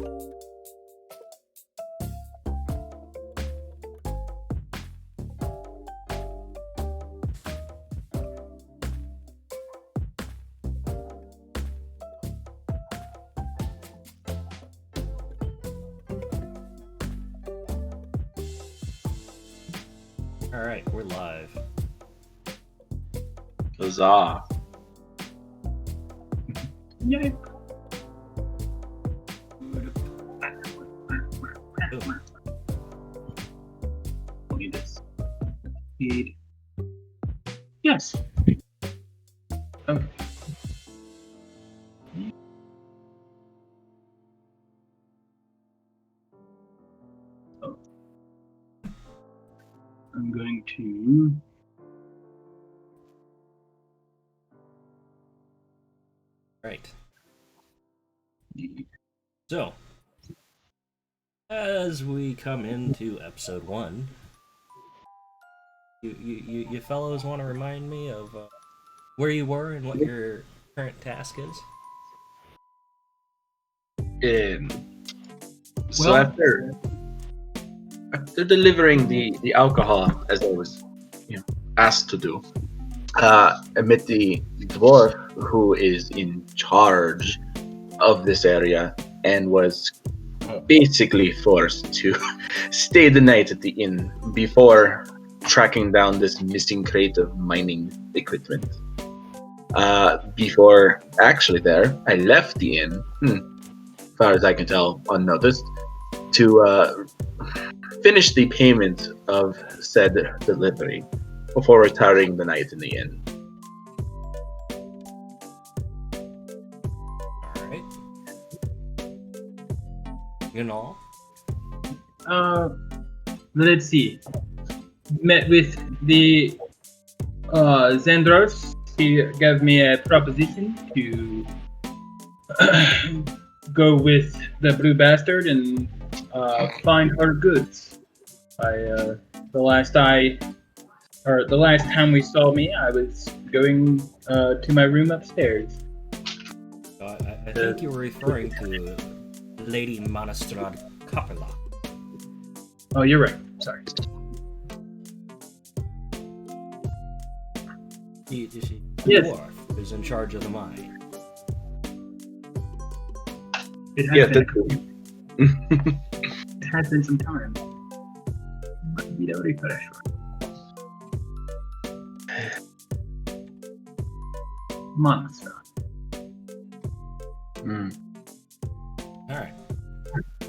All right, we're live. Huzzah. Yay. Need this. Feed. Yes. Okay. Oh. I'm going to. Right. So, as we come into episode 1, you fellows want to remind me of where you were and what your current task is? So after delivering the alcohol, as I was asked to do, I met the dwarf who is in charge of this area and was basically forced to stay the night at the inn before tracking down this missing crate of mining equipment. Before actually there, I left the inn, as far as I can tell, unnoticed, to finish the payment of said delivery before retiring the night in the inn. Alright. You know? Let's see. Met with the Zandros. He gave me a proposition to go with the Blue Bastard and find her goods. The last time we saw me, I was going to my room upstairs. I think you were referring to Lady Monastrad Capella. Oh, you're right. Sorry. The Yes. dwarf who's in charge of the mine. It has been some time. But we don't refresh. Monster. Alright.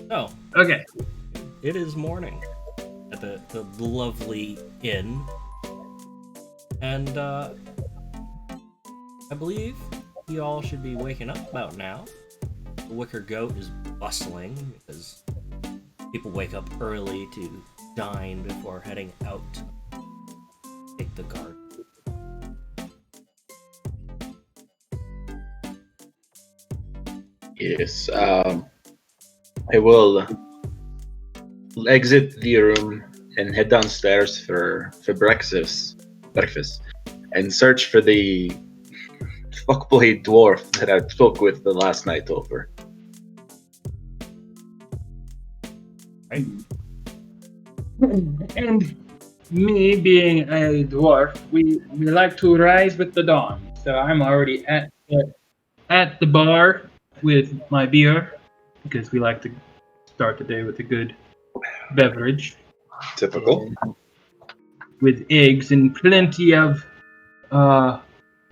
So, Okay. it is morning at the lovely inn. And, I believe you all should be waking up about now. The Wicker Goat is bustling because people wake up early to dine before heading out to take the guard. Yes, I will exit the room and head downstairs for breakfast, and search for the fuckboy dwarf that I spoke with the last night over. Right? And me being a dwarf, we like to rise with the dawn. So I'm already at the bar with my beer because we like to start the day with a good beverage Typical. with eggs and plenty of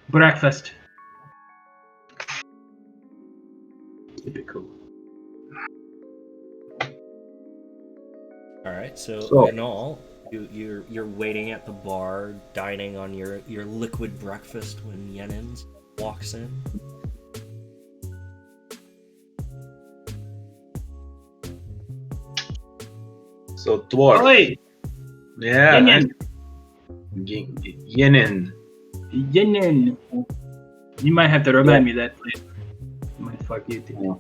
breakfast. Typical. Alright, so in all, you're waiting at the bar, dining on your liquid breakfast when Yenins walks in. So dwarf. Oi! Yeah. Yenin! Yenin. Yenin! You might have to remind me that later. Might fuck you too.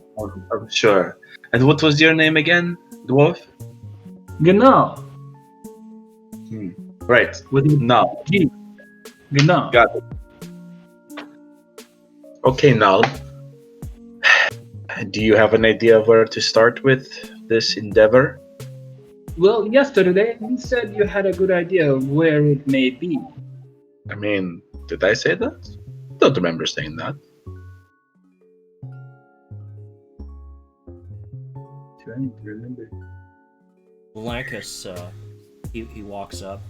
I'm sure. And what was your name again, dwarf? Genau. Right. With the Now. G. Genau. Got it. Okay, now. do you have an idea of where to start with this endeavor? Well, yesterday you said you had a good idea of where it may be. I mean, did I say that? Don't remember saying that. Trying to remember. Lankus, he walks up,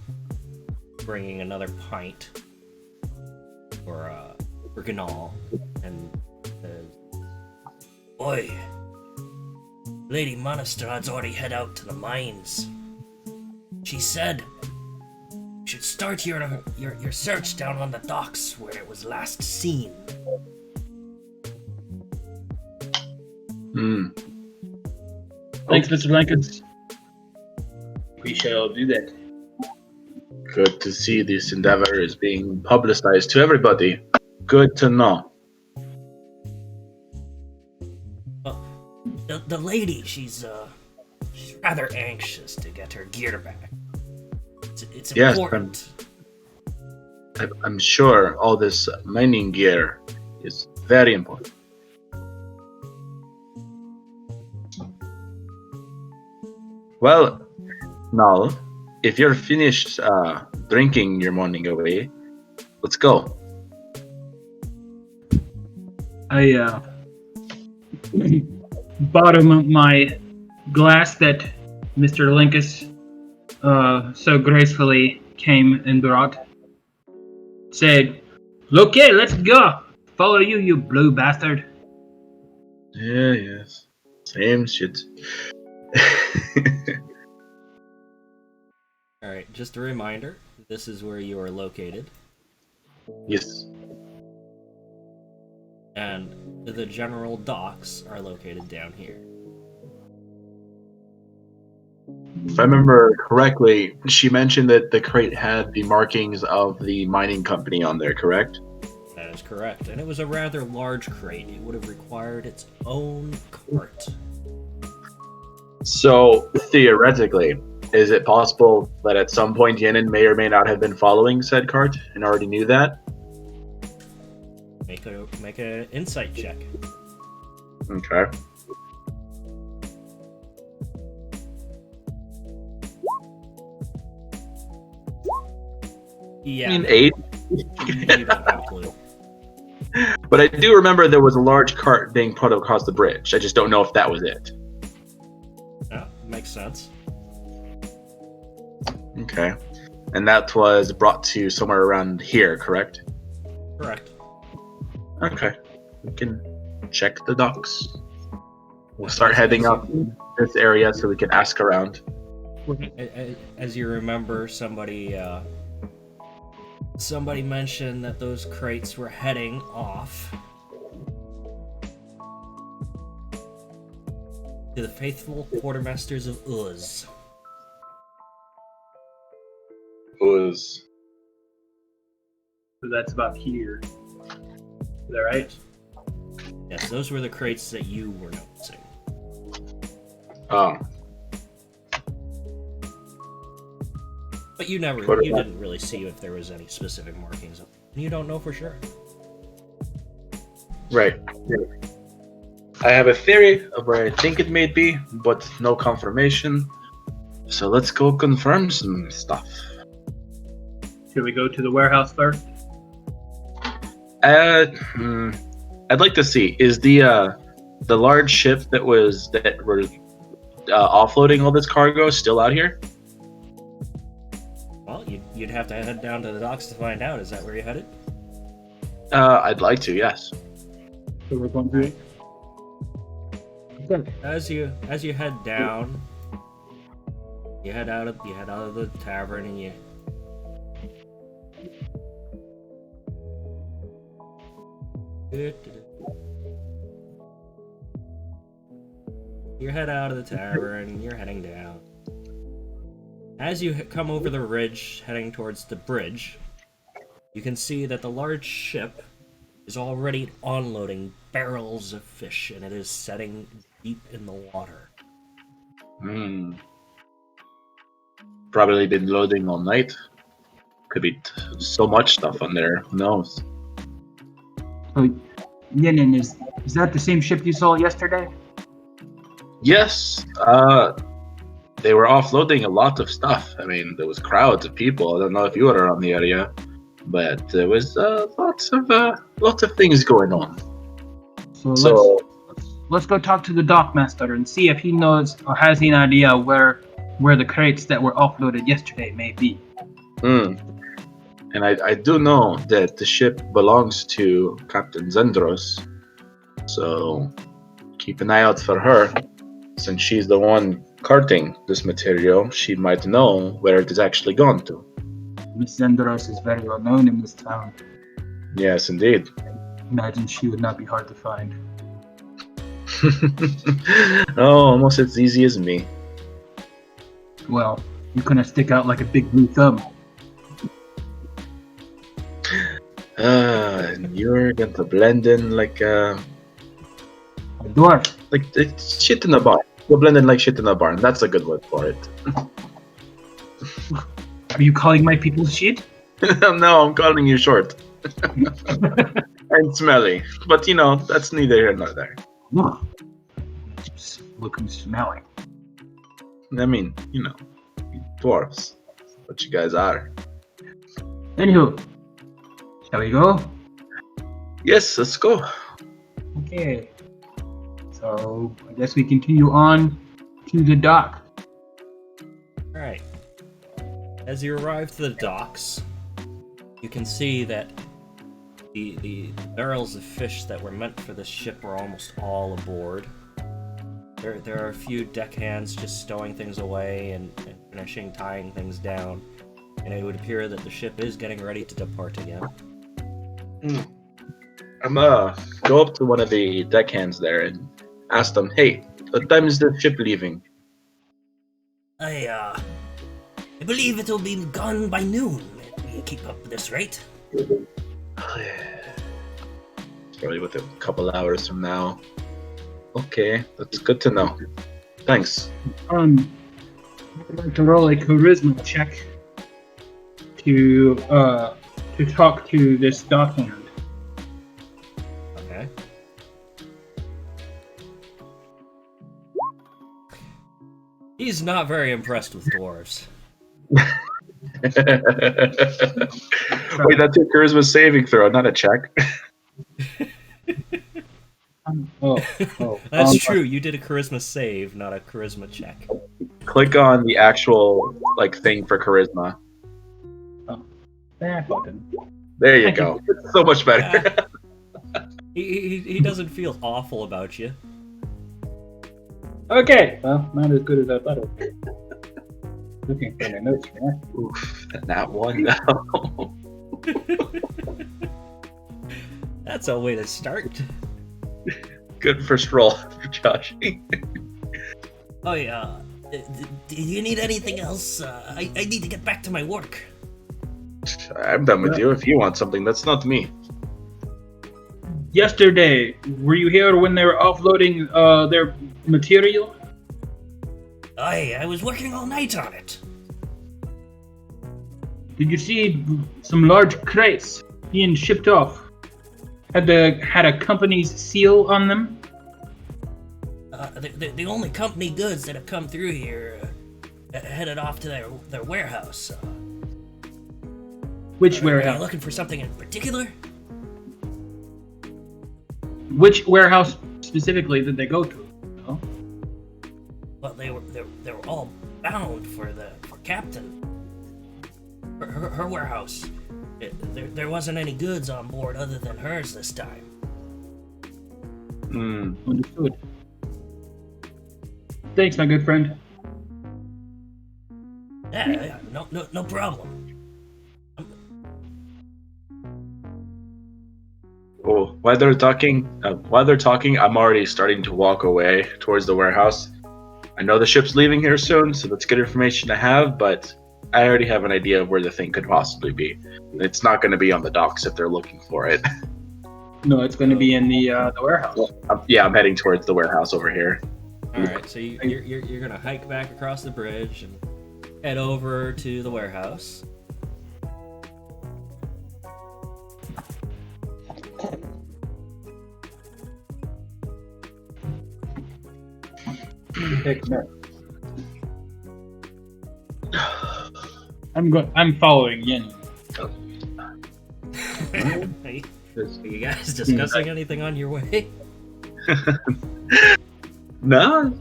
bringing another pint for Gnall, and says, "Oi, Lady Monastrad's already head out to the mines. She said you should start your search down on the docks where it was last seen." Hmm. Thanks, Mr. Lankus. We shall do that. Good to see this endeavor is being publicized to everybody. Good to know. The lady, she's rather anxious to get her gear back. It's Yes, important. I'm sure all this mining gear is very important. Well, Null, if you're finished drinking your morning away, let's go. I bottom my glass that Mr. Lankus so gracefully came and brought. Said, "Okay, let's go. Follow you, you blue bastard." Yeah, yes. Same shit. Alright, just a reminder, this is where you are located, Yes. and the general docks are located down here. If I remember correctly, she mentioned that the crate had the markings of the mining company on there, correct? That is correct, and it was a rather large crate. It would have required its own cart. So, theoretically, is it possible that at some point Yenin may or may not have been following said cart and already knew that? Make an insight check. Okay. Yeah, I mean, 8. you don't have a clue. But I do remember there was a large cart being put across the bridge. I just don't know if that was it. Yeah, makes sense. Okay. And that was brought to somewhere around here, correct? Correct. Okay. We can check the docks. We'll start heading up this area so we can ask around. As you remember, somebody mentioned that those crates were heading off to the faithful quartermasters of Uz. Was So that's about here. Is that right? Yes, those were the crates that you were noticing. oh, But you didn't really see if there was any specific markings. And you don't know for sure. right. I have a theory of where I think it may be, but no confirmation. So let's go confirm some stuff. Should we go to the warehouse first? I'd like to see, is the large ship that were offloading all this cargo still out here? Well, you'd have to head down to the docks to find out. Is that where you're headed? I'd like to, yes. So we're going to. Okay. As you head down, you head out of the tavern and you head out of the tavern, you're heading down. As you come over the ridge, heading towards the bridge, you can see that the large ship is already unloading barrels of fish, and it is setting deep in the water. Probably been loading all night. Could be so much stuff on there. Who knows? Yin, is that the same ship you saw yesterday? Yes, they were offloading a lot of stuff. I mean, there was crowds of people. I don't know if you were around the area, but there was lots of things going on. So So let's go talk to the dockmaster and see if he knows or has any idea where the crates that were offloaded yesterday may be. and I do know that the ship belongs to Captain Zendros. So keep an eye out for her. Since she's the one carting this material, she might know where it is actually gone to. Miss Zendros is very well known in this town. Yes, indeed. Imagine she would not be hard to find. Oh, almost as easy as me. Well, you couldn't stick out like a big blue thumb. And you're going to blend in like A dwarf. it's shit in a barn. You'll blend in like shit in a barn. That's a good word for it. Are you calling my people shit? No, I'm calling you short. And smelly. But you know, that's neither here nor there. Ugh. Just looking smelly. I mean, you know, dwarves. What you guys are. Anywho, shall we go? Yes, let's go. Okay. So I guess we continue on to the dock. Alright. As you arrive to the docks, you can see that the barrels of fish that were meant for this ship are almost all aboard. There are a few deckhands just stowing things away and finishing tying things down, and it would appear that the ship is getting ready to depart again. I'm go up to one of the deckhands there and ask them, hey, what time is the ship leaving? I believe it'll be gone by noon if we keep up with this rate. Probably within a couple hours from now. Okay, that's good to know. Thanks. I'd like to roll a charisma check to talk to this dockhand. Okay. He's not very impressed with dwarves. Wait, that's a charisma saving throw, not a check. That's true. You did a charisma save, not a charisma check. Click on the actual thing for charisma. There you go. It's so much better. Yeah. He doesn't feel awful about you. Okay, well, not as good as I thought it would be. Looking for my notes here. Oof, that one now. That's a way to start. Good first roll for Josh. Oh yeah. Do you need anything else? I need to get back to my work. I'm done with you. If you want something, that's not me. Yesterday, were you here when they were offloading their material? I was working all night on it. Did you see some large crates being shipped off? Had a company's seal on them? The only company goods that have come through here headed off to their warehouse. Which Are you warehouse? looking for something in particular? Which warehouse specifically did they go to? No? Well, they were all bound for Captain. Her warehouse. There wasn't any goods on board other than hers this time. Understood. Thanks, my good friend. Yeah, no problem. Oh, while they're talking, I'm already starting to walk away towards the warehouse. I know the ship's leaving here soon, so that's good information to have, but I already have an idea of where the thing could possibly be. It's not going to be on the docks if they're looking for it. No, it's going to be in the warehouse. I'm heading towards the warehouse over here. All right, so you're gonna hike back across the bridge and head over to the warehouse. take note. I'm following Yin. Are you guys discussing anything on your way? No,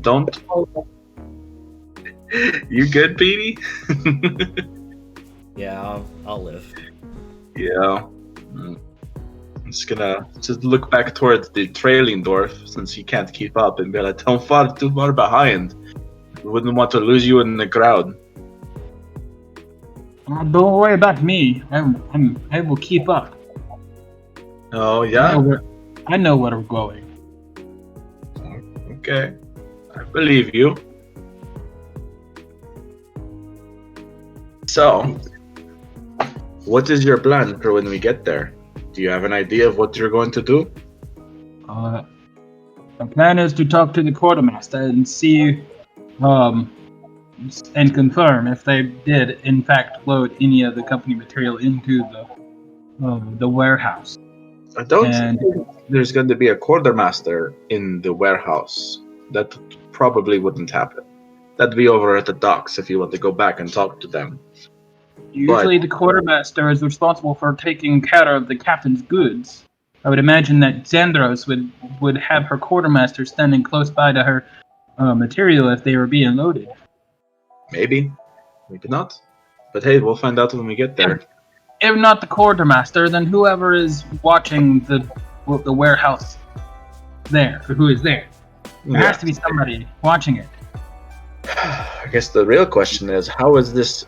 don't. You good, Petey? Yeah, I'll live. Yeah. I'm just gonna look back towards the trailing dwarf since he can't keep up and be like, "Don't fall too far behind. We wouldn't want to lose you in the crowd." Don't worry about me. I will keep up. Oh yeah. I know where we're going. Okay, I believe you. So, what is your plan for when we get there? Do you have an idea of what you're going to do? The plan is to talk to the quartermaster and see, and confirm if they did in fact load any of the company material into the warehouse. I don't And- think there's going to be a quartermaster in the warehouse. That probably wouldn't happen. That'd be over at the docks if you want to go back and talk to them. Usually, the quartermaster is responsible for taking care of the captain's goods. I would imagine that Xandros would have her quartermaster standing close by to her material if they were being loaded. Maybe, maybe not. But hey, we'll find out when we get there. If not the quartermaster, then whoever is watching the warehouse there, or who is there. There has to be somebody watching it. I guess the real question is, how is this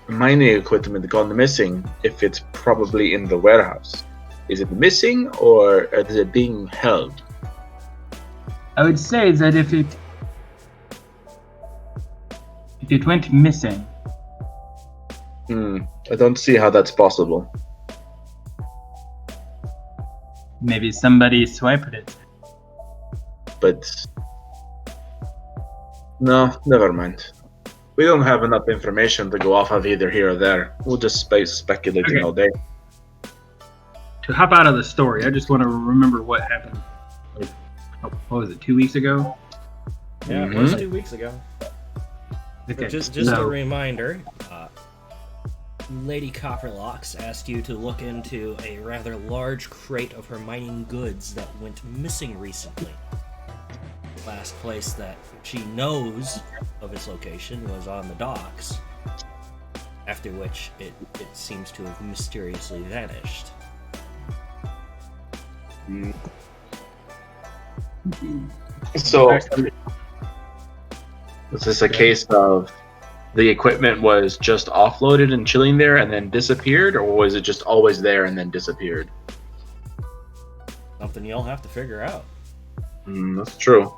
mining equipment gone missing if it's probably in the warehouse? Is it missing or is it being held? I would say that if it went missing, I don't see how that's possible. maybe somebody swiped it. But no, never mind. We don't have enough information to go off of either here or there. We'll just speculating Okay. all day. To hop out of the story, I just want to remember what happened. Like, what was it, 2 weeks ago? Yeah, it was 2 weeks ago. Okay. Just so, a reminder, Lady Copperlocks asked you to look into a rather large crate of her mining goods that went missing recently. The last place that she knows of its location was on the docks, after which it seems to have mysteriously vanished. So, is this a case of the equipment was just offloaded and chilling there and then disappeared, or was it just always there and then disappeared? Something you'll have to figure out. That's true.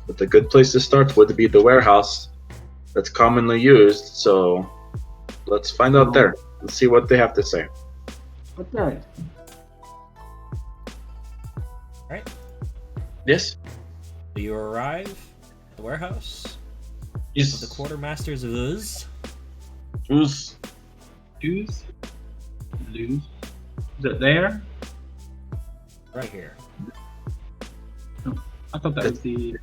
But the good place to start would be the warehouse that's commonly used, so let's find out there. Let's see what they have to say. Okay. Right? Yes? Do you arrive at the warehouse? Yes. The quartermaster's Uz? Lose. Is it there? Right here. I thought that was the.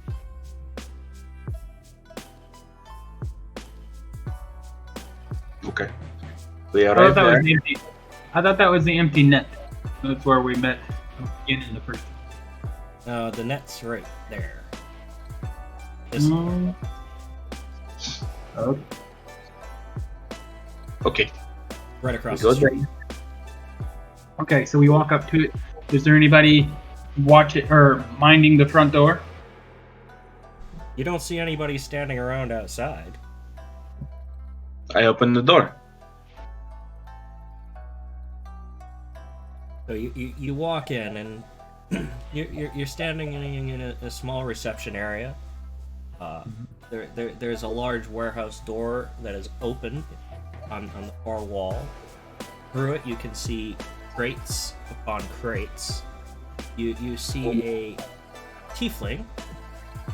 Okay. We I arrive thought that was there. the empty. I thought that was the empty net. That's where we met in the first. The net's right there. Mm. Okay. Okay. Right across We the go there. street. Okay, so we walk up to it. Is there anybody watch it or minding the front door? You don't see anybody standing around outside. I open the door. So you walk in and you're standing in a small reception area. There's a large warehouse door that is open on the far wall. Through it you can see crates upon crates. You see a tiefling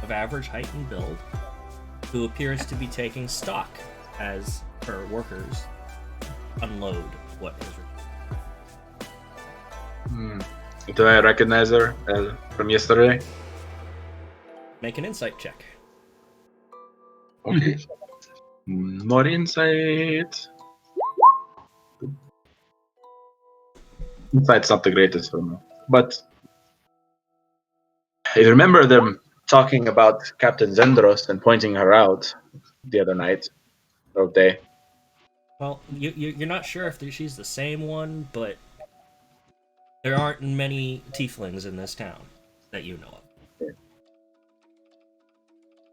of average height and build who appears to be taking stock as her workers unload what is required. Do I recognize her from yesterday? Make an insight check. Okay. More insight. Insight's not the greatest for me. But I remember them talking about Captain Zendros and pointing her out the other night or day. Well, you're not sure if she's the same one, but there aren't many tieflings in this town that you know of.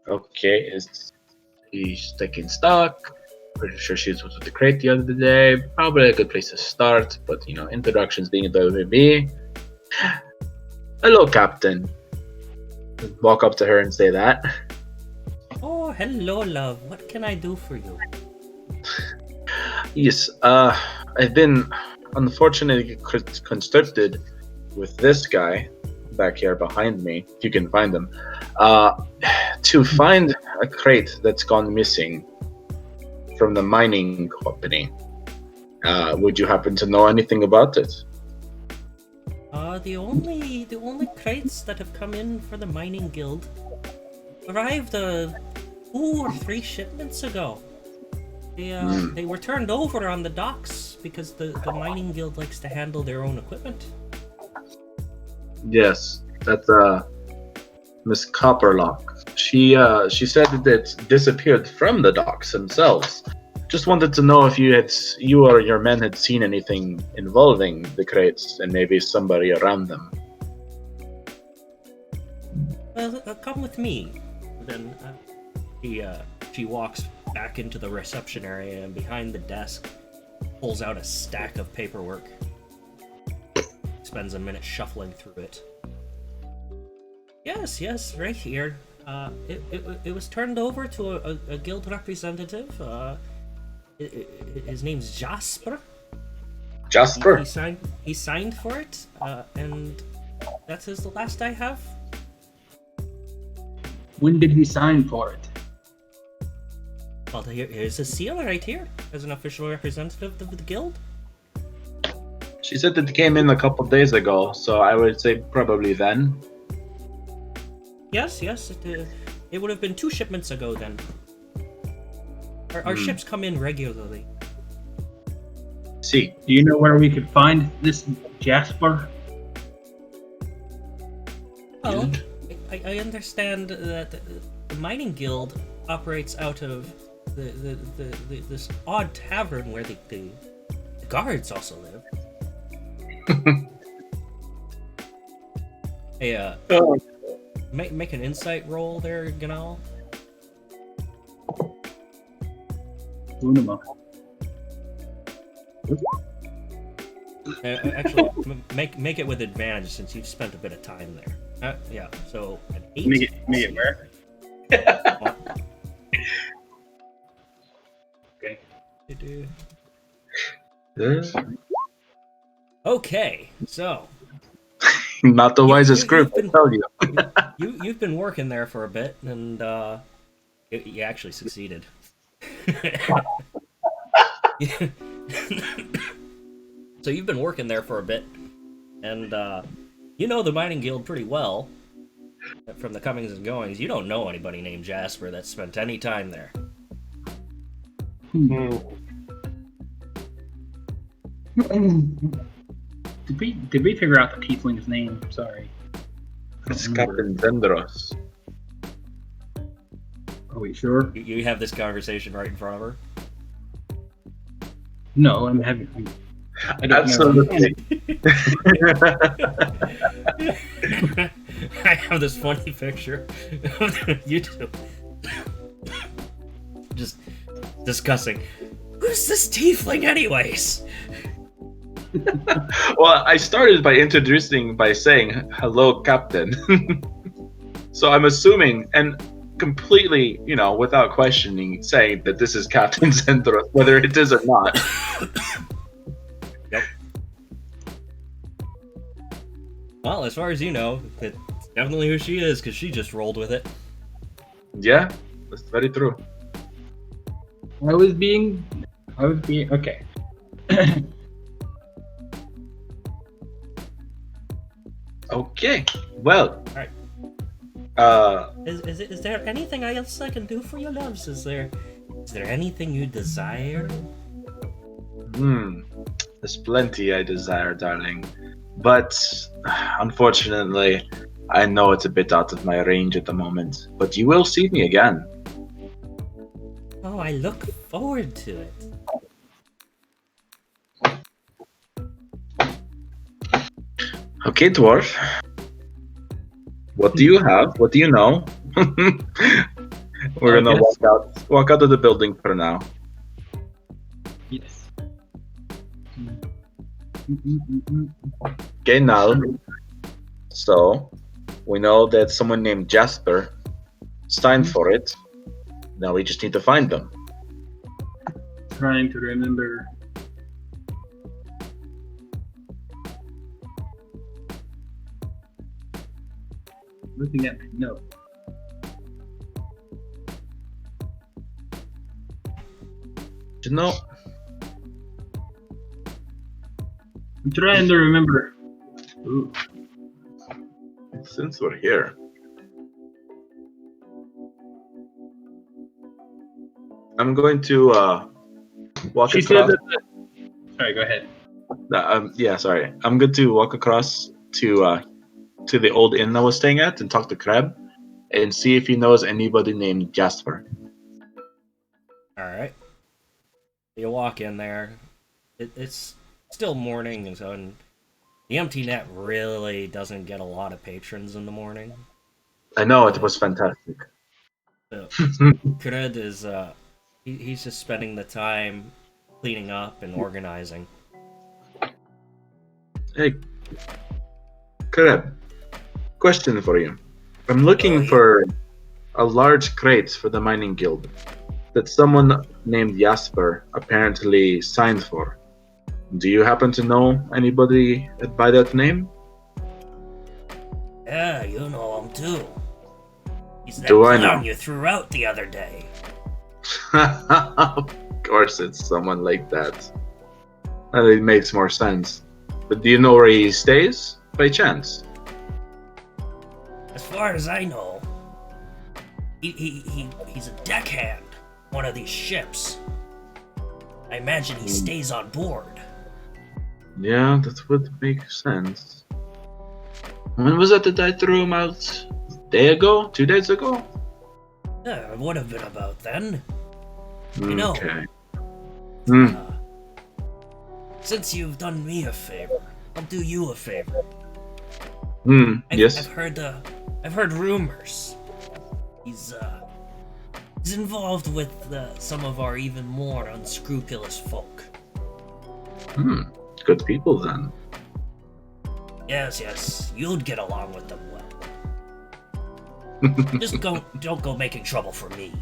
Okay, he's taking stock. Pretty sure she was with the crate the other day. Probably a good place to start, but introductions being a WB. Hello, Captain. Walk up to her and say that. Oh, hello, love. What can I do for you? Yes, I've been unfortunately constructed with this guy back here behind me, if you can find him, to find a crate that's gone missing from the mining company. Would you happen to know anything about it? The only crates that have come in for the mining guild arrived 2 or 3 shipments ago. They were turned over on the docks because the mining guild likes to handle their own equipment. Yes, that's Miss Copperlock. She said that it disappeared from the docks themselves. Just wanted to know if you or your men had seen anything involving the crates and maybe somebody around them. Well, come with me. Then she walks back into the reception area and behind the desk pulls out a stack of paperwork. Spends a minute shuffling through it. Yes, right here. It was turned over to a guild representative. His name's Jasper. Jasper? He signed for it, and that is the last I have. When did he sign for it? Well, here's a seal right here, as an official representative of the guild. She said that it came in a couple days ago, so I would say probably then. Yes, it would have been 2 shipments ago then. Our ships come in regularly. See. Do you know where we could find this Jasper? Well, I understand that the mining guild operates out of this odd tavern where the guards also live. Hey, make an insight roll there, Ganal. Unima. Actually, make it with advantage since you've spent a bit of time there. Yeah, so an 8. Me where? Okay. Okay, so Not the wisest group, I tell you. you've been working there for a bit, and you actually succeeded. So you've been working there for a bit, and you know the mining guild pretty well from the comings and goings. You don't know anybody named Jasper that's spent any time there. Did we figure out the tiefling's name? Sorry. It's Captain Zendros. Are we sure? You have this conversation right in front of her. No, I'm having. I don't Absolutely. I have this funny picture of you two just discussing, who's this tiefling anyways? Well, I started by saying, hello, Captain. So I'm assuming, and completely, without questioning, saying that this is Captain Zendros, whether it is or not. Yep. Well, as far as you know, it's definitely who she is, because she just rolled with it. Yeah, that's very true. I was being okay. Okay, well, Alright. Is there anything else I can do for you, loves? Is there anything you desire? There's plenty I desire, darling. But unfortunately, I know it's a bit out of my range at the moment. But you will see me again. Oh, I look forward to it. Okay, dwarf. What do you have? What do you know? We're gonna walk out of the building for now. Yes. Okay, now. So, we know that someone named Jasper signed for it. Now we just need to find them. Trying to remember. Looking at my note. You know, I'm trying to remember. Ooh. since we're here, I'm going to walk She said across. that. Sorry, go ahead. Yeah, sorry. I'm going to walk across to the old inn I was staying at and talk to Crab and see if he knows anybody named Jasper. All right. You walk in there. It's still morning, and so the empty net really doesn't get a lot of patrons in the morning. I know, it was fantastic. So, Kred is he's just spending the time cleaning up and organizing. Hey, Crab, question for you. I'm looking Oh, yeah. for a large crate for the mining guild that someone named Jasper apparently signed for. Do you happen to know anybody by that name? Yeah, you know him too. He's that Do I clown know? you threw out the other day. Of course it's someone like that. And it makes more sense. But do you know where he stays, by chance? As far as I know, he's a deckhand, one of these ships. I imagine he stays on board. Yeah, that would make sense. When was it that I threw him out? A day ago? 2 days ago? Yeah, it would have been about then. You know, Okay. since you've done me a favor, I'll do you a favor. Yes. I've heard rumors. He's involved with some of our even more unscrupulous folk. Good people then. Yes, you'd get along with them well. Just don't go making trouble for me.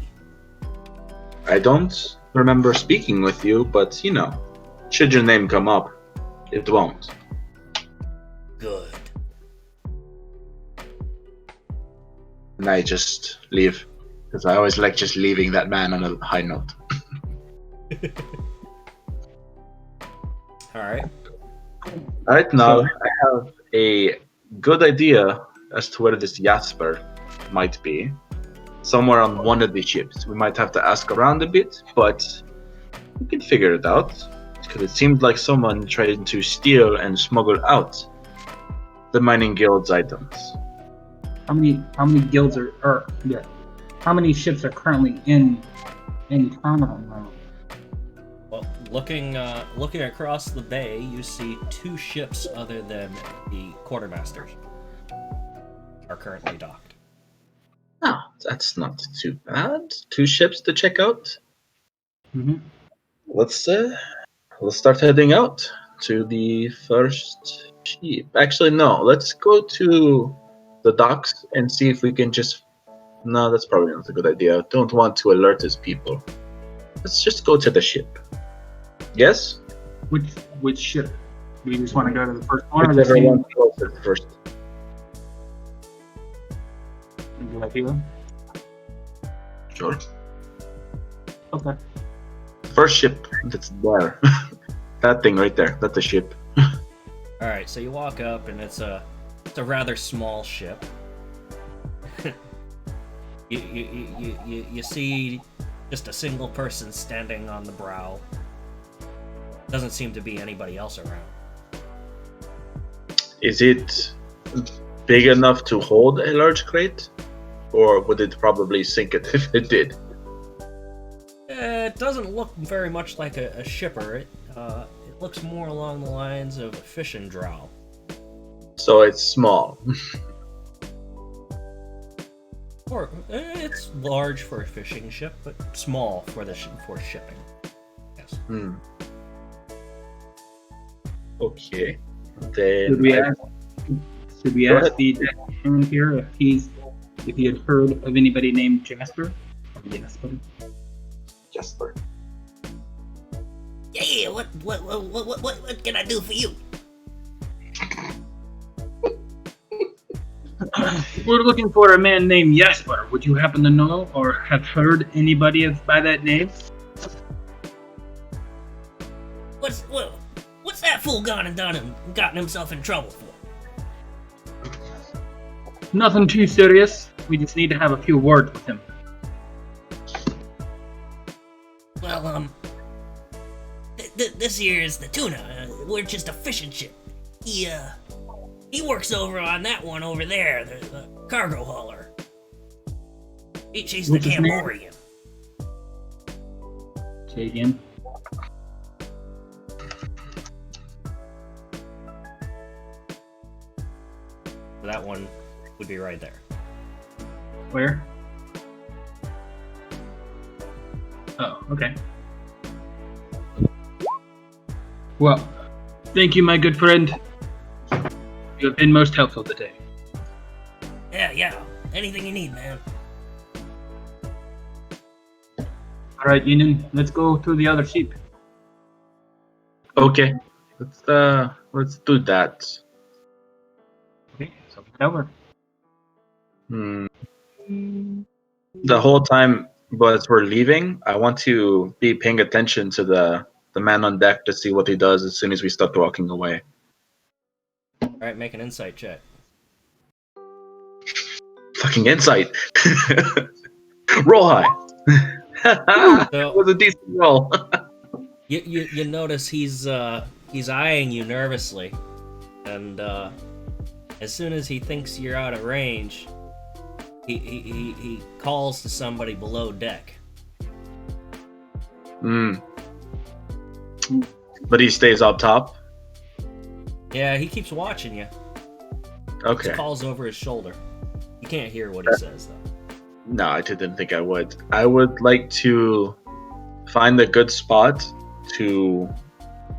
I don't remember speaking with you, but you know, should your name come up, it won't. Good. And I just leave. Because I always like just leaving that man on a high note. Alright. Alright, now I have a good idea as to where this Jasper might be. Somewhere on one of the ships. We might have to ask around a bit, but we can figure it out. Because it seemed like someone tried to steal and smuggle out the mining guild's items. How many guilds how many ships are currently in terminal now? Well, looking across the bay, you see 2 ships other than the quartermasters are currently docked. Oh, that's not too bad. 2 ships to check out. Mm-hmm. Let's start heading out to the first ship. Actually, no. Let's go to the docks and see if we can just. No, that's probably not a good idea. Don't want to alert his people. Let's just go to the ship. Yes? Which ship? Do you just want to go to the first one or the Whichever same? one closest first. Good idea. Sure. Okay. First ship that's there. That thing right there. That's a ship. Alright, so you walk up and it's a rather small ship. You see just a single person standing on the brow. Doesn't seem to be anybody else around. Is it big enough to hold a large crate? Or would it probably sink it if it did? It doesn't look very much like a shipper. It looks more along the lines of a fishing drow. So it's small. Or it's large for a fishing ship, but small for for shipping. Yes. Hmm. Okay. Then Should we ask the deckhand here if he had heard of anybody named Jasper? Jasper. Jasper. Yeah, what can I do for you? We're looking for a man named Jasper. Would you happen to know or have heard anybody by that name? What's that fool gone and done and gotten himself in trouble for? Nothing too serious. We just need to have a few words with him. Well, this here is the tuna. We're just a fishing ship. He works over on that one over there, the cargo hauler. She's the What's his name? Camborian. Say again. That one would be right there. Where? Oh, okay. Well, thank you, my good friend. You have been most helpful today. Yeah. Anything you need, man. All right, Enan, let's go to the other sheep. Okay. Let's do that. Okay, so over. Hmm. The whole time as we're leaving, I want to be paying attention to the man on deck to see what he does as soon as we start walking away. Alright, make an insight check. Fucking insight. Roll high. That was a decent roll. You notice he's eyeing you nervously, and as soon as he thinks you're out of range, he calls to somebody below deck. But he stays up top. Yeah, he keeps watching you. Okay. He calls over his shoulder. You can't hear what he says though. No, I didn't think I would. I would like to find a good spot to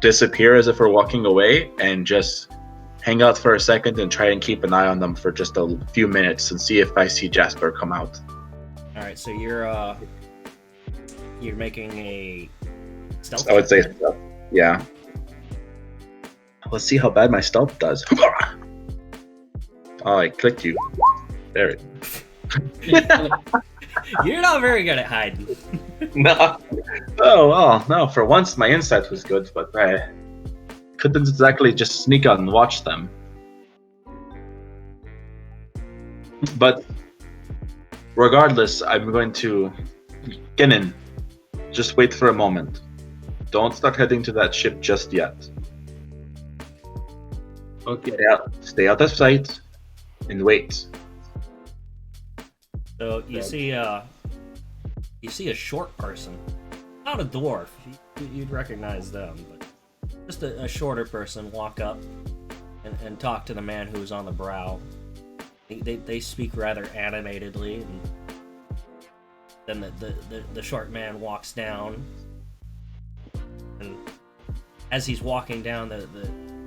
disappear as if we're walking away and just hang out for a second and try and keep an eye on them for just a few minutes and see if I see Jasper come out. All right, so you're making a stealth. I would say check? so. Yeah. Let's see how bad my stealth does. Oh, I clicked you. There it. You're not very good at hiding. No. Oh, well, no. For once, my insight was good, but I couldn't exactly just sneak out and watch them. But regardless, I'm going to get in. Just wait for a moment. Don't start heading to that ship just yet. Okay. Stay out of sight and wait. So you see a short person, not a dwarf. You'd recognize them, but just a shorter person walk up and talk to the man who's on the brow. They speak rather animatedly, and then the short man walks down, and as he's walking down, the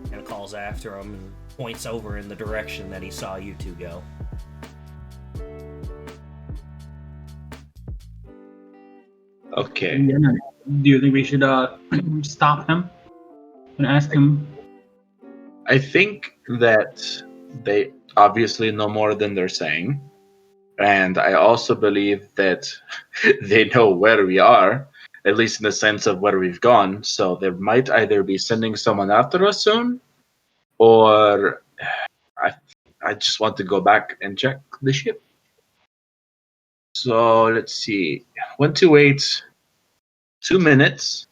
kind of calls after him and points over in the direction that he saw you two go. Okay. Do you think we should stop him and ask him? I think that they obviously know more than they're saying. And I also believe that they know where we are, at least in the sense of where we've gone. So they might either be sending someone after us soon, or I just want to go back and check the ship. So let's see. Want to wait 2 minutes?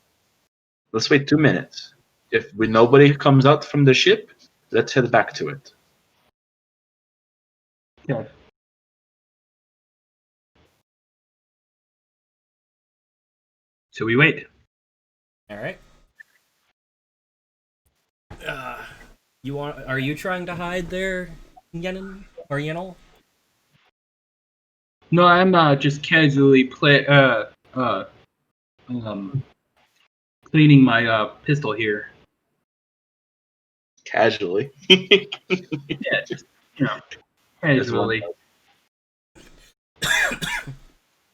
Let's wait 2 minutes. If nobody comes out from the ship, let's head back to it. Okay. So we wait. All right. Are you trying to hide there, Yenin or Yenel? No, I'm just casually cleaning my pistol here. Casually. Yeah, just casually.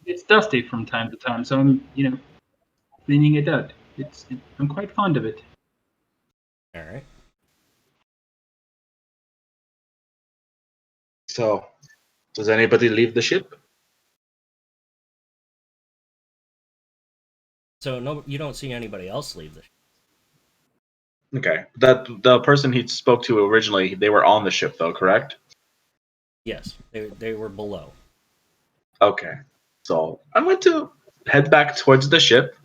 It's dusty from time to time, so I'm cleaning it out. I'm quite fond of it. All right. So, does anybody leave the ship? So no, you don't see anybody else leave the ship. Okay. That the person he spoke to originally, they were on the ship though, correct? Yes, they were below. Okay. So I'm going to head back towards the ship.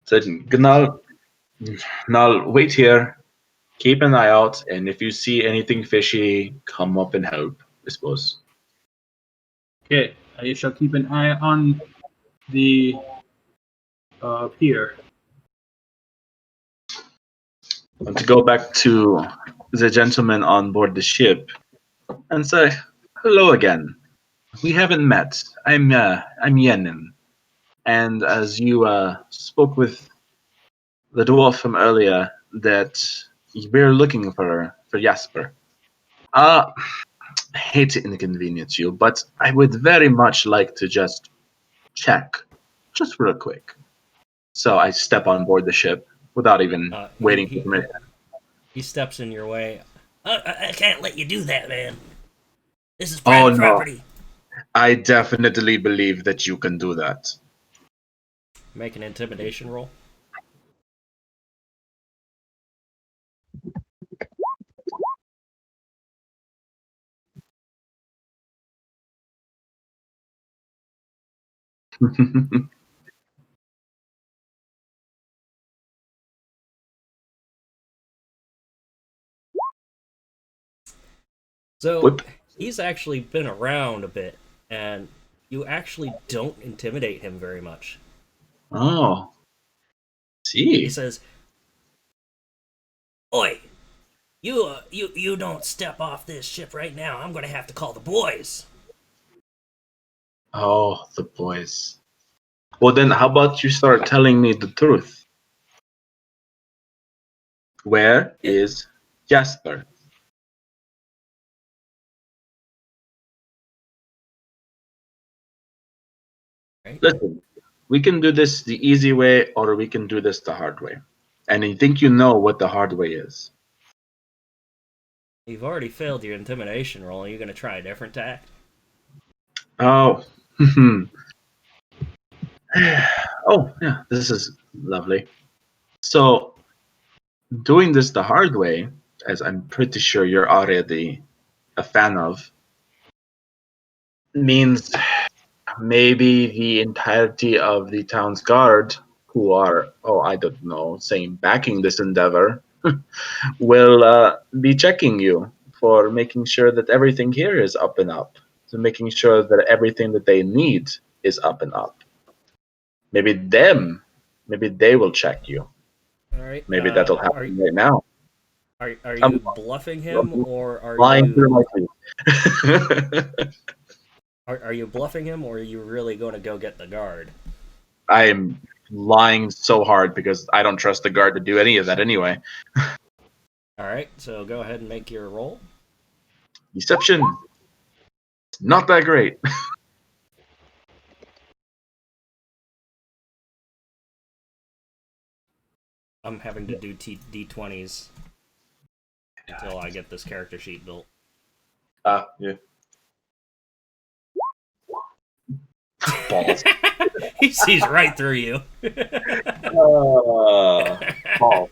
Said, Gnal, wait here. Keep an eye out, and if you see anything fishy, come up and help, I suppose. Okay, I shall keep an eye on the pier. And to go back to the gentleman on board the ship and say, hello again. We haven't met. I'm Yenin. And as you spoke with the dwarf from earlier, that we're looking for Jasper. I hate to inconvenience you, but I would very much like to just check, just real quick. So I step on board the ship without even He, waiting for he permission. he steps in your way. I can't let you do that, man. This is Oh private no, property. I definitely believe that you can do that. Make an intimidation roll. So Whip. he's actually been around a bit, and you actually don't intimidate him very much. Oh, He see. says, Oi, you don't step off this ship right now. I'm gonna have to call the boys. Oh, the boys. Well, then, how about you start telling me the truth? Where is Jasper? right? Listen, we can do this the easy way, or we can do this the hard way. And I think you know what the hard way is. You've already failed your intimidation roll. Are you going to try a different tack? Oh, oh, yeah, this is lovely. So, doing this the hard way, as I'm pretty sure you're already a fan of, means maybe the entirety of the town's guard, who are, oh, I don't know, saying backing this endeavor, will be checking you for making sure that everything here is up and up, so making sure that everything that they need is up and up. Maybe they will check you. All right. Maybe that'll happen right now. Are I'm you bluffing him, or lying through my teeth. are you bluffing him, or are you really going to go get the guard? I am lying so hard because I don't trust the guard to do any of that anyway. All right. So go ahead and make your roll. Deception. Not that great. I'm having to do d20s until I get this character sheet built. Yeah. Balls. He sees right through you. Balls.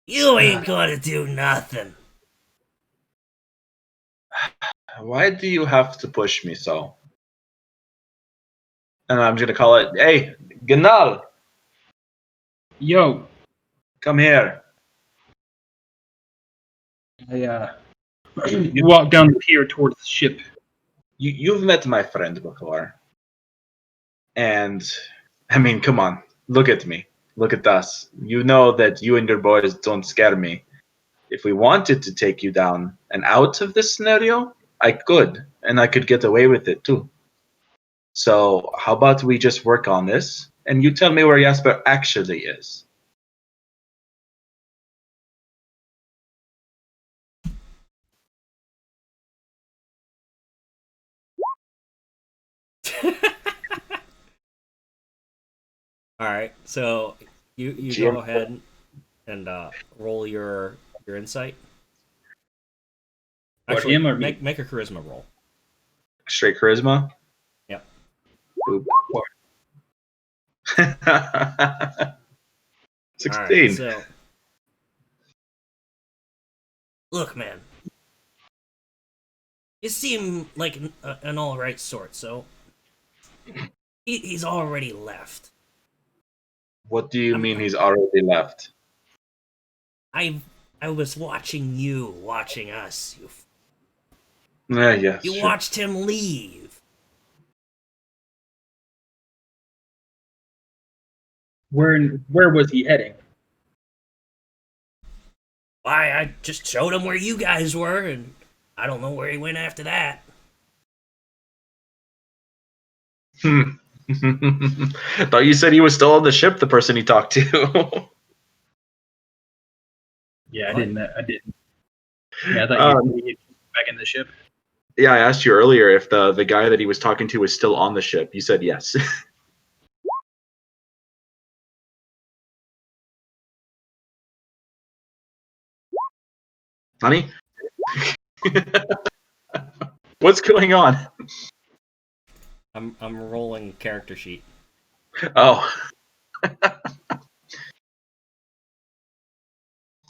You ain't gonna do nothing. Why do you have to push me so? And I'm gonna call it, hey, Gnal, Yo, come here. I You, walk down the pier towards the ship. you've met my friend before. And, I mean, come on. Look at me. Look at us. You know that you and your boys don't scare me. If we wanted to take you down and out of this scenario, I could. And I could get away with it, too. So, how about we just work on this, and you tell me where Jasper actually is? All right, so you GM? go ahead and roll your insight. What, Actually, him or me? make a charisma roll. Straight charisma? Yep. Boop. All right, 16. so Look, man. You seem like an all right sort, so he's already left. What do you mean he's already left? I was watching you, watching us. Yes. You Sure. watched him leave. Where was he heading? Why, I just showed him where you guys were, and I don't know where he went after that. Thought you said he was still on the ship, the person he talked to. Yeah, What? I didn't. Yeah, I thought Um, you back in the ship. yeah, I asked you earlier if the guy that he was talking to was still on the ship. You said yes. Honey? What's going on? I'm rolling character sheet. Oh.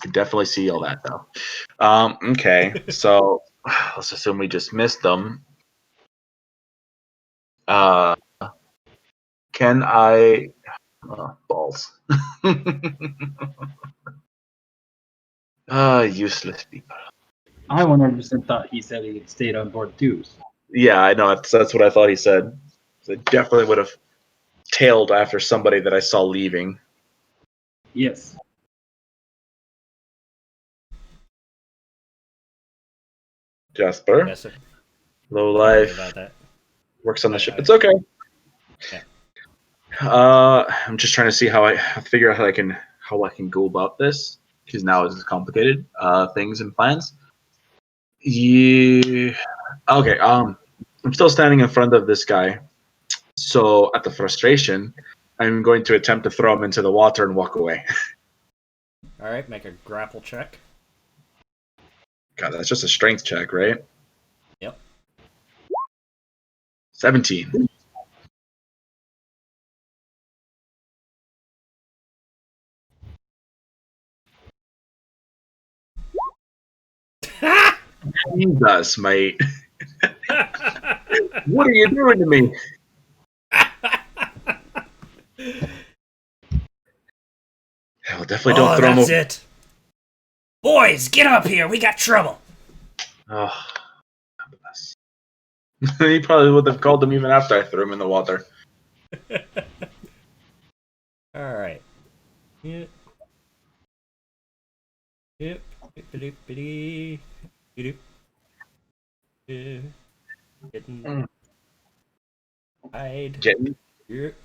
Could definitely see all that though. Okay, so let's assume we just missed them. Uh, can I? Balls. Useless people. I 100% thought he said he stayed on board too. Yeah, I know. That's what I thought he said. So I definitely would have tailed after somebody that I saw leaving. Yes. Jasper, Yes, sir. low Sorry life, about that. works on the I- ship. I- It's okay. Yeah. I'm just trying to see how I figure out how I can go about this because now it's complicated. Things and plans. Yeah. Okay. I'm still standing in front of this guy. So at the frustration, I'm going to attempt to throw him into the water and walk away. All right, make a grapple check. God, that's just a strength check, right? Yep. 17. Jesus, mate. What are you doing to me? Well, definitely don't Oh, throw him that's over. it. Boys, get up here. We got trouble. Oh, he probably would have called him even after I threw him in the water. All right. Yep. Yep. Bippity-bippity. Doop. Yeah. Getting hide. Getting Yep.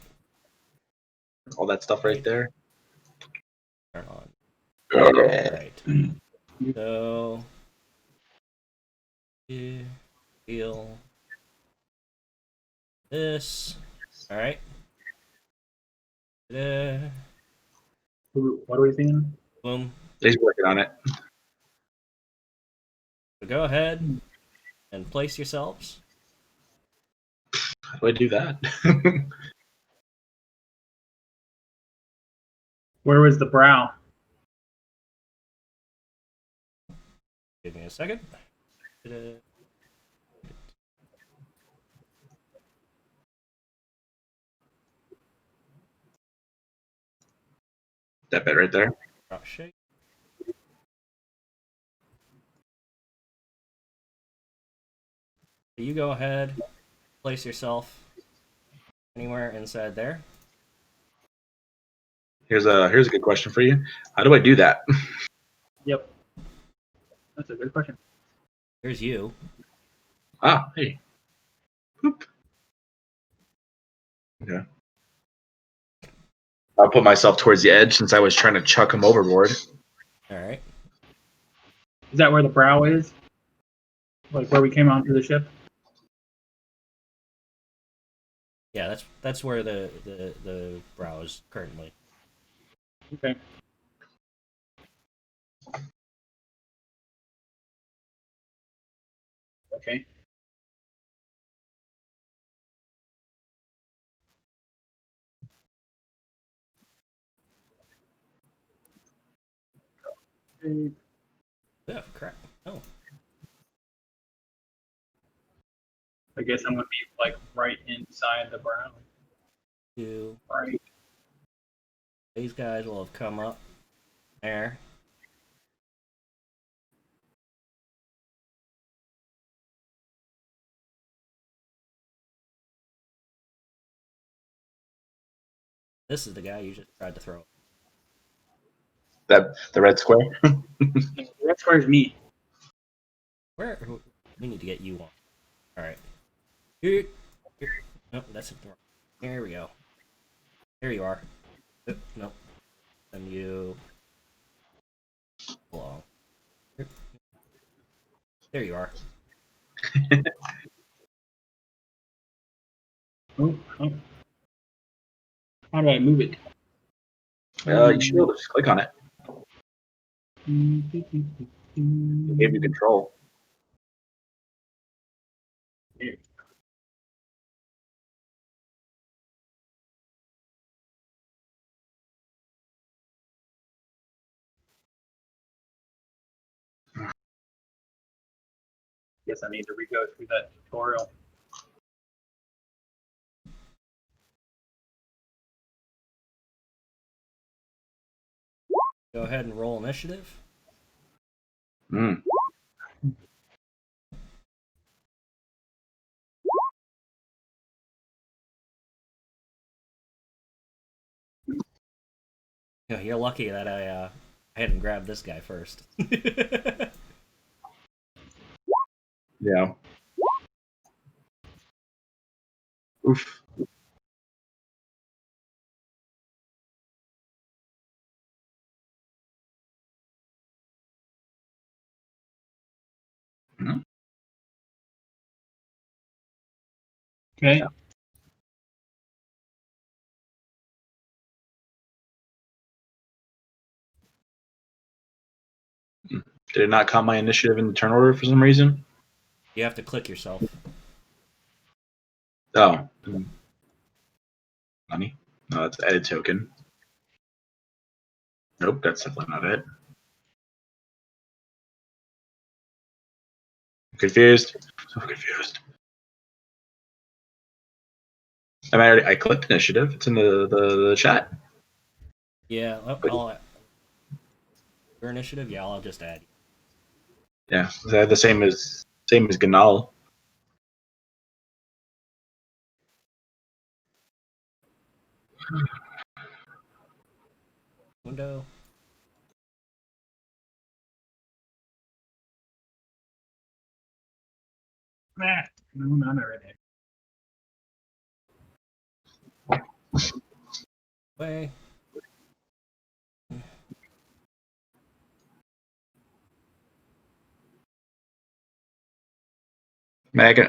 all that stuff right there. Turn on. Yeah. All right. So, yeah, feel this. All right. What are we thinking? Boom. He's working on it. So go ahead and place yourselves. How do I do that? Where was the brow? Give me a second. That bit right there. Drop shake. You go ahead, place yourself anywhere inside there. Here's a good question for you. How do I do that? Yep. That's a good question. Here's you. Ah, hey. Boop. Okay. I'll put myself towards the edge since I was trying to chuck him overboard. All right. Is that where the brow is? Like where we came onto the ship? Yeah, that's where the brow is currently. Okay. Okay. Yeah, crap. Oh. I guess I'm gonna be like right inside the brow. You. Right. These guys will have come up there. This is the guy you just tried to throw. That the red square. That's where's me. Where? We need to get you on. All right. Here. Nope, that's it. Here we go. Here you are. Nope. And you belong. There you are. Oh. How do I move it? You should be able to just click on it. It gave you control. Guess I need to re-go through that tutorial. Go ahead and roll initiative. Mm. Yeah, you're lucky that I hadn't grabbed this guy first. Yeah. Oof. Okay. Did it not count my initiative in the turn order for some reason? You have to click yourself. Oh. Money? No, that's edit token. Nope, that's definitely not it. I'm confused. So confused. I clicked initiative. It's in the chat. Yeah, I'll your initiative. Yeah, I'll just add. Yeah, they're the same as Ganal. Window. Ah, no, not already. Way.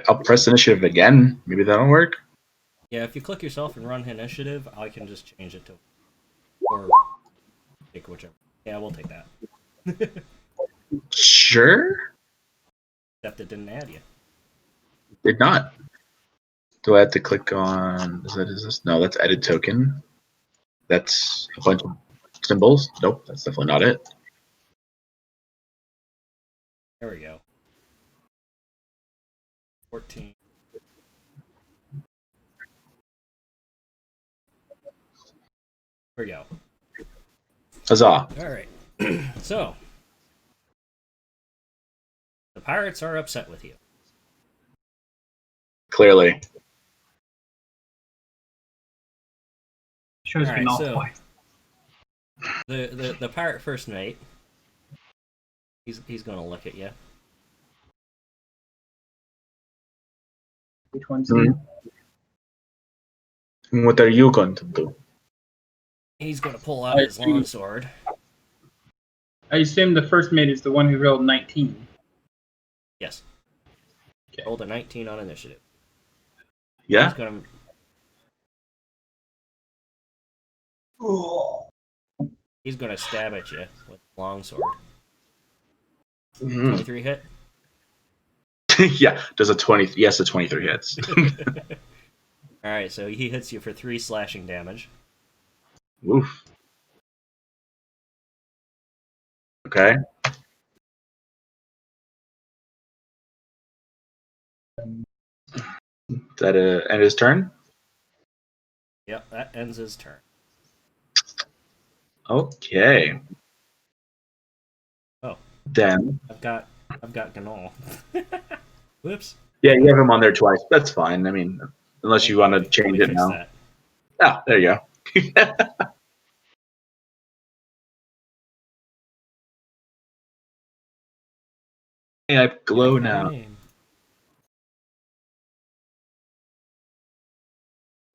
I'll press initiative again. Maybe that'll work. Yeah, if you click yourself and run initiative, I can just change it to or take whichever. Yeah, we'll take that. Sure. Except it didn't add you. Did not. Do I have to click on? Is this? No, that's edit token. That's a bunch of symbols. Nope, that's definitely not it. There we go. 14. Here we go. Huzzah! All right. So the pirates are upset with you. Clearly. Shows All me right, all so twice. the pirate first mate. He's gonna look at you. Which one's he? What are you going to do? He's gonna pull out his longsword. I assume the first mate is the one who rolled 19. Yes. Okay. Rolled a 19 on initiative. Yeah? He's gonna. He's gonna stab at you with the longsword. 23 hit. Yeah, does a 20? Yes, a 23 hits. All right, so he hits you for 3 slashing damage. Oof. Okay. That end his turn. Yep, that ends his turn. Okay. Oh, Then. I've got Ganol. Whoops. Yeah, you have him on there twice. That's fine. I mean, unless you want to Let me change it fix now. that. Ah, there you go. Hey, I glow I got a now. name.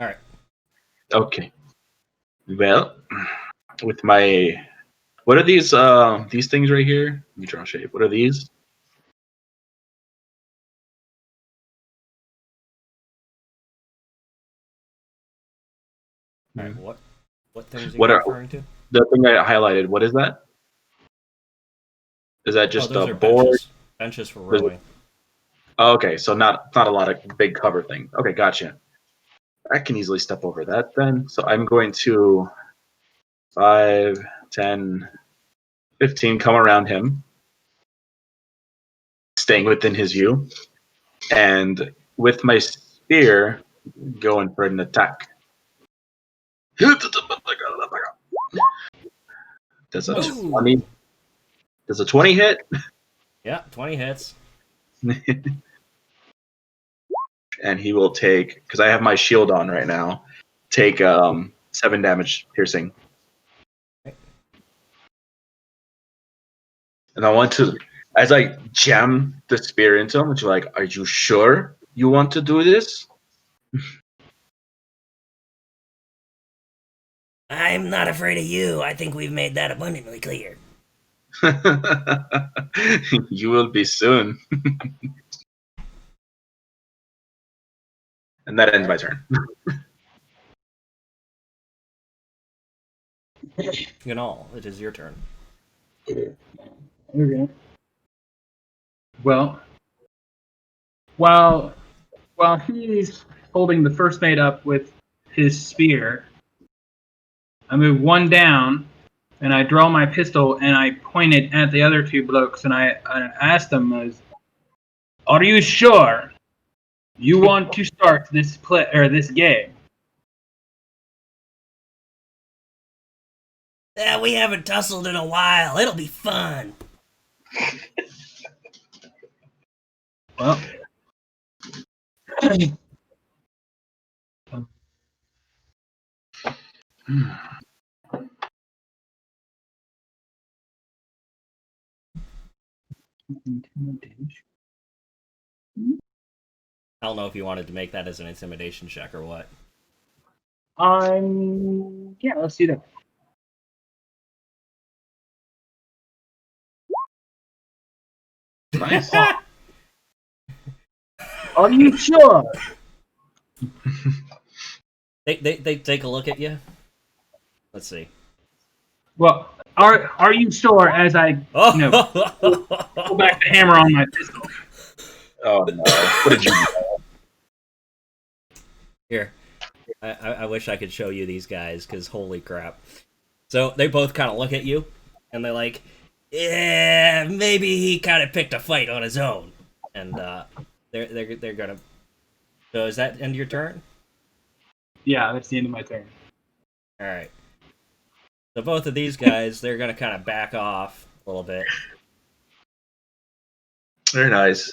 All right. Okay. Well, with my, what are these things right here? Let me draw a shape. What are these? All right. What things are What you are referring to? the thing I highlighted? What is that? Is that Oh, just those a are board? benches. Benches for rowing. Oh, okay, so not a lot of big cover thing. Okay, gotcha. I can easily step over that then. So I'm going to 5, 10, 15 come around him, staying within his view, and with my spear, going for an attack. Does a Ooh. 20? Does a 20 hit? Yeah, 20 hits. And he will take, because I have my shield on right now, take 7 damage piercing. And I want to, as I jam the spear into him, which like, are you sure you want to do this? I'm not afraid of you. I think we've made that abundantly clear. You will be soon. And that ends my turn. Ganol, it is your turn. Okay. Well, while he's holding the first mate up with his spear, I move one down, and I draw my pistol and I point it at the other two blokes, and I ask them, "Are you sure you want to start this this game?" Yeah, we haven't tussled in a while. It'll be fun. Well, I don't know if you wanted to make that as an intimidation check or what. yeah, let's do that. Nice. Are you sure? They take a look at you. Let's see. Well, are you sure? As I pull back the hammer on my pistol. Oh no. What did you do? Here. I wish I could show you these guys, because holy crap. So they both kind of look at you, and they're like, Yeah, maybe he kind of picked a fight on his own. and they're gonna. So is that end of your turn? Yeah, that's the end of my turn. All right. So both of these guys, they're gonna kind of back off a little bit. Very nice.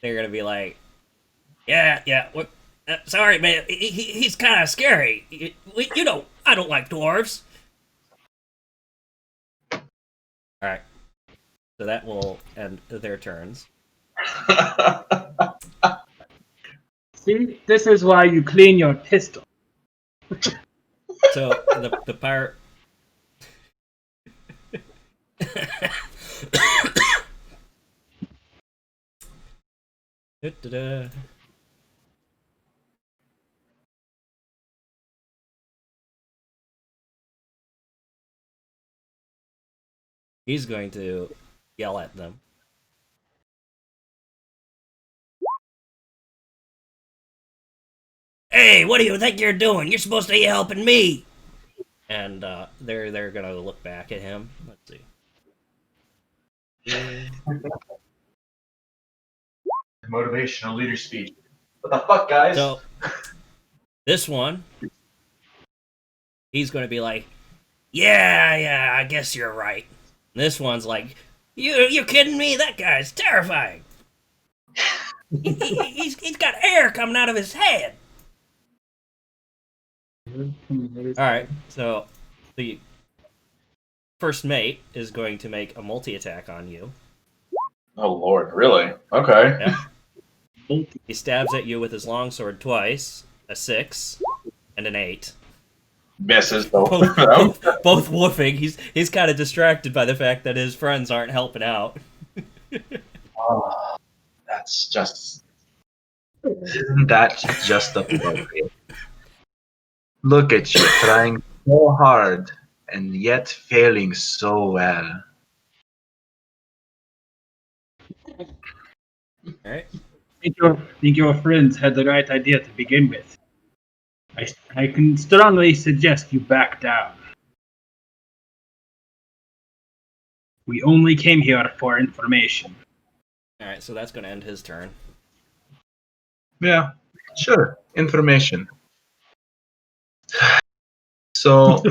They're gonna be like, "Yeah, what? Sorry, man. He's kind of scary. You know, I don't like dwarves." All right. So that will end their turns. See, this is why you clean your pistol. So the pirate. Da-da-da. He's going to yell at them. Hey, what do you think you're doing? You're supposed to be helping me. And they're gonna look back at him. Let's see. Motivational leader speech. What the fuck, guys? So this one, he's gonna be like, Yeah, I guess you're right. this one's like, You kidding me? That guy's terrifying. He's got air coming out of his head. all right. So the first mate is going to make a multi-attack on you. Oh lord, really? Okay. Yeah. He stabs at you with his longsword twice, a 6 and an 8. Misses Both, both. both woofing. He's kind of distracted by the fact that his friends aren't helping out. Oh, that's just. Isn't that just appropriate? Look at you trying so hard and yet failing so well. All right. Think your friends had the right idea to begin with. I can strongly suggest you back down. We only came here for information. All right. So that's going to end his turn. Yeah, sure. Information. So,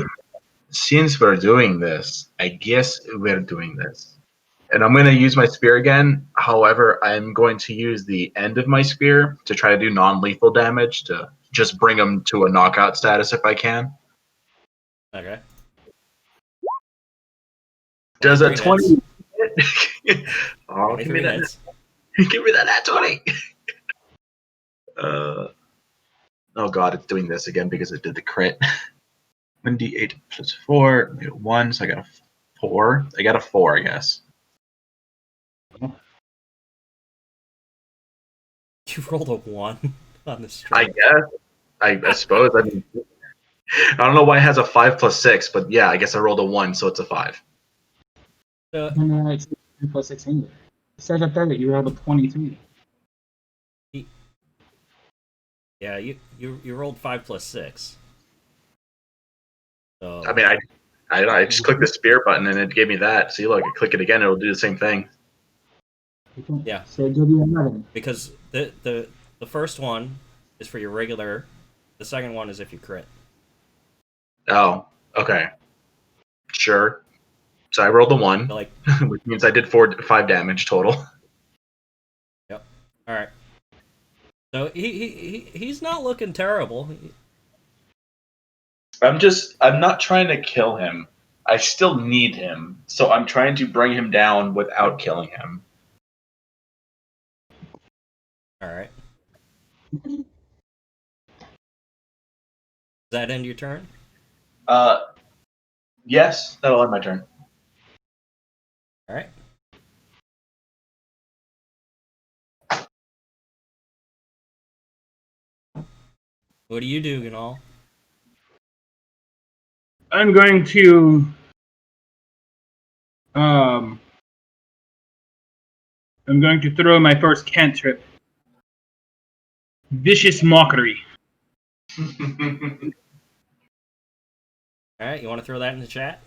since we're doing this, I guess we're doing this. And I'm going to use my spear again. However, I'm going to use the end of my spear to try to do non-lethal damage to just bring him to a knockout status if I can. Okay. Does a 23 20 hit? Oh, give me 23 that. hits. Give me that 20. Oh god, it's doing this again because it did the crit. 1d8 plus 4, I got 1, so I got a 4. I got a 4, I guess. You rolled a 1 on the I strike. guess. I suppose. I mean, I don't know why it has a 5 plus 6, but yeah, I guess I rolled a 1, so it's a 5. So, It's plus 600. It said up there that you rolled a 23. yeah, you rolled 5 plus 6. So I mean, I don't know. I just clicked the spear button and it gave me that. See, look, I click it again, it'll do the same thing. Yeah. So give you 11. because the first one is for your regular, the second one is if you crit. Oh, okay. Sure. So I rolled a 1, So, like, which means I did 5 damage total. yep. All right. So he's not looking terrible. I'm not trying to kill him. I still need him. So I'm trying to bring him down without killing him. All right. Does that end your turn? Yes, that'll end my turn. All right. What do you do, Ganal? I'm going to I'm going to throw my first cantrip. Vicious Mockery. All right. You want to throw that in the chat?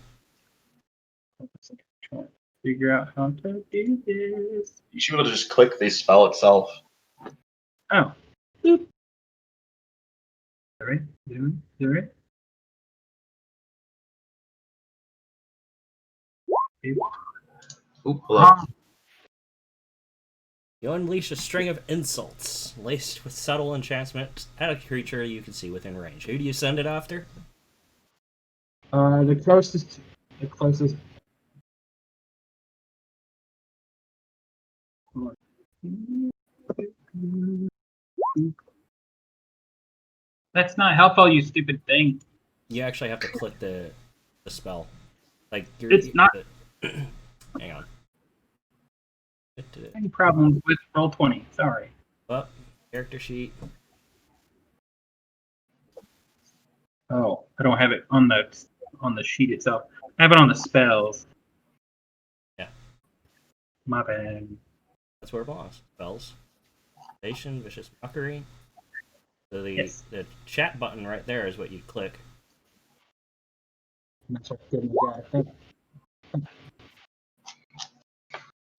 Trying to figure out how to do this. You should be able to just click the spell itself. Oh. Boop. All right. All right. Oop, hello. Ah, You unleash a string of insults laced with subtle enchantment at a creature you can see within range. Who do you send it after? the closest. The closest. That's not helpful, you stupid thing. You actually have to click the spell. Like you're. It's not Hang on. any problems with Roll20. Sorry. Up, character sheet. Oh, I don't have it on the sheet itself. I have it on the spells. Yeah. My bad. That's where it belongs. Spells. Station, vicious mockery. So Yes. the chat button right there is what you click. That's what good guy.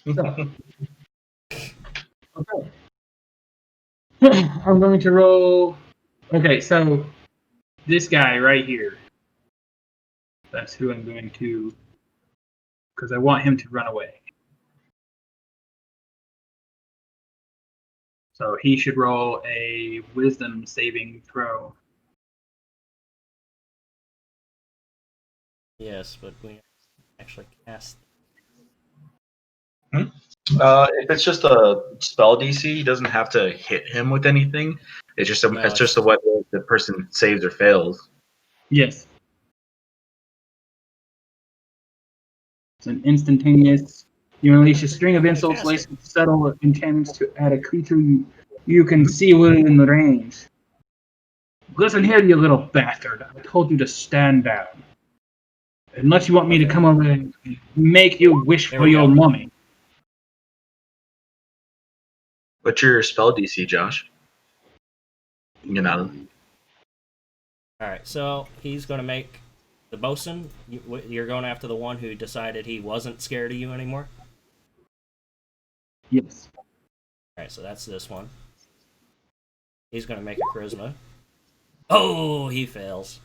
So, okay. I'm going to roll. Okay, so this guy right here. That's who I'm going to, because I want him to run away. So he should roll a wisdom saving throw. Yes, but we actually cast. If it's just a spell DC, he doesn't have to hit him with anything. It's just No, it's just a whether the person saves or fails. Yes. It's an instantaneous. You unleash a string of I'm gonna insults cast laced with subtle enchantments to add a creature you can see within the range. Listen here, you little bastard. I told you to stand down. Unless you want me to Okay. come over and make you wish There for we your go. mummy. What's your spell DC, Josh? You know, Alright, so he's going to make the bosun. You're going after the one who decided he wasn't scared of you anymore? Yes. Alright, so that's this one. He's going to make a charisma. Oh, he fails.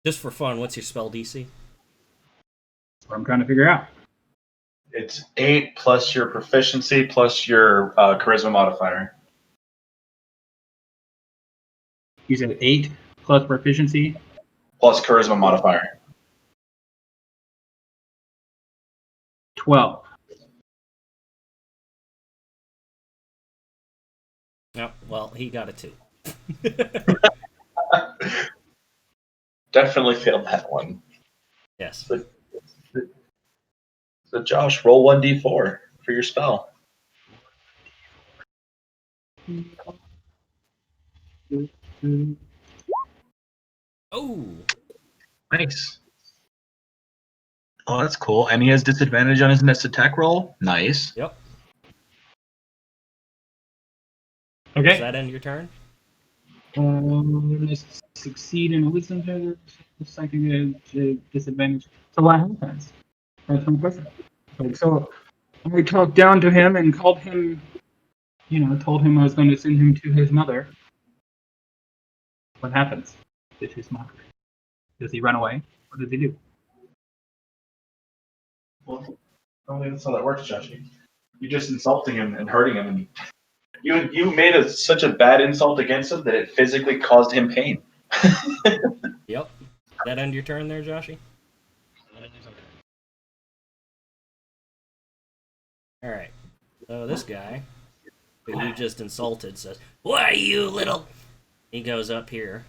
Just for fun, what's your spell DC? What I'm trying to figure out. it's 8 plus your proficiency plus your charisma modifier. You said 8 plus proficiency. Plus charisma modifier. 12. No, well, he got a 2. Definitely failed that one. Yes. So Josh, roll 1d4 for your spell. Oh! Nice. Oh, that's cool. And he has disadvantage on his next attack roll. Nice. Yep. Okay. Does that end your turn? Succeed in a wisdom check. Psychic disadvantage. So what happens? That's my question. Like, so I talked down to him and called him, told him I was going to send him to his mother. What happens? Vicious mockery. Does he run away? What does he do? Well, I don't think that's how that works, Joshy. You're just insulting him and hurting him. And you made such a bad insult against him that it physically caused him pain. Yep. That end your turn there, Joshy? Alright. So this guy, who you just insulted, says, "Why, you little..." He goes up here.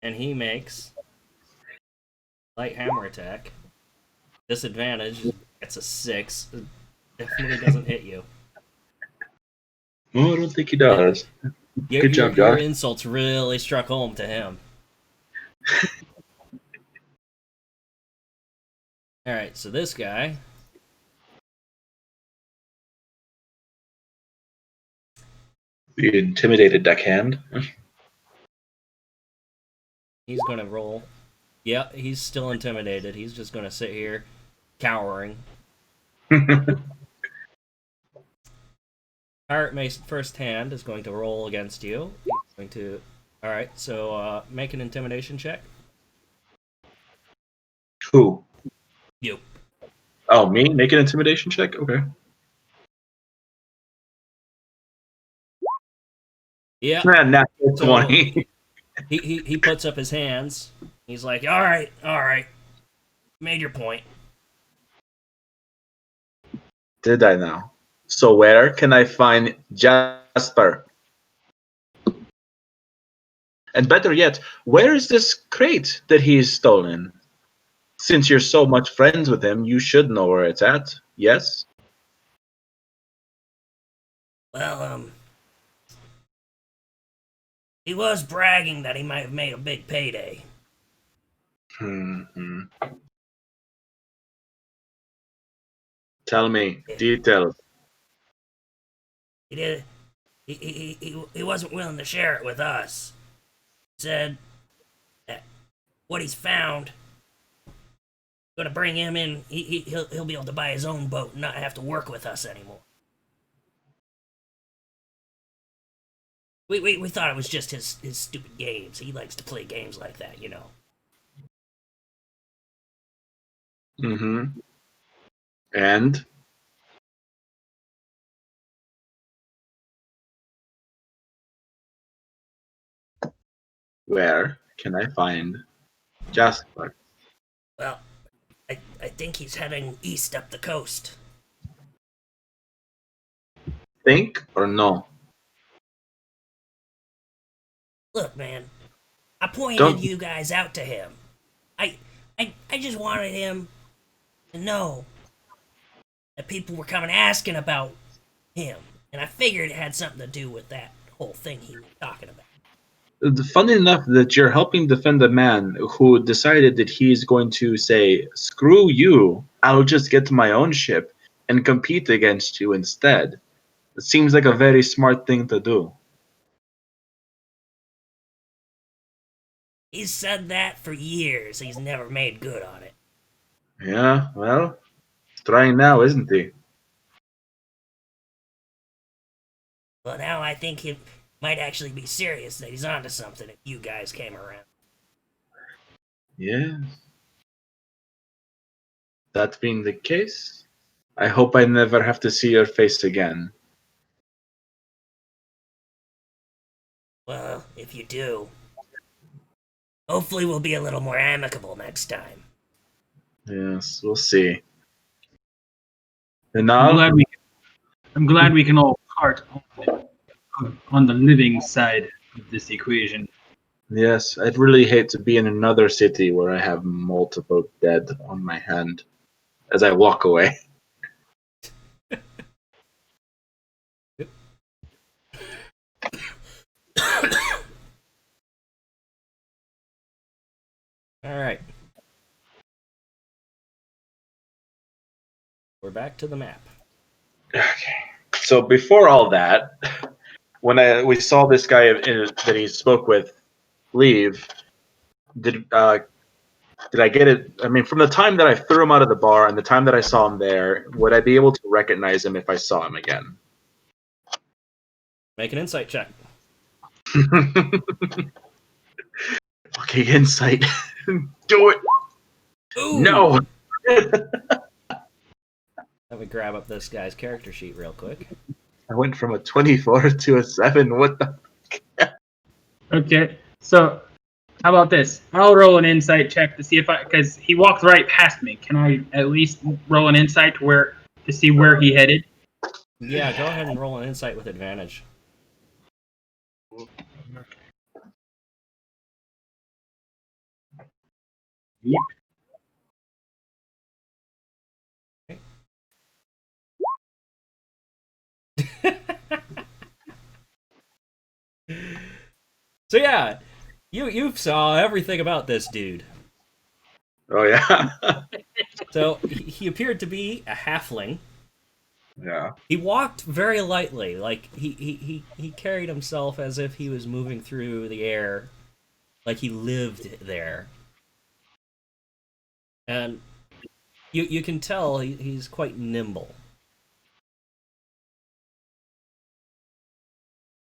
And he makes light hammer attack. Disadvantage, gets a 6. It definitely doesn't hit you. Well, I don't think he does. Good job, Your Josh. insults really struck home to him. Alright, so this guy... You intimidated deckhand. He's gonna roll. Yeah, he's still intimidated. He's just gonna sit here, cowering. Pirate Mace first hand is going to roll against you. He's going to All right, so make an intimidation check. Who? You. Oh, me? Make an intimidation check? Okay. Yeah. Natural So 20. he puts up his hands. He's like, all right, made your point. Did I now? So where can I find Jasper? And better yet, where is this crate that he's stolen? Since you're so much friends with him, you should know where it's at. Yes? Well, he was bragging that he might have made a big payday. Hmm. Tell me details. He did. He wasn't willing to share it with us. He said that what he's found gonna bring him in. He'll be able to buy his own boat and not have to work with us anymore. We thought it was just his stupid games. He likes to play games like that, you know. Mm-hmm. And where can I find Jasper? Well, I think he's heading east up the coast. Think or no? Look, man, I pointed Don't. you guys out to him. I just wanted him to know that people were coming asking about him, and I figured it had something to do with that whole thing he was talking about. Funny enough that you're helping defend a man who decided that he's going to say, screw you, I'll just get my own ship and compete against you instead. It seems like a very smart thing to do. He's said that for years. He's never made good on it. Yeah, well, trying now, isn't he? Well, now I think he might actually be serious that he's onto something if you guys came around. Yeah. That being the case, I hope I never have to see your face again. Well, if you do, hopefully we'll be a little more amicable next time. Yes, we'll see. And I'm now, glad we can all part on the living side of this equation. yes, I'd really hate to be in another city where I have multiple dead on my hand as I walk away. All right. We're back to the map. Okay. So before all that, when we saw this guy that he spoke with leave, did I get it? I mean, from the time that I threw him out of the bar and the time that I saw him there, would I be able to recognize him if I saw him again? Make an insight check. Okay, insight. Do it. Ooh! No. Let me grab up this guy's character sheet real quick. I went from a 24 to a 7. What the? Okay, so how about this? I'll roll an insight check to see if because he walked right past me. Can I at least roll an insight to see where he headed? Yeah, go ahead and roll an insight with advantage. Yep. So yeah, you saw everything about this dude. Oh yeah. So he appeared to be a halfling. Yeah. He walked very lightly, like he carried himself as if he was moving through the air, like he lived there. And you can tell he's quite nimble.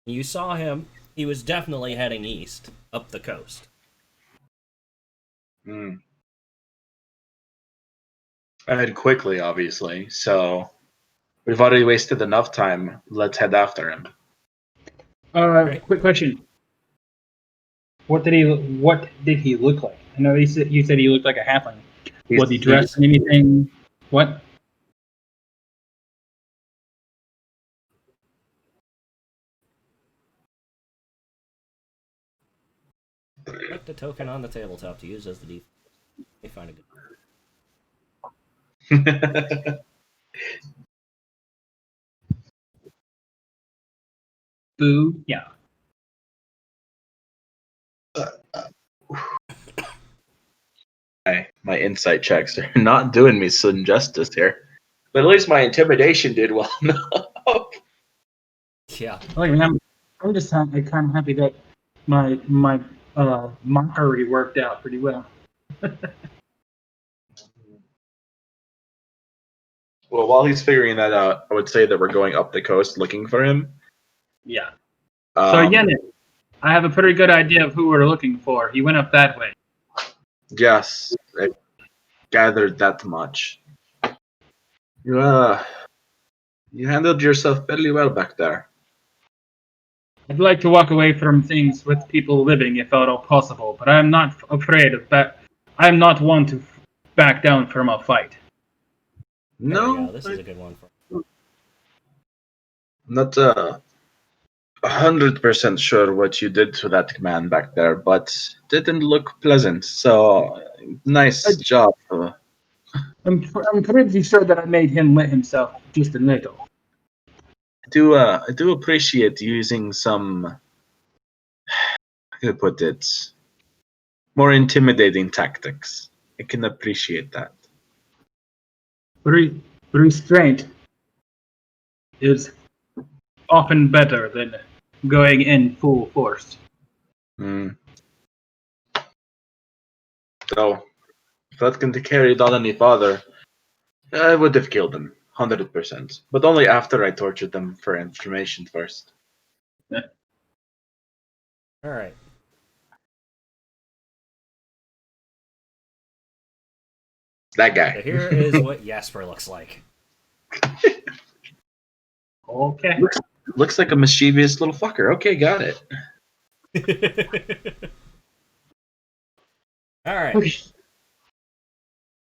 You saw him He was definitely heading east, up the coast. Hmm. And quickly, obviously. So we've already wasted enough time. Let's head after him. Right. Quick question. What did he look like? I know you said he looked like a halfling. Was he dressed in anything? What? Put the token on the tabletop to use as the default. They find a good. Boo. Yeah. My insight checks are not doing me some justice here. But at least my intimidation did well enough. Yeah. I mean, I'm just kind of happy that my mockery worked out pretty well. Well, while he's figuring that out, I would say that we're going up the coast looking for him. Yeah. So Um, Yennet, I have a pretty good idea of who we're looking for. He went up that way. Yes, I gathered that much. You handled yourself fairly well back there. I'd like to walk away from things with people living if at all possible, but I am not afraid of that. I am not one to back down from a fight. There we go. No, This is a good one for. not 100% sure what you did to that man back there, but didn't look pleasant. So nice job. I'm pretty sure that I made him let himself just a little. I do appreciate using some. How can I put it? More intimidating tactics. I can appreciate that. Restraint is often better than going in full force. Hmm. So, if that can carry it on any farther, I would have killed him, 100%. But only after I tortured them for information first. All right. That guy. So here is what Jasper looks like. Okay. Looks like a mischievous little fucker. Okay, got it. All right. Okay.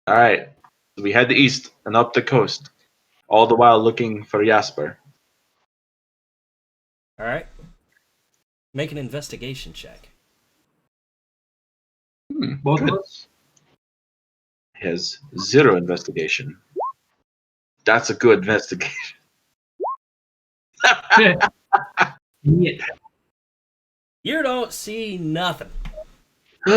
All right. We head east and up the coast, all the while looking for Jasper. All right. Make an investigation check. Both of Good. us? He has 0 investigation. That's a good investigation. Yeah. You don't see nothing. All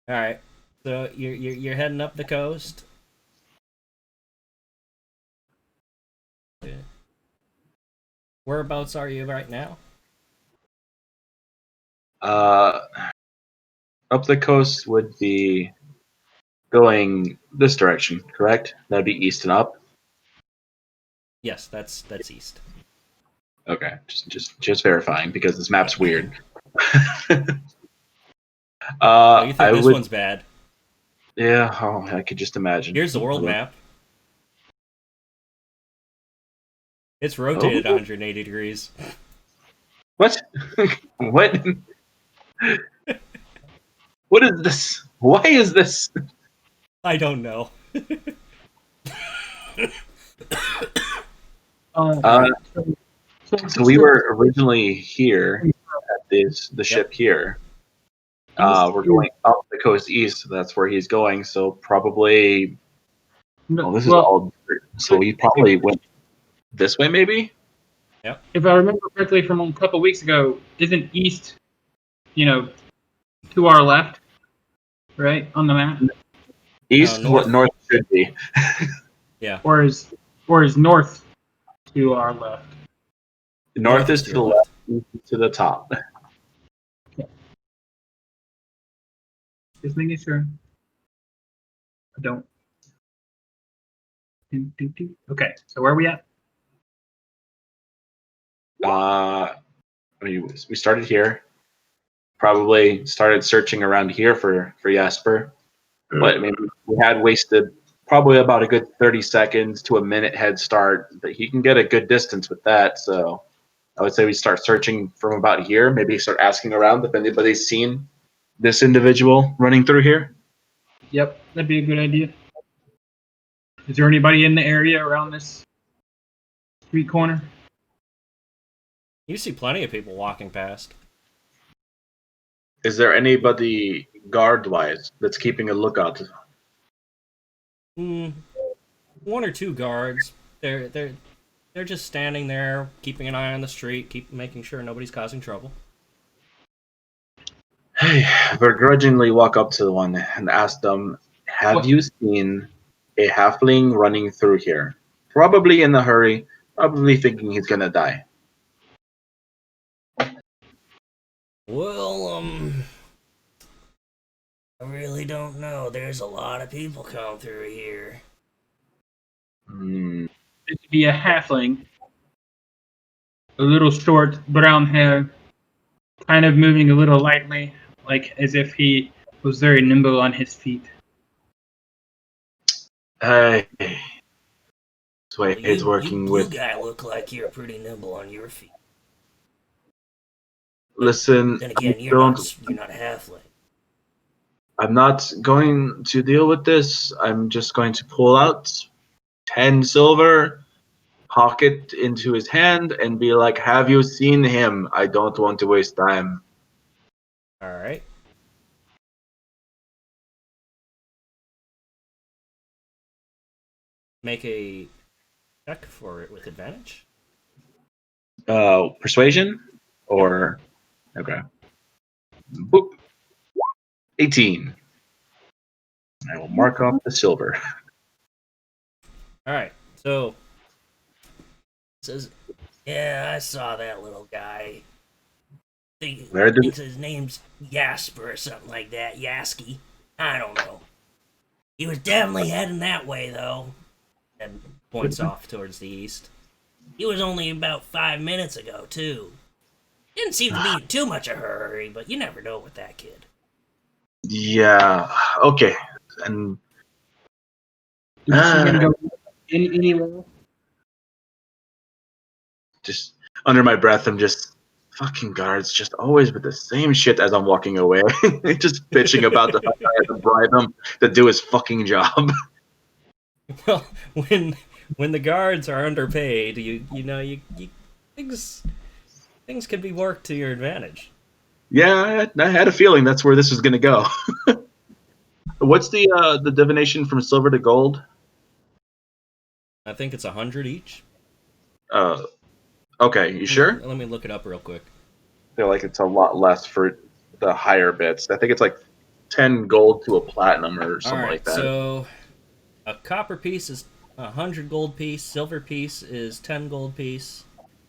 right. So you're heading up the coast. Whereabouts are you right now? Up the coast would be going this direction, correct? That'd be east and up. Yes, that's east. Okay, just verifying because this map's weird. Oh, you think I this would. one's bad? Yeah, oh, I could just imagine. Here's the world map. It's Oh. rotated 180 degrees. What? What? What is this? Why is this? I don't know. So we were originally here at the ship here. We're going up the coast east. So that's where he's going. So probably. Oh, this is all. So he probably went this way, maybe. Yep. If I remember correctly from a couple weeks ago, isn't east, to our left, right on the map, East, north. what north should be. Yeah. or is north to our left? North is to the left, east is to the top. Just making sure. I don't. Okay, so where are we at? We started here. Probably started searching around here for Jasper. But I mean, we had wasted probably about a good 30 seconds to a minute head start. But he can get a good distance with that. So I would say we start searching from about here. Maybe start asking around if anybody's seen this individual running through here. Yep, that'd be a good idea. Is there anybody in the area around this street corner? You see plenty of people walking past. Is there anybody guard-wise that's keeping a lookout? One or two guards. They're just standing there, keeping an eye on the street, keep making sure nobody's causing trouble. Hey, begrudgingly walk up to one and ask them, have What? you seen a halfling running through here? Probably in a hurry, probably thinking he's gonna die. Well, I really don't know. There's a lot of people come through here. It should be a halfling. A little short, brown hair, kind of moving a little lightly, like as if he was very nimble on his feet. Hey, this way he's You working blue with. guy look like you're pretty nimble on your feet. Listen, Then again, you're don't. not a halfling. I'm not going to deal with this. I'm just going to pull out 10 silver, hawk it into his hand, and be like, have you seen him? I don't want to waste time. All right. Make a check for it with advantage. Persuasion? Or. Okay. Boop. 18. I will mark off the silver. All right. So Says, yeah, I saw that little guy. Where did- Thinks his name's Jasper or something like that. Yaski. I don't know. He was definitely heading that way, though. and points off towards the east. He was only about 5 minutes ago, too. Didn't seem to be in too much of a hurry, but you never know with that kid. Yeah. Okay. And Is she gonna go anywhere? just under my breath, I'm just fucking guards, just always with the same shit as I'm walking away. Just bitching about the fact that I had to bribe him to do his fucking job. Well, when the guards are underpaid, you things can be worked to your advantage. Yeah, I had a feeling that's where this was gonna go. What's the divination from silver to gold? I think it's 100 each. Okay, you sure? Let me look it up real quick. I feel like it's a lot less for the higher bits. I think it's like 10 gold to a platinum or something like that. So a copper piece is 100 gold piece. Silver piece is 10 gold piece.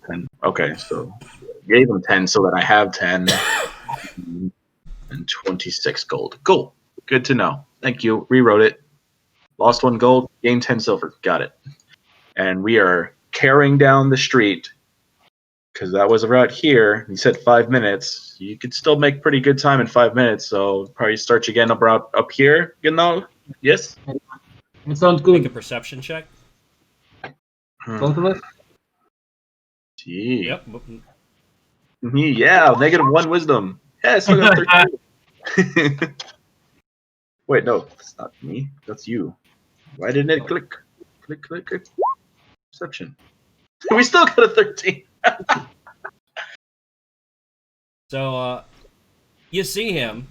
10. Okay, so gave him 10 so that I have 10 and 26 gold. Cool. Good to know. Thank you. Rewrote it. Lost 1 gold, gained 10 silver. Got it. And we are carrying down the street because that was around here. You said 5 minutes. You could still make pretty good time in 5 minutes. So probably start again about up here. You know? Yes. That sounds Make a good. perception check. Both of us? Gee. Yep. Yeah, -1 wisdom. Yeah, I still got 13. Wait, no, that's not me. That's you. Why didn't it click? Click, click, click. Perception. We still got a 13. So you see him.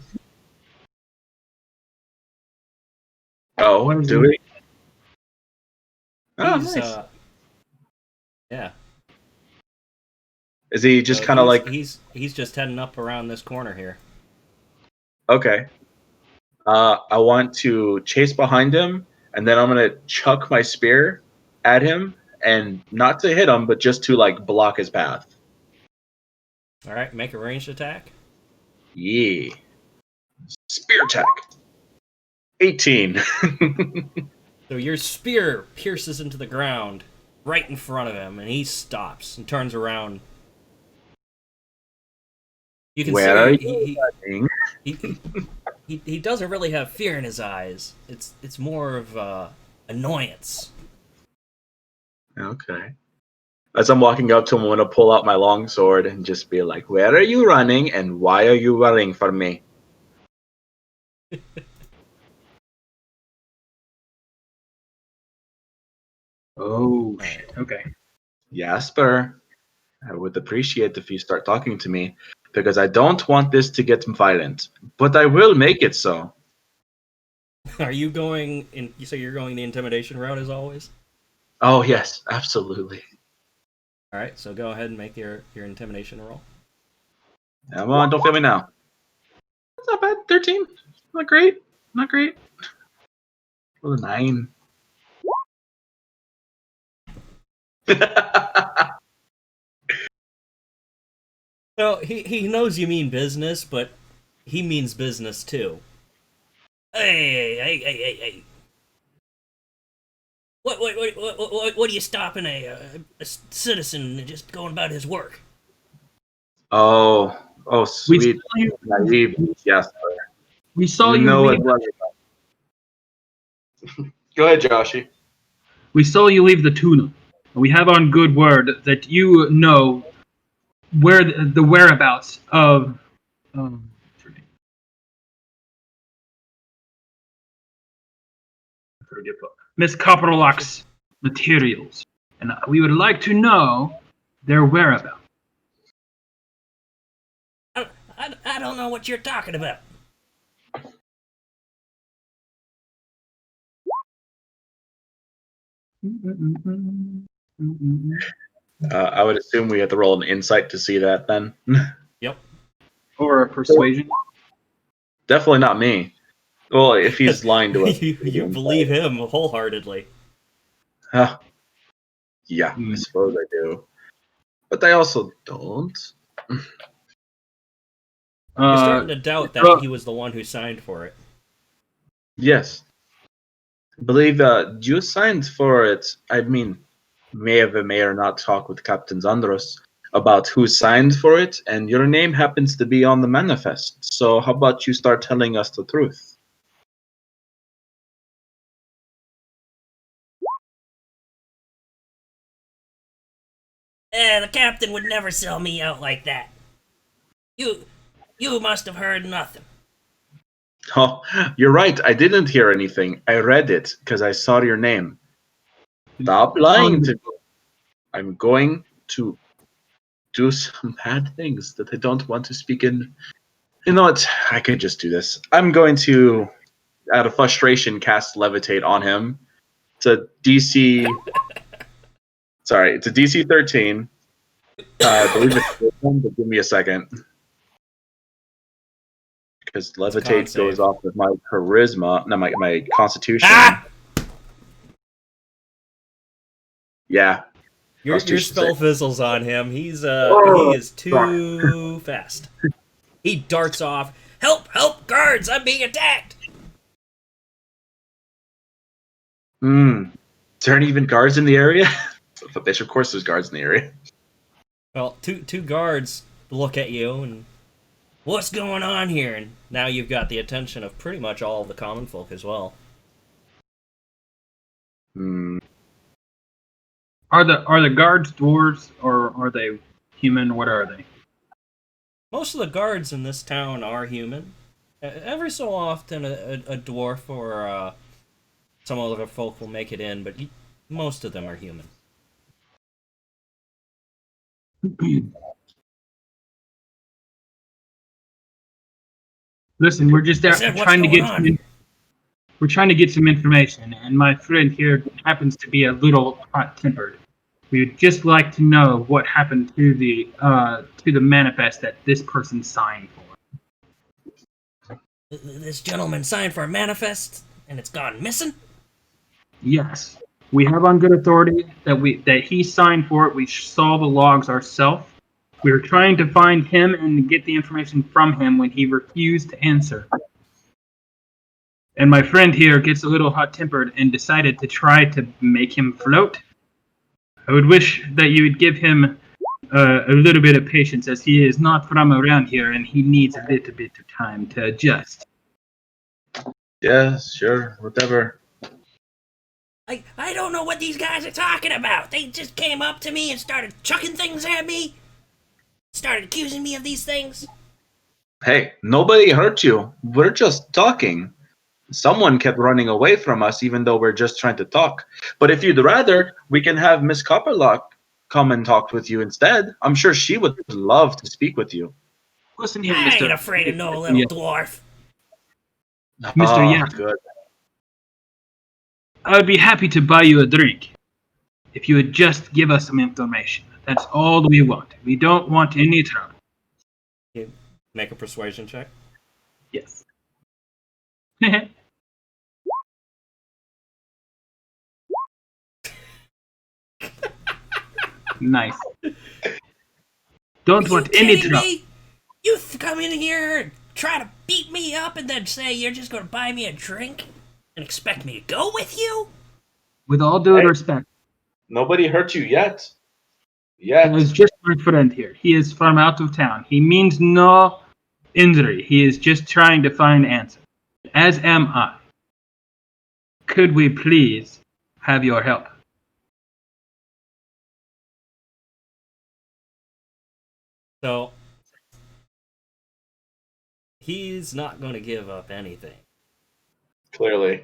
Oh, What is do he- we? Oh, He's, nice. Yeah. Is he just So kind of like, he's just heading up around this corner here. okay. I want to chase behind him, and then I'm going to chuck my spear at him, and not to hit him, but just to, like, block his path. All right, make a ranged attack. Yeah. Spear attack. 18. So your spear pierces into the ground right in front of him, and he stops and turns around You can Where are see you running? he doesn't really have fear in his eyes. It's more of annoyance. Okay. As I'm walking up to him, I'm gonna pull out my long sword and just be like, "Where are you running, and why are you running from me?" Oh shit. Okay. Jasper, I would appreciate if you start talking to me because I don't want this to get violent, but I will make it so. Are you going in? You say you're going the intimidation route as always. Oh yes, absolutely. All right, so go ahead and make your intimidation roll. Come on, don't fail me now. That's not bad. 13. Not great. Not great. Well, a 9. So he knows you mean business, but he means business too. Hey! What are you stopping a citizen just going about his work? oh, We sweet, saw you. naive Jasper. We saw You you know leave. it well. Go ahead, Joshy. We saw you leave the tuna. We have on good word that you know where the whereabouts of what's her name? Forget what- Miss Coprolak's materials, and we would like to know their whereabouts. I don't know what you're talking about. I would assume we have to roll an insight to see that then. Yep. Or a persuasion. Definitely not me. Well, if he's lying to us. you believe him wholeheartedly. Huh. Yeah, I suppose I do. But I also don't. You're starting to doubt that he was the one who signed for it. Yes. I believe you signed for it. I mean, may or not talk with Captain Zandros about who signed for it, and your name happens to be on the manifest. So how about you start telling us the truth? The captain would never sell me out like that. You must have heard nothing. Oh, you're right. I didn't hear anything. I read it because I saw your name. Stop lying to me. I'm going to do some bad things that I don't want to speak in. You know what? I could just do this. I'm going to, out of frustration, cast Levitate on him. It's a DC. Sorry, it's a DC 13. I believe it's this one, but give me a second. Because Levitate goes save. off with my charisma, no, my constitution. Ah! Yeah. Your Constitution spell save. fizzles on him. He is too fast. He darts off. Help! Guards! I'm being attacked! Is there any even guards in the area? Of course there's guards in the area. Well, two guards look at you and what's going on here? And now you've got the attention of pretty much all of the common folk as well. Are the guards dwarves or are they human? What are they? Most of the guards in this town are human. Every so often, a dwarf or some other folk will make it in, but most of them are human. Listen, we're just I said, what's trying to going get on? we're trying to get some information, and my friend here happens to be a little hot-tempered. We would just like to know what happened to the manifest that this person signed for. This gentleman signed for a manifest, and it's gone missing? Yes, we have on good authority that he signed for it. We saw the logs ourselves. We were trying to find him and get the information from him when he refused to answer. And my friend here gets a little hot-tempered and decided to try to make him float. I would wish that you would give him a little bit of patience, as he is not from around here and he needs a little bit of time to adjust. Yeah, sure, whatever. I don't know what these guys are talking about. They just came up to me and started chucking things at me. Started accusing me of these things. Hey, nobody hurt you. We're just talking. Someone kept running away from us, even though we're just trying to talk. But if you'd rather, we can have Miss Copperlock come and talk with you instead. I'm sure she would love to speak with you. Listen here, I ain't Mr. afraid of no little dwarf. Mr. Oh, Yak. good. I would be happy to buy you a drink if you would just give us some information. That's all we want. We don't want any trouble. You make a persuasion check. Yes. Nice. Don't Are you want any kidding trouble. me? You come in here and try to beat me up and then say you're just gonna buy me a drink and expect me to go with you? With all due Hey. respect, Nobody hurt you yet. that is just my friend here. He is from out of town. He means no injury. He is just trying to find answers. As am I. Could we please have your help? So he's not going to give up anything. Clearly.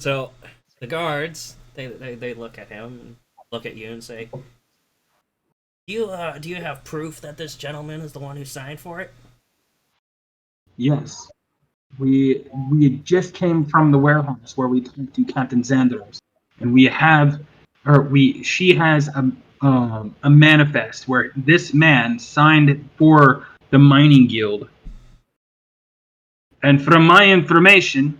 So the guards, they look at him, look at you, and say, do you have proof that this gentleman is the one who signed for it? Yes. We just came from the warehouse where we talked to Captain Xandros, and she has a manifest where this man signed for the mining guild. And from my information,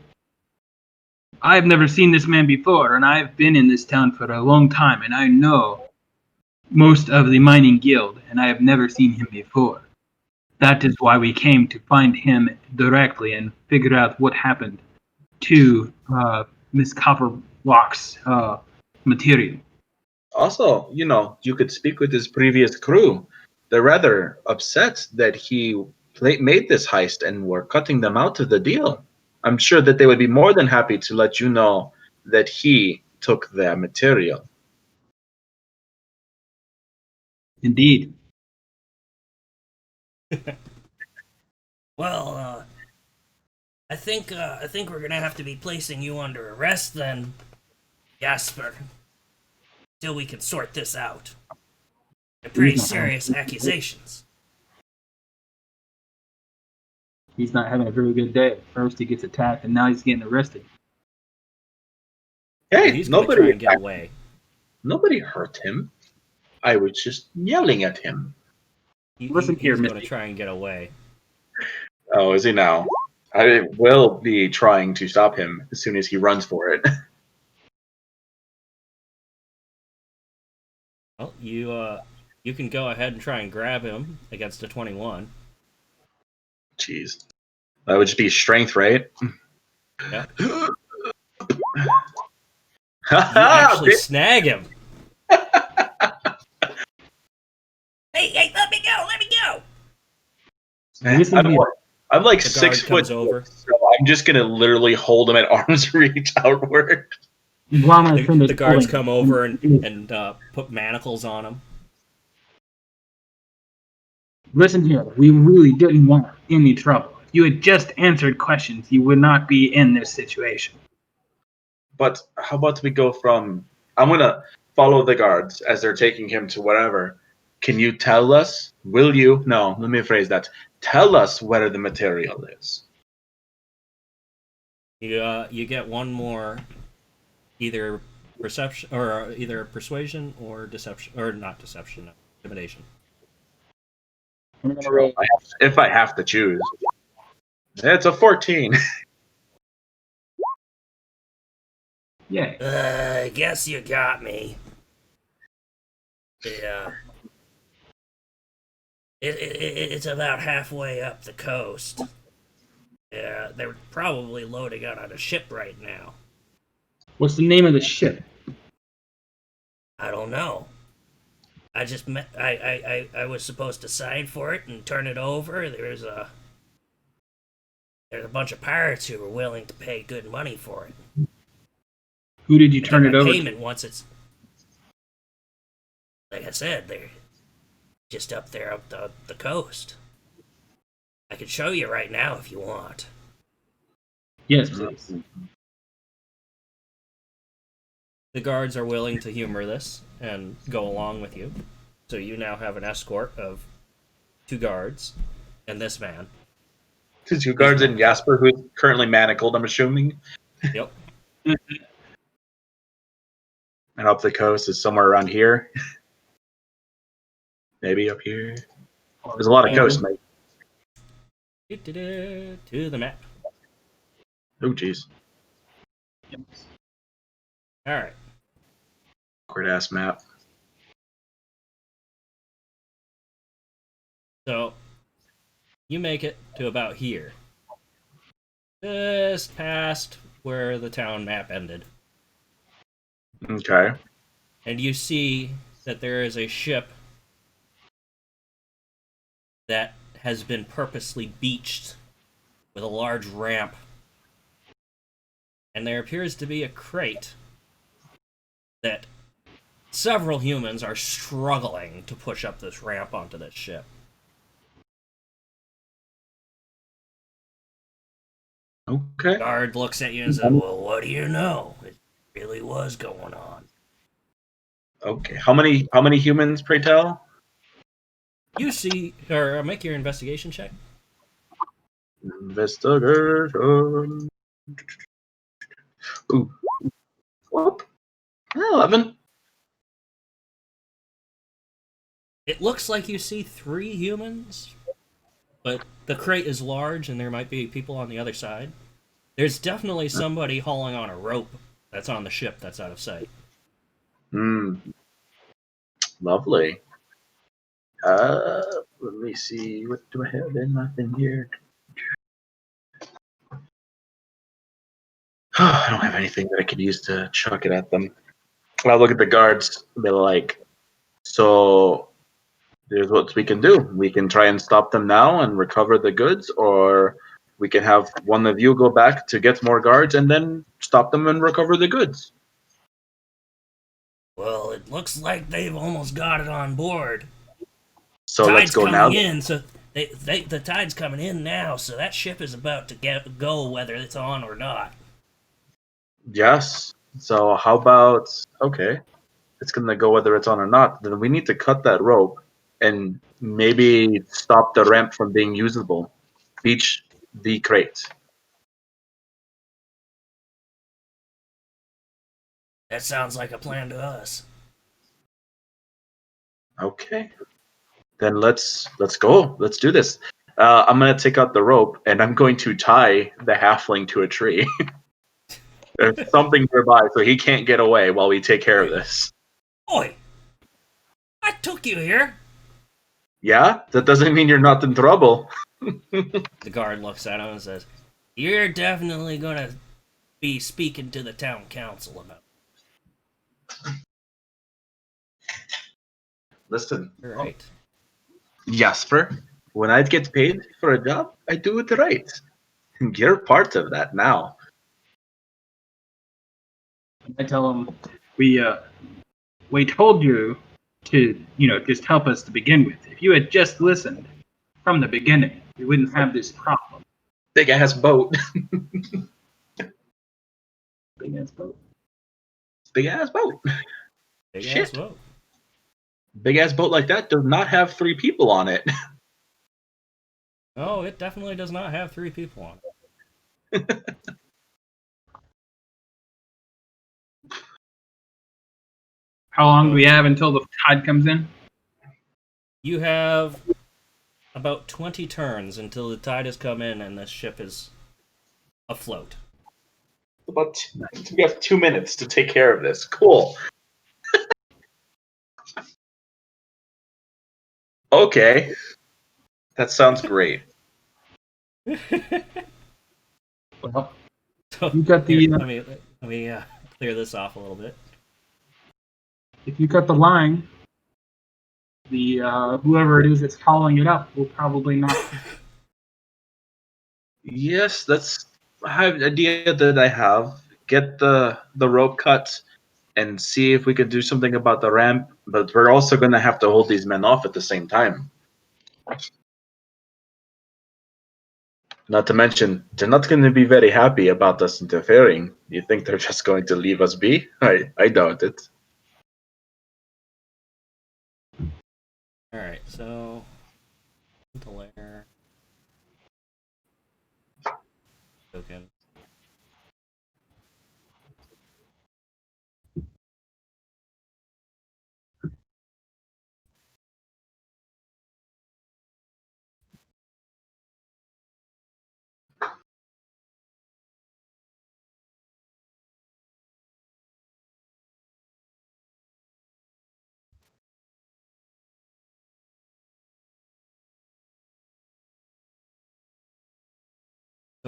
I've never seen this man before, and I've been in this town for a long time, and I know most of the mining guild, and I have never seen him before. That is why we came to find him directly and figure out what happened to Miss Copperlock's material. Also, you could speak with his previous crew. They're rather upset that he made this heist and were cutting them out of the deal. I'm sure that they would be more than happy to let you know that he took their material. Indeed. Well, I think we're gonna have to be placing you under arrest then, Jasper. Till we can sort this out. They're pretty serious accusations. He's not having a very good day. First he gets attacked, and now he's getting arrested. Hey, He's going to try and get away. Nobody hurt him. I was just yelling at him. Listen here, He's going to Misty. try and get away. Oh, is he now? I will be trying to stop him as soon as he runs for it. Well, you can go ahead and try and grab him against a 21. Jeez. That would just be strength, right? Yeah. You You actually snag him. Hey, let me go! Let me go! I'm like The 6 guard foot, comes over. so I'm just gonna literally hold him at arm's reach outward. While my friend is The guards holding come him, over and put manacles on him. Listen here, we really didn't want any trouble. If you had just answered questions, you would not be in this situation. But how about we go from? I'm gonna follow the guards as they're taking him to wherever. Can you tell us? Will you? No, let me phrase that. Tell us where the material is. You get one more, either perception or either persuasion or deception, or not deception, no, intimidation. I'm gonna roll. If I have to choose, it's a 14. Yeah. I guess you got me. Yeah. It's about halfway up the coast. Yeah, they're probably loading out on a ship right now. What's the name of the ship? I don't know. I just met. I was supposed to sign for it and turn it over. There's a bunch of pirates who were willing to pay good money for it. Who did you I turn get it my over payment to? once it's. Like I said, they're just up there up the coast. I can show you right now if you want. Yes, please. The guards are willing to humor this and go along with you. So you now have an escort of 2 guards and this man. 2 guards and Jasper, who is currently manacled, I'm assuming. Yep. And up the coast is somewhere around here. Maybe up here. There's a lot of coast, mate. To the map. Oh, jeez. Alright. Awkward ass map. So, you make it to about here. Just past where the town map ended. Okay. And you see that there is a ship that has been purposely beached with a large ramp. And there appears to be a crate that several humans are struggling to push up this ramp onto this ship. Okay. Guard looks at you and says, well, what do you know? It really was going on. Okay. How many humans, pray tell? You see, or make your investigation check. Investigation. Ooh. Whoop. 11. It looks like you see 3 humans, but the crate is large and there might be people on the other side. There's definitely somebody hauling on a rope that's on the ship that's out of sight. Lovely. Let me see. What do I have in my thing here? I don't have anything that I could use to chuck it at them. I'll look at the guards. They're like, so here's what we can do. We can try and stop them now and recover the goods, or we can have one of you go back to get more guards and then stop them and recover the goods. Well, it looks like they've almost got it on board. So let's go now. In, so the tide's coming in now, so that ship is about to go whether it's on or not. Yes. So how about, okay, it's going to go whether it's on or not. Then we need to cut that rope and maybe stop the ramp from being usable. Beach the crate. That sounds like a plan to us. Okay. Then let's go. Let's do this. I'm going to take out the rope and I'm going to tie the halfling to a tree. There's something nearby so he can't get away while we take care of this. Oi! I took you here. Yeah? That doesn't mean you're not in trouble. The guard looks at him and says, You're definitely gonna be speaking to the town council about it. Listen. all right. Jasper, when I get paid for a job, I do it right. You're part of that now. I tell him, we told you to, just help us to begin with. If you had just listened from the beginning, we wouldn't have this problem. Big ass boat. Big ass boat. Big ass boat. Big Shit. ass boat. Big ass boat like that does not have 3 people on it. Oh, it definitely does not have 3 people on it. How long do we have until the tide comes in? You have about 20 turns until the tide has come in and this ship is afloat. We have 2 minutes to take care of this. Cool. Okay. That sounds great. Well, So, you got the. here, let me clear this off a little bit. if you cut the line, the whoever it is that's hauling it up will probably not. Yes, that's the idea that I have. Get the rope cut and see if we could do something about the ramp, but we're also going to have to hold these men off at the same time. Not to mention, they're not going to be very happy about us interfering. You think they're just going to leave us be? I doubt it. Alright, so the layer token.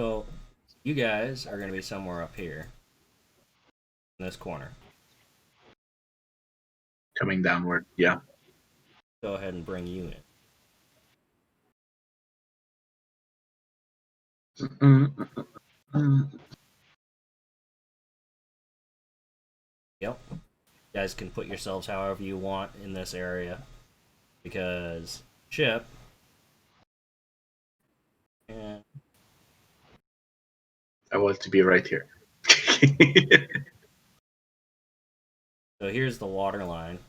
So you guys are gonna be somewhere up here. In this corner. Coming downward, yeah. Go ahead and bring you in. Yep. You guys can put yourselves however you want in this area. Because Chip and I want to be right here. so here's the water line.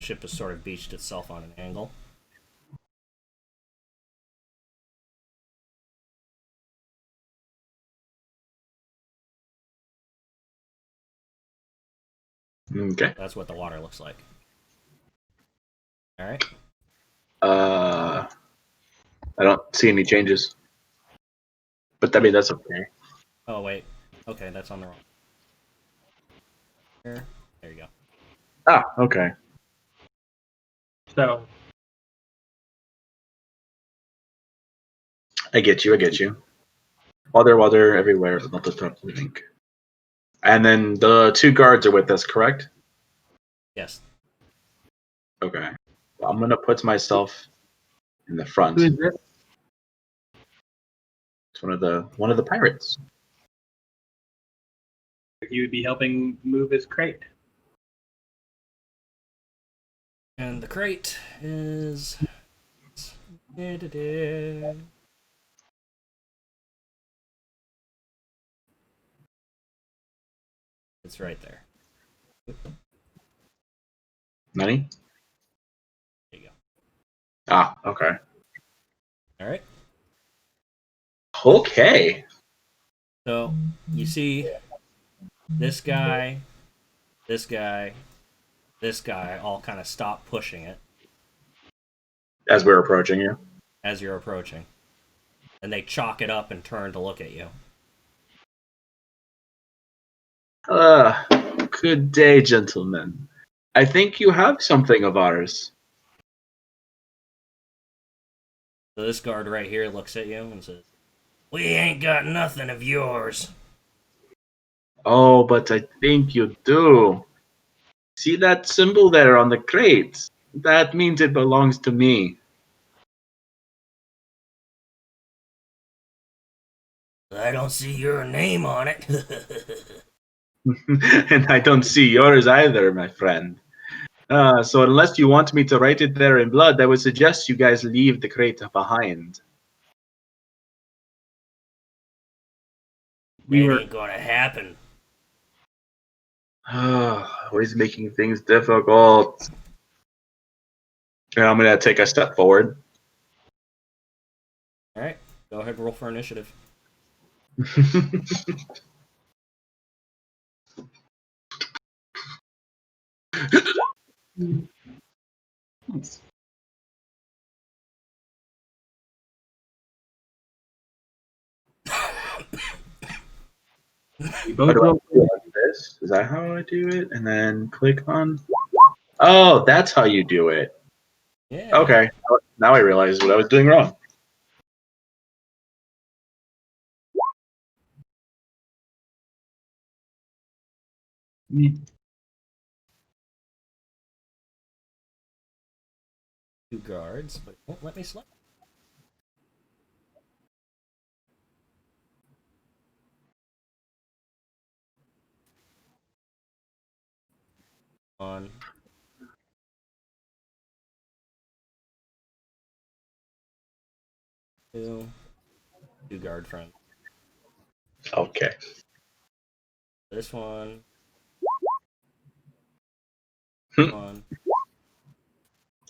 Ship has sort of beached itself on an angle. Okay. That's what the water looks like. Alright. I don't see any changes. But I mean, that's okay. Oh, wait. Okay, that's on the wrong. There you go. Ah, okay. So I get you, I get you. Water everywhere, not to stop moving. And then the two guards are with us, correct? Yes. Okay. Well, I'm gonna put myself in the front. who is this? It's one of the pirates. He would be helping move his crate. And the crate is. It's right there. Nani? There you go. Ah, okay. Alright. Okay. So, you see this guy, this guy, this guy all kind of stop pushing it As we're approaching you. as you're approaching. And they chalk it up and turn to look at you. Good day, gentlemen. I think you have something of ours. So this guard right here looks at you and says, We ain't got nothing of yours. Oh, but I think you do. See that symbol there on the crate? That means it belongs to me. I don't see your name on it. And I don't see yours either, my friend. So unless you want me to write it there in blood, I would suggest you guys leave the crate behind. We It were ain't gonna happen. Always making things difficult. And I'm gonna take a step forward. alright, go ahead and roll for initiative. nice. We How both do I roll. do it like this? Is that how I do it? And then click on. Oh, that's how you do it. Yeah. Okay. Now I realize what I was doing wrong. Me. 2 guards, but it won't let me select. On. Two. 2 guard front. Okay. This one. Hmm. On.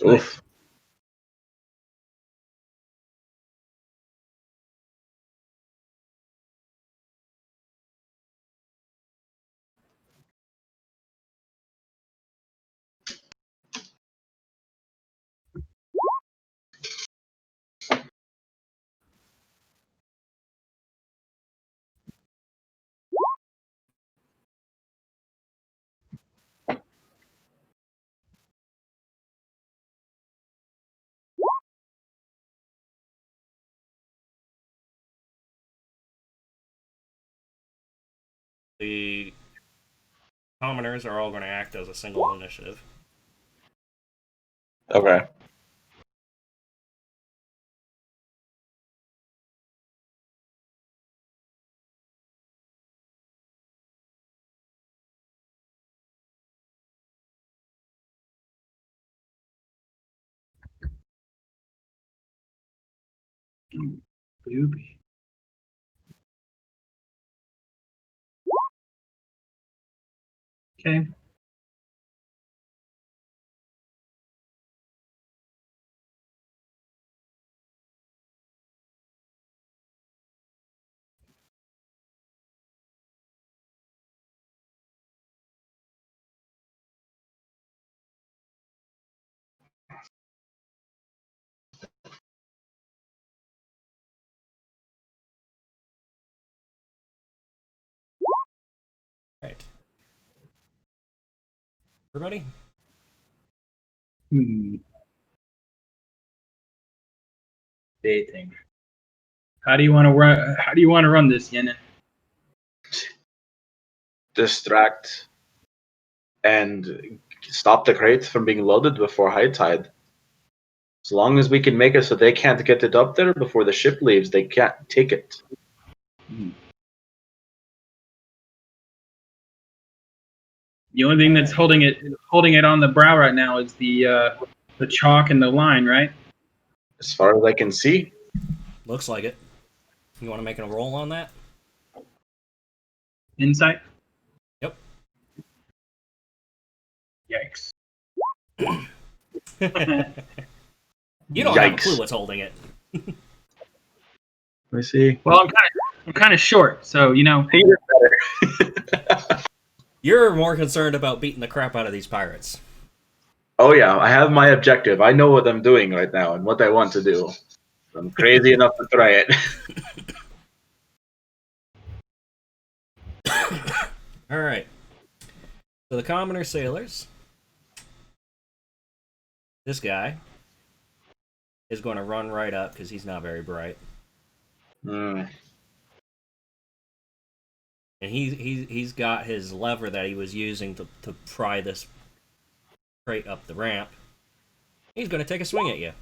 Oof. The commoners are all going to act as a single initiative. Okay. Booby. Okay. Right. Everybody? Dating. How do you want to run? How do you want to run this, Yenin? Distract and stop the crate from being loaded before high tide. As long as we can make it so they can't get it up there before the ship leaves, they can't take it. The only thing that's holding it on the brow right now is the chalk and the line, right? As far as I can see. Looks like it. You want to make a roll on that? Insight. Yep. Yikes. You don't have a Yikes. clue what's holding it. Let me see. Well, I'm kind of short, so you know. You're more concerned about beating the crap out of these pirates. Oh yeah, I have my objective. I know what I'm doing right now and what I want to do. I'm crazy enough to try it. All right. So the commoner sailors. This guy is going to run right up because he's not very bright, Mm. and he's got his lever that he was using to pry this crate up the ramp. He's going to take a swing at you,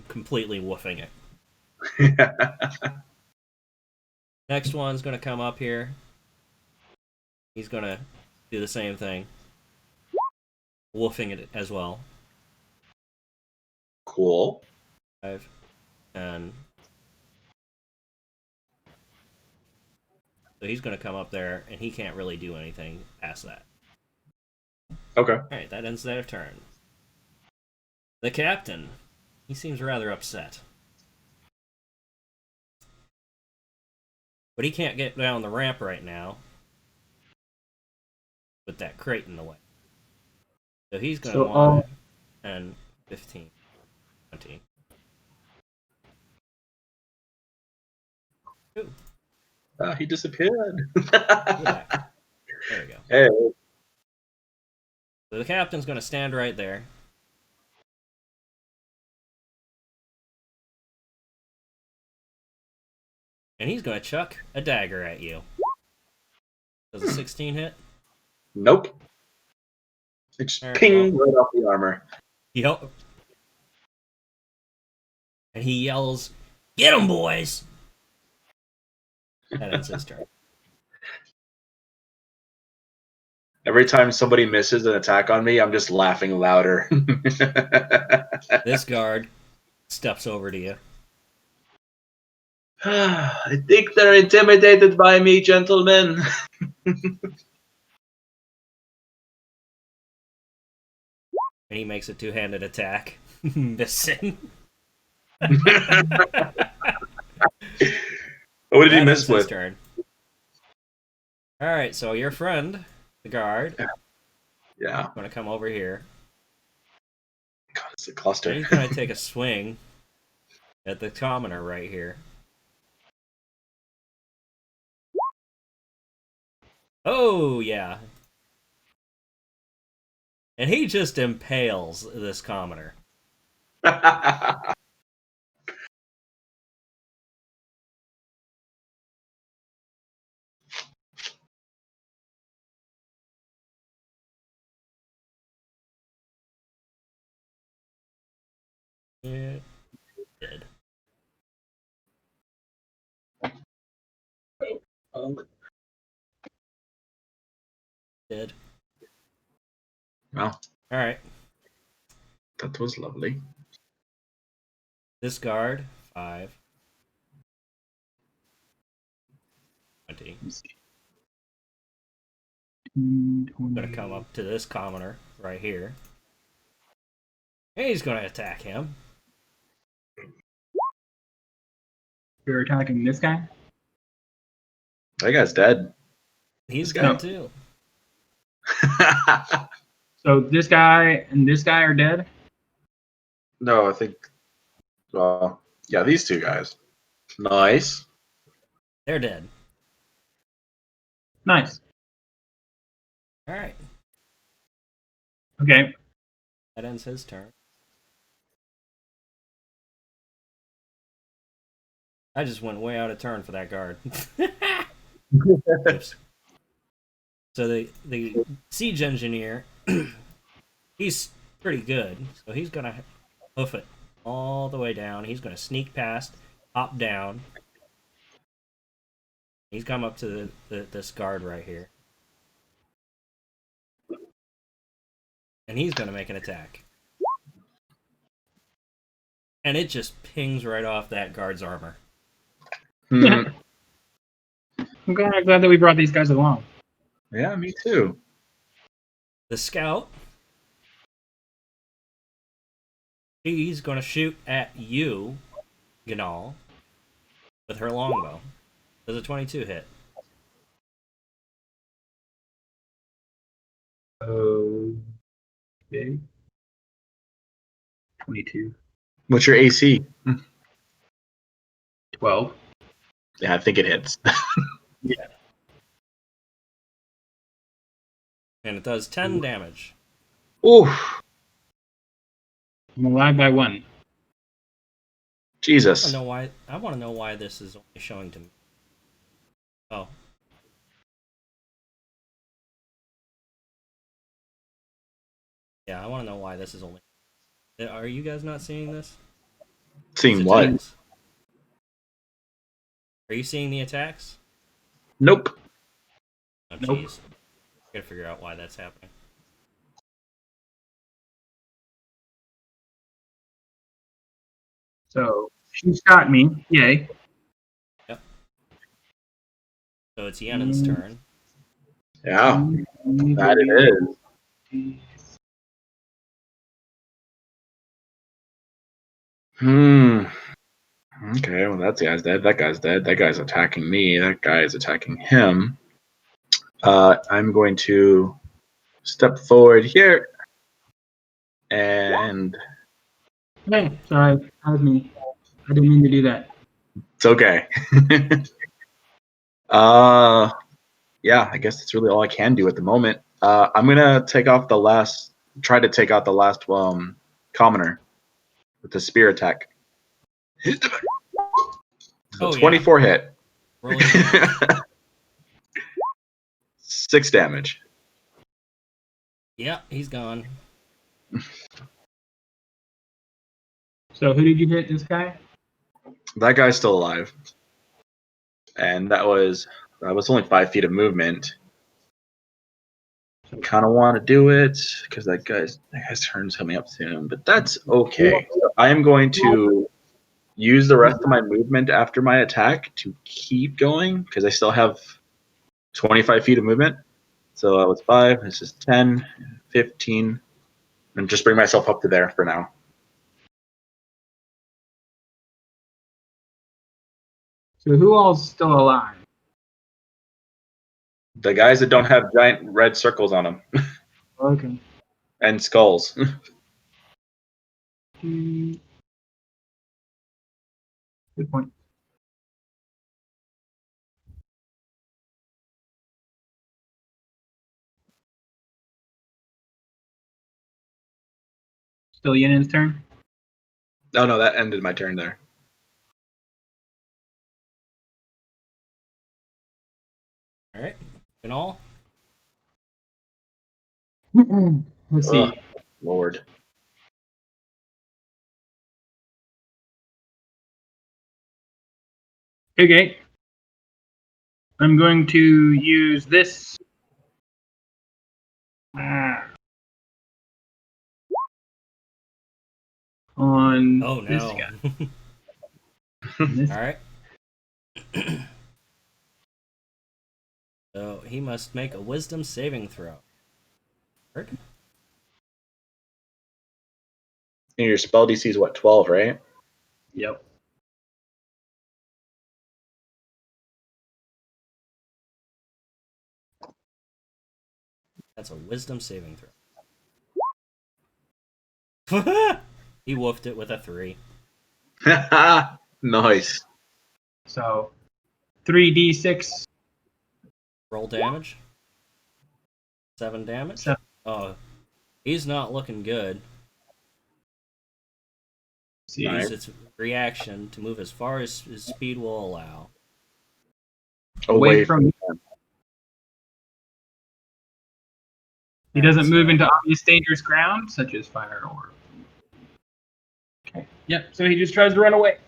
completely woofing it. Next one's going to come up here. He's going to do the same thing, woofing it as well. Cool. 5, 10. So he's going to come up there, and he can't really do anything past that. Okay. Alright, that ends their turn. The captain. He seems rather upset. But he can't get down the ramp right now with that crate in the way. So he's going to want 10, 15, 20. Ooh. He disappeared. Yeah. There we go. Hey. So the captain's gonna stand right there. And he's gonna chuck a dagger at you. Does a 16 hit? Nope. It's Alright, ping right off the armor. Yep. And he yells, "Get 'em, boys!" That ends his turn. Every time somebody misses an attack on me, I'm just laughing louder. This guard steps over to you. I think they're intimidated by me, gentlemen. And he makes a two-handed attack. Missing. What did he That miss ends his with? turn. Alright, so your friend, the guard, Yeah. is going to come over here. God, it's a cluster. And he's going to take a swing at the commoner right here. Oh, yeah. And he just impales this commoner. Yeah. Dead. Dead. Well, Alright. that was lovely. This guard, 5. 20. Gonna come up to this commoner right here. And he's gonna attack him. You're attacking this guy? That guy's dead. He's This dead guy? too. So this guy and this guy are dead? No, I think. Well, yeah, these two guys. Nice. They're dead. Nice. Alright. Okay. That ends his turn. I just went way out of turn for that guard. Oops. So the siege engineer, he's pretty good. So he's gonna hoof it all the way down. He's gonna sneak past, hop down. He's come up to this guard right here. And he's gonna make an attack. And it just pings right off that guard's armor. Hmm. I'm glad that we brought these guys along. Yeah, me too. The scout, she's gonna shoot at you, Gnal, with her longbow. Does a 22 hit? Okay. 22. What's your AC? 12. Yeah, I think it hits. Yeah. And it does 10 damage. Oof. I'm alive by 1. I Jesus. want to know why this is only showing to me. Oh. Yeah, I want to know why this is only. Are you guys not seeing this? Seeing These what? attacks? Are you seeing the attacks? Nope. Oh, Nope. jeez. Gotta figure out why that's happening. So she shot me. Yay. So it's Yenen's turn. Yeah, that it is. Hmm. Okay, well that guy's dead. That guy's dead. That guy's attacking me. That guy is attacking him. I'm going to step forward here, and Hey, sorry, that was me. I didn't mean to do that. it's okay. Yeah, I guess that's really all I can do at the moment. I'm gonna try to take out the last commoner with the spear attack. So Oh, yeah. 24 hit. Roll your damage. 6 damage. Yeah, he's gone. So who did you hit? This guy? That guy's still alive, and that was only 5 feet of movement. Kind of want to do it because that guy's turn's coming up soon, but that's okay. I am going to use the rest of my movement after my attack to keep going because I still have 25 feet of movement. So that was 5. This is 10, 15, and just bring myself up to there for now. So who all's still alive? The guys that don't have giant red circles on them Okay. and skulls. Good point. Still Yenen's turn. Oh no, that ended my turn there. All right. In all, Let's see. Ugh, Lord. Okay. I'm going to use this. On oh this no. guy. This All right. So he must make a wisdom saving throw. Heard? And your spell DC is what, 12, right? Yep. That's a wisdom saving throw. He woofed it with a 3. Nice. So 3d6. Roll damage. 7 damage. 7. Oh, he's not looking good. See. Nice. Use its reaction to move as far as his speed will allow. Away from me. them. He doesn't move So- into obvious dangerous ground, such as fire or. Okay. Yep. So he just tries to run away.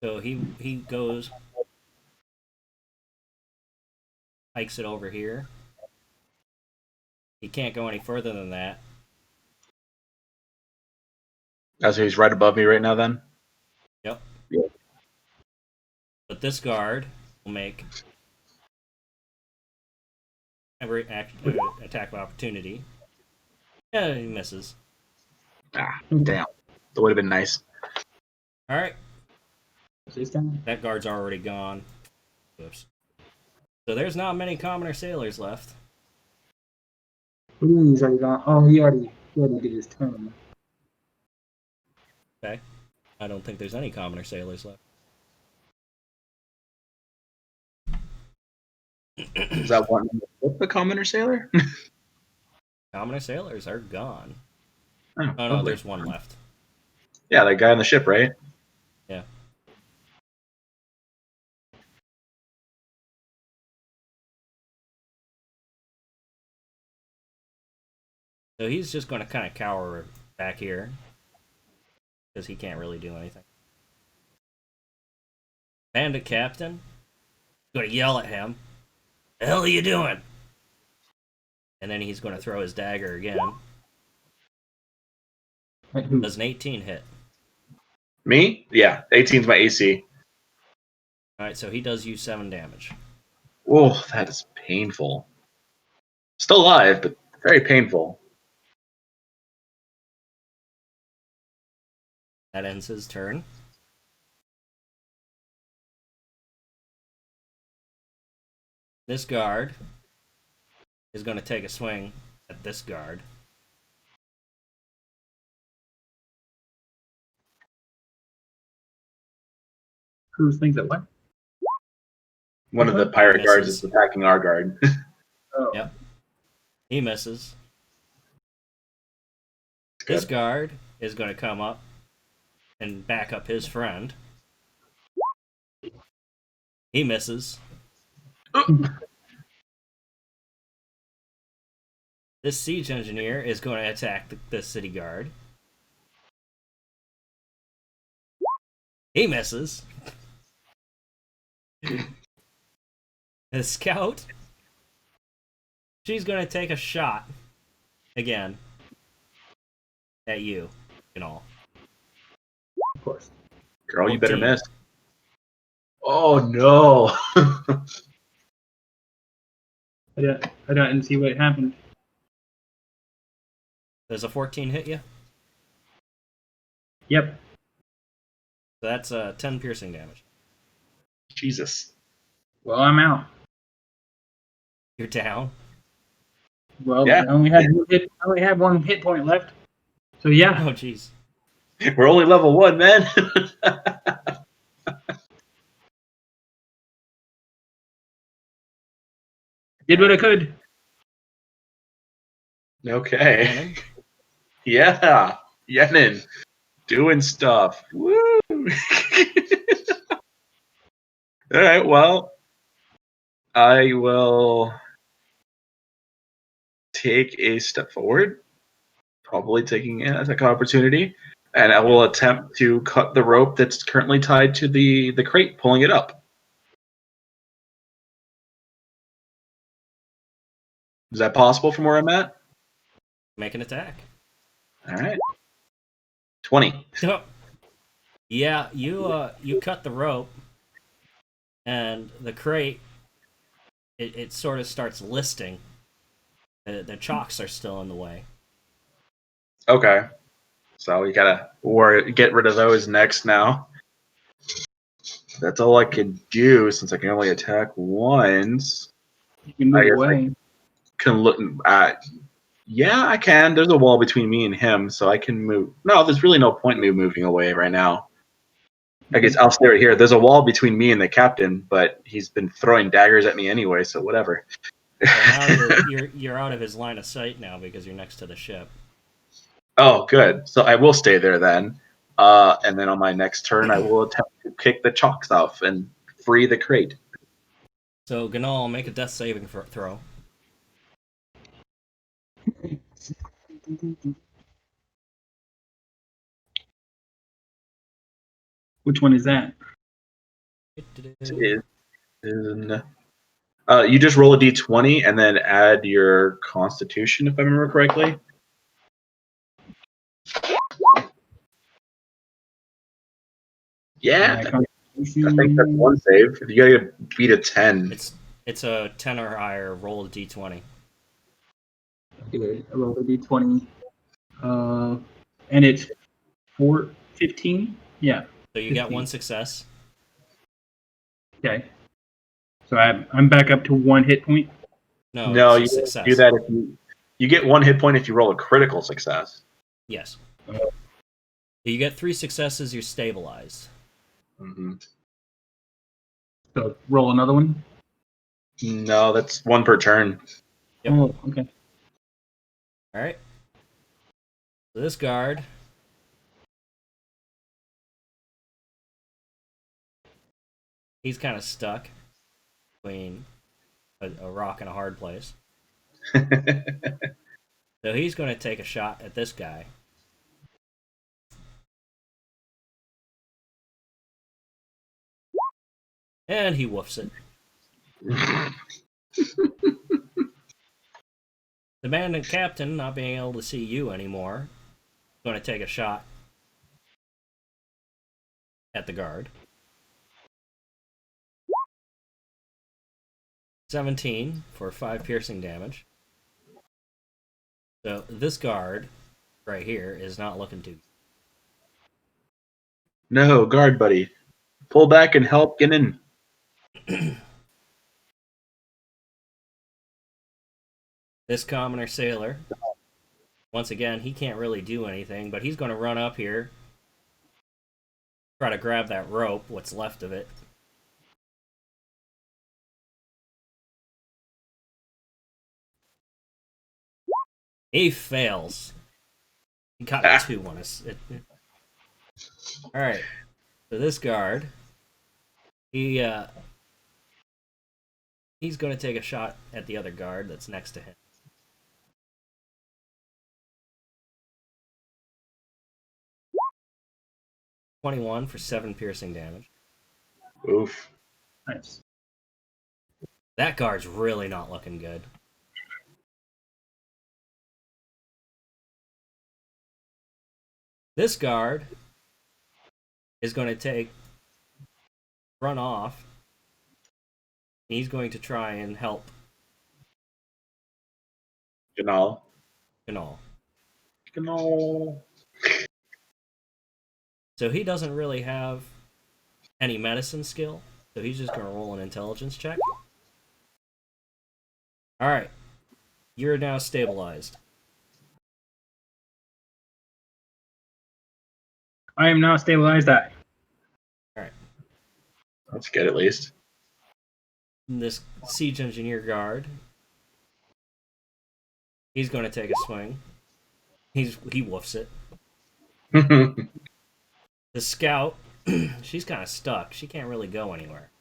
So he goes, hikes it over here. He can't go any further than that. So he's right above me right now then? Yep. Yeah. But this guard will make every attack of opportunity. Yeah, he misses. Ah, damn. That would have been nice. All right, This guy. that guard's already gone. Oops. So there's not many commoner sailors left. Ooh, he's already gone. Oh, he already did his turn. Okay. I don't think there's any commoner sailors left. Is that one with the commoner sailor? Commoner sailors are gone. Oh, Oh no, lovely. there's one left. Yeah, that guy on the ship, right? Yeah. So he's just going to kind of cower back here because he can't really do anything. Bandit captain going to yell at him. The hell are you doing? And then he's going to throw his dagger again. Does an 18 hit? Me? Yeah, 18's my AC. Alright, so he does you 7 damage. Oh, that is painful. Still alive, but very painful. That ends his turn. This guard is going to take a swing at this guard. Who thinks that what? One of the Mhm. pirate guards Misses. is attacking our guard. Oh. Yep. He misses. Good. This guard is going to come up and back up his friend. He misses. This siege engineer is going to attack the city guard. He misses. The scout, she's going to take a shot again at you and all. Of course. Girl, you better 14. miss. Oh no! I didn't see what happened. Does a 14 hit you? Yep. So that's 10 piercing damage. Jesus. Well, I'm out. You're down. Well, Yeah. I only had one hit point left. So yeah. Oh, jeez. We're only level 1, man. Did what I could. Okay. Shannon, Yeah. Yenin. Doing stuff. Woo! Alright, well. I will take a step forward. Probably taking an attack opportunity. And I will attempt to cut the rope that's currently tied to the crate, pulling it up. Is that possible from where I'm at? make an attack. Alright. 20. Oh. Yeah, you cut the rope, and the crate, it sort of starts listing. The chocks are still in the way. Okay. So we gotta get rid of those next now. That's all I can do since I can only attack once. You can I move guess away. Can look at. Yeah, I can. There's a wall between me and him, so I can move. No, there's really no point in me moving away right now. I guess I'll stay right here. There's a wall between me and the captain, but he's been throwing daggers at me anyway, so whatever. So now you're out of his line of sight now because you're next to the ship. Oh, good. So I will stay there then. And then on my next turn, I will attempt to kick the chocks off and free the crate. So Ganal, make a death saving throw. Which one is that? You just roll a d20 and then add your constitution, if I remember correctly. Yeah, I think that's one save. If you gotta beat a 10. It's a 10 or higher. Roll a d20. Okay, I rolled a d20. And it's 15? Yeah. So you got 15. one success. Okay. So I'm back up to 1 hit point. No, it's you a success. do that if you get 1 hit point if you roll a critical success. Yes. You get 3 successes, you're stabilized. Mm-hmm. So roll another one. No, that's 1 per turn. Yep. Oh, okay. All right. So this guard, he's kind of stuck between a rock and a hard place. So he's going to take a shot at this guy. And he woofs it. The man and captain, not being able to see you anymore, is going to take a shot at the guard. 17 for 5 piercing damage. So this guard right here is not looking too good. No, guard buddy. Pull back and help get in. This commoner sailor, once again, he can't really do anything, but he's going to run up here, try to grab that rope, what's left of it. He fails. He got a 2 on us. Alright. So this guard, he's going to take a shot at the other guard that's next to him. .21 for 7 piercing damage. Oof. Nice. That guard's really not looking good. This guard is going to run off. He's going to try and help Ganal. Ganal. So he doesn't really have any medicine skill, so he's just going to roll an intelligence check. Alright. You're now stabilized. I am now stabilized. Eye. Alright. That's good, at least. This siege engineer guard, he's going to take a swing. He woofs it. The scout, she's kind of stuck. She can't really go anywhere.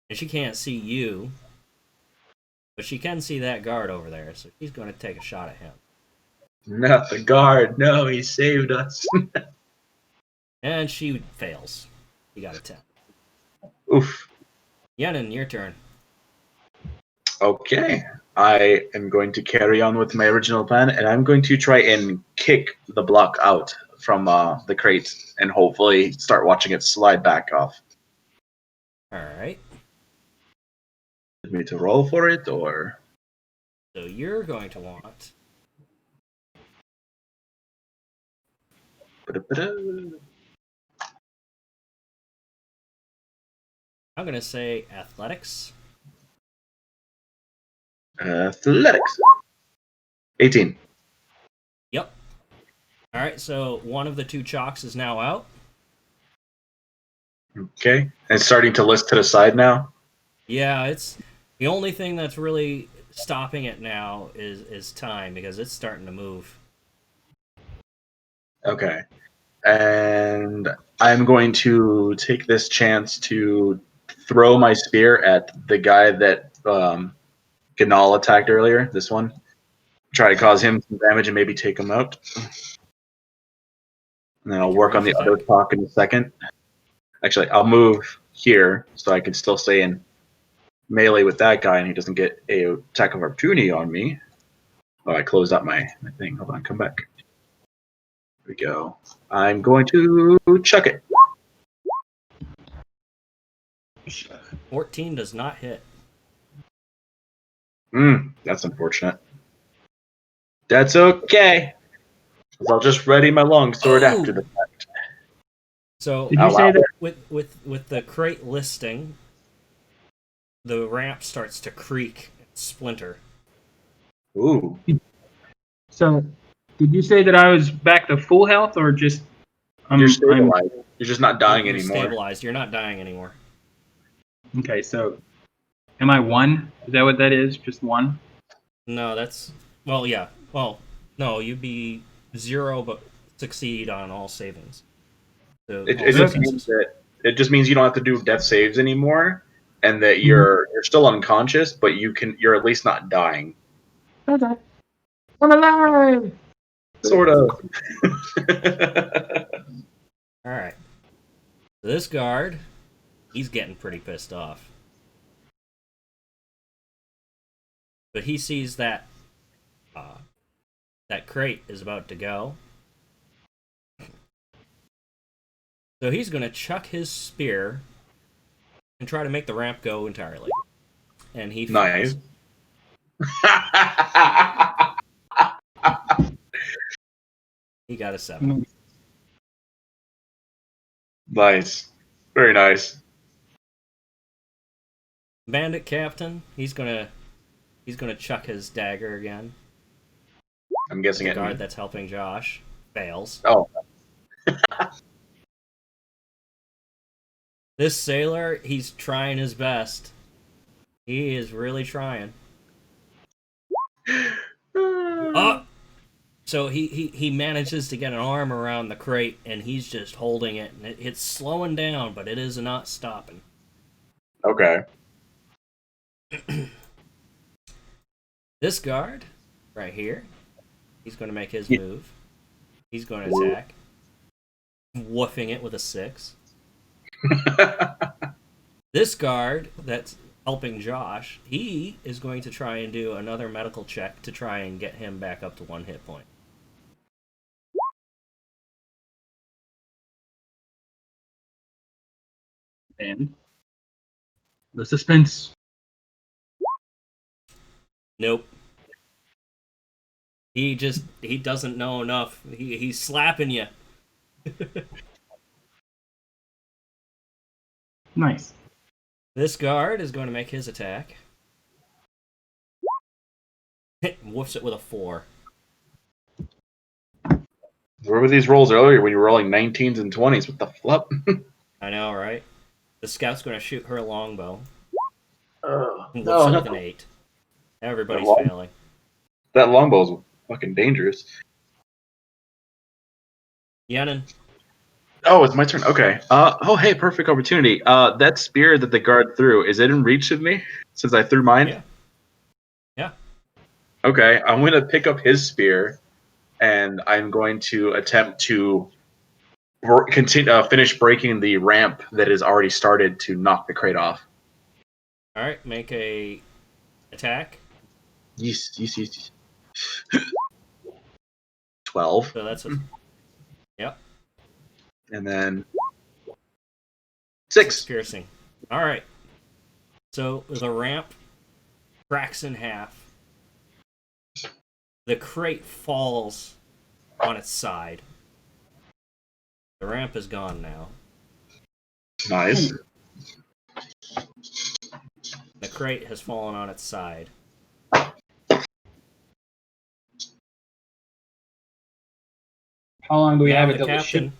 And she can't see you, but she can see that guard over there, so she's going to take a shot at him. Not the guard. No, he saved us. And she fails. You got a 10. Oof. Yenin, your turn. Okay. I am going to carry on with my original plan, and I'm going to try and kick the block out from the crate and hopefully start watching it slide back off. Alright. Need me to roll for it, or? So you're going to want... I'm going to say athletics. Athletics. 18. Yep. Alright, so one of the 2 chalks is now out. Okay. And it's starting to list to the side now? Yeah, it's... The only thing that's really stopping it now is time, because it's starting to move. Okay. And I'm going to take this chance to throw my spear at the guy that Ganal attacked earlier, this one. Try to cause him some damage and maybe take him out. And then I'll work on the other talk in a second. Actually, I'll move here so I can still stay in melee with that guy and he doesn't get a attack of opportunity on me. Oh, I closed up my thing. Hold on, come back. Here we go. I'm going to chuck it. 14 does not hit. That's unfortunate. That's okay. 'Cause I'll just ready my longsword after the fact. So Did you say that? with the crate listing, the ramp starts to creak and splinter. Ooh. So, did you say that I was back to full health, or just? You're stabilized. You're just not dying You're anymore. stabilized. You're not dying anymore. Okay, so am I 1? Is that what that is? Just 1? No, that's... Well, yeah. Well, no, you'd be 0, but succeed on all savings. So It all just successes. means you don't have to do death saves anymore, and that you're still unconscious, but you're at least not dying. Okay. I'm alive! Sort of. Alright. So this guard, he's getting pretty pissed off. But he sees that that crate is about to go. So he's going to chuck his spear and try to make the ramp go entirely. And he Nice. fails. He got a 7. Nice. Very nice. Bandit captain, he's gonna chuck his dagger again. I'm guessing The it. guard that's helping Josh fails. Oh. This sailor, he's trying his best. He is really trying. Oh! So he manages to get an arm around the crate, and he's just holding it, and it's slowing down, but it is not stopping. Okay. This guard, right here, he's going to make his move. He's going to attack. Woofing it with a 6. This guard that's helping Josh, he is going to try and do another medical check to try and get him back up to 1 hit point. And the suspense. Nope. He doesn't know enough. He's slapping you. Nice. This guard is going to make his attack. Woofs it with a 4. Where were these rolls earlier when you were rolling 19s and 20s? What the flip? I know, right? The scout's going to shoot her longbow. Woofs no, it not with an 8. Everybody's long- failing. that longbow's fucking dangerous. Yannin. Oh, it's my turn. Okay. Oh, hey, perfect opportunity. That spear that the guard threw, is it in reach of me since I threw mine? Yeah. Yeah. Okay, I'm going to pick up his spear, and I'm going to attempt to finish breaking the ramp that has already started to knock the crate off. All right, make a attack. Yes. 12. So that's a yep. And then 6. Piercing. All right. So the ramp cracks in half. The crate falls on its side. The ramp is gone now. Nice. The crate has fallen on its side. How long do we Now have the until the ship? captain.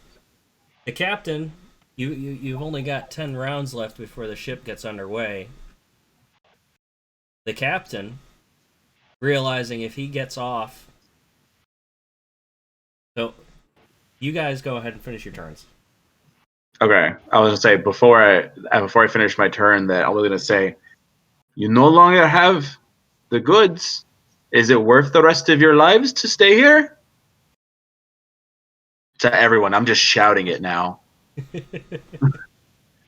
The captain. You've only got 10 rounds left before the ship gets underway. The captain, realizing if he gets off, so you guys go ahead and finish your turns. Okay, I was gonna say before I finish my turn that I was gonna say, you no longer have the goods. Is it worth the rest of your lives to stay here? To everyone, I'm just shouting it now.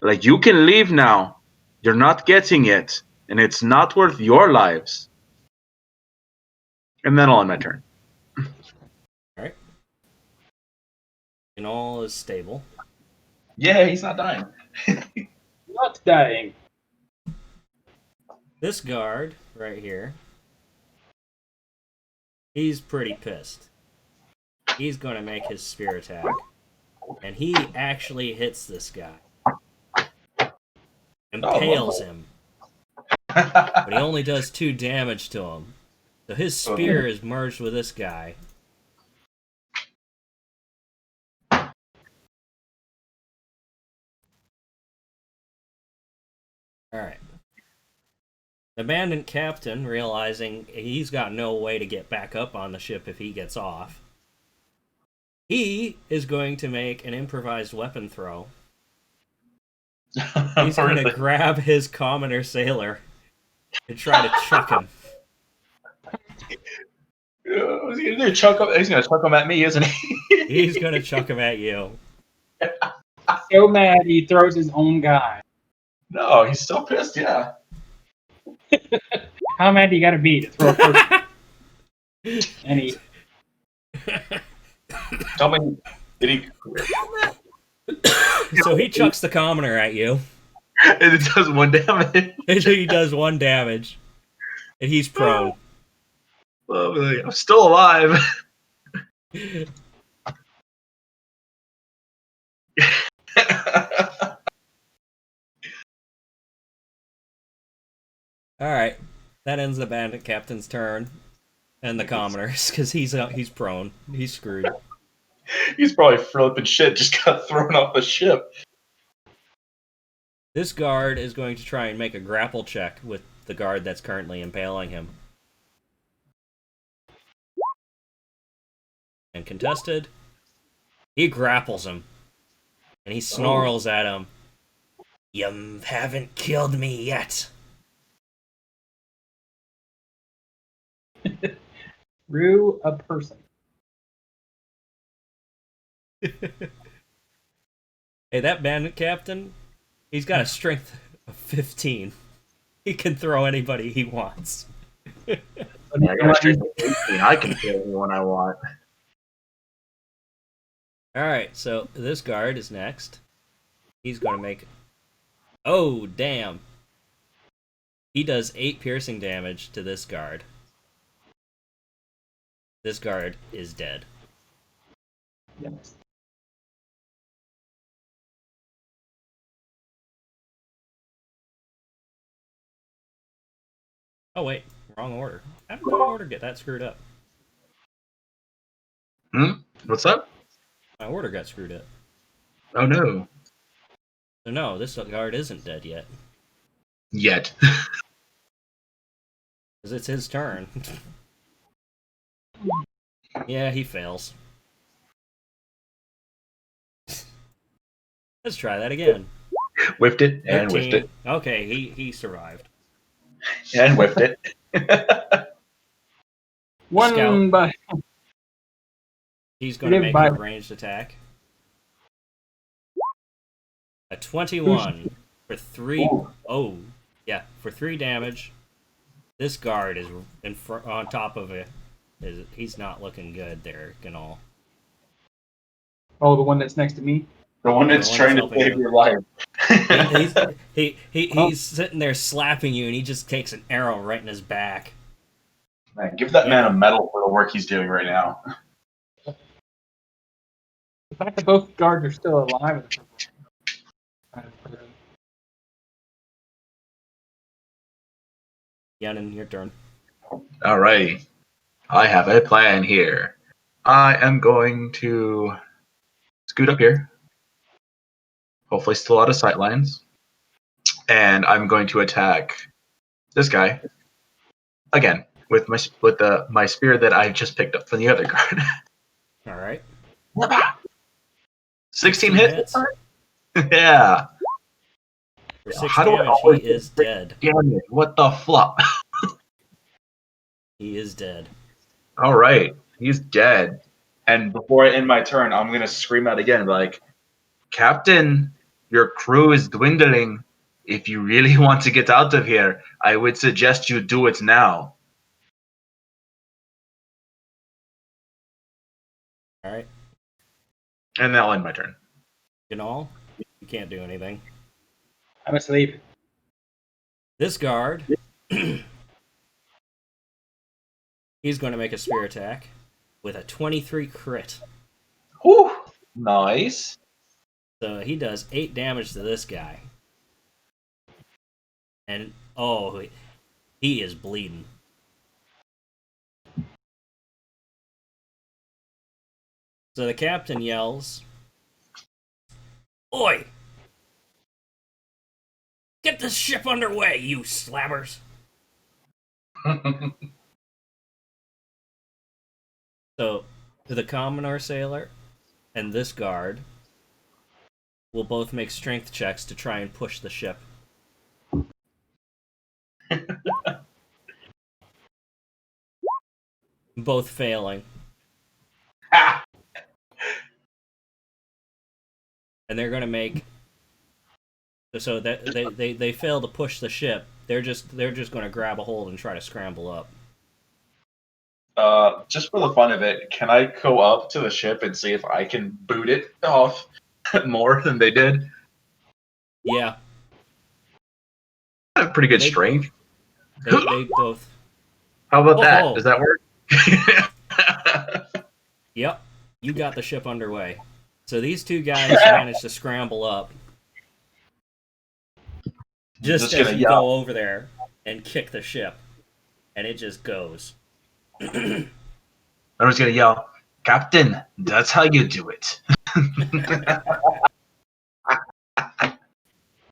Like, you can leave now. You're not getting it, and it's not worth your lives. And then I'll end my turn. All right. And all is stable. Yeah, he's not dying. Not dying. This guard right here, he's pretty pissed. He's going to make his spear attack. And he actually hits this guy. Impales him. But he only does 2 damage to him. So his spear is merged with this guy. Alright. The bandit captain, realizing he's got no way to get back up on the ship if he gets off, he is going to make an improvised weapon throw. He's going to grab his commoner sailor and try to chuck him. What's he gonna do? He's gonna chuck him at me, isn't he? He's going to chuck him at you. So mad he throws his own guy. No, he's still pissed. Yeah. How mad do you gotta be to throw a person? And he Tell me, did he? So he chucks the commoner at you. And it does 1 damage. And he does 1 damage. And he's prone. I'm still alive. Alright. That ends the bandit captain's turn. And the commoner's, because he's prone. He's screwed. He's probably flipping shit, just got thrown off the ship. This guard is going to try and make a grapple check with the guard that's currently impaling him. and contested. He grapples him, and he snarls at him. You haven't killed me yet. Rue a person. Hey, that bandit captain, he's got a strength of 15. He can throw anybody he wants. Yeah, I got a strength of 18. I can kill anyone I want. Alright, so this guard is next. He's going to make... Oh, damn. He does 8 piercing damage to this guard. This guard is dead. Yes. Oh, wait. Wrong order. How did my order get that screwed up? What's up? My order got screwed up. Oh no. So no, this guard isn't dead yet. Yet. Because it's his turn. Yeah, he fails. Let's try that again. Whiffed it and 13. whiffed it. Okay, he survived. And whiffed it. One Scout. by He's going to make by- a ranged attack. A 21 for 3. Oh, yeah, for 3 damage. This guard is on top of it. He's not looking good there, Ganol. Oh, the one that's next to me. The one that's The one trying that's to save helping your life. He's sitting there slapping you, and he just takes an arrow right in his back. Man, give that man a medal for the work he's doing right now. The fact that both guards are still alive. Yannin, your turn. Alrighty. I have a plan here. I am going to scoot up here. Hopefully still out of sight lines. And I'm going to attack this guy. Again, with my spear that I just picked up from the other guard. Alright. 16 hits? Yeah. For 6 How do I damage, always he is dead. Damn it. What the flop? He is dead. Alright. He's dead. And before I end my turn, I'm going to scream out again, like, Captain, your crew is dwindling. If you really want to get out of here, I would suggest you do it now. Alright. And that'll end my turn. Ganol, you can't do anything. I'm asleep. This guard, he's going to make a spear attack with a 23 crit. Whew. Nice. So he does 8 damage to this guy. And, oh, he is bleeding. So the captain yells, "Oi! Get this ship underway, you slabbers!" So the commoner sailor and this guard will both make strength checks to try and push the ship. Both failing. Ah! And they're gonna make so that they fail to push the ship. They're just gonna grab a hold and try to scramble up. Just for the fun of it, can I go up to the ship and see if I can boot it off more than they did? Yeah, I have pretty good They- strength. they both. How about that? Oh. Does that work? Yep, you got the ship underway. So these two guys managed to scramble up. Just Just as gonna you yell. go over there and kick the ship, and it just goes. I was gonna yell, Captain, that's how you do it.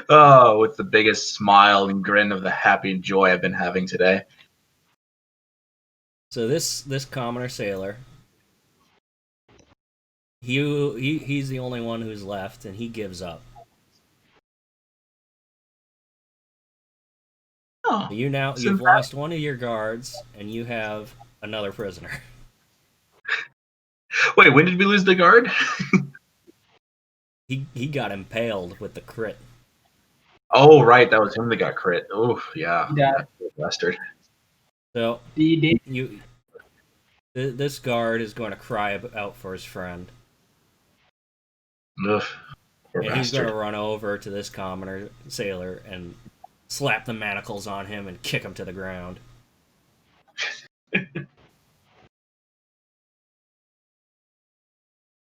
Oh, with the biggest smile and grin of the happy joy I've been having today. So this commoner sailor he's the only one who's left, and he gives up. Oh, You've lost one of your guards, and you have another prisoner. wait, when did we lose the guard? He got impaled with the crit. Oh, right, that was him that got crit. Oh, yeah. Yeah. That bastard. So The this guard is going to cry out for his friend, Ugh, poor and he's going bastard. to run over to this commoner sailor and slap the manacles on him and kick him to the ground.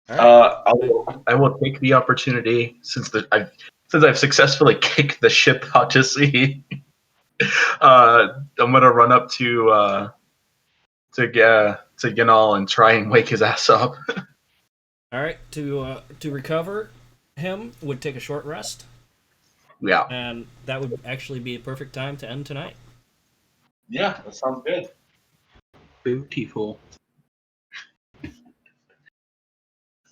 All right. I will take the opportunity since I've successfully kicked the ship out to sea. I'm gonna run up to Ginal and try and wake his ass up. All right. To recover him would take a short rest, Yeah. and that would actually be a perfect time to end tonight. Yeah, that sounds good. beautiful.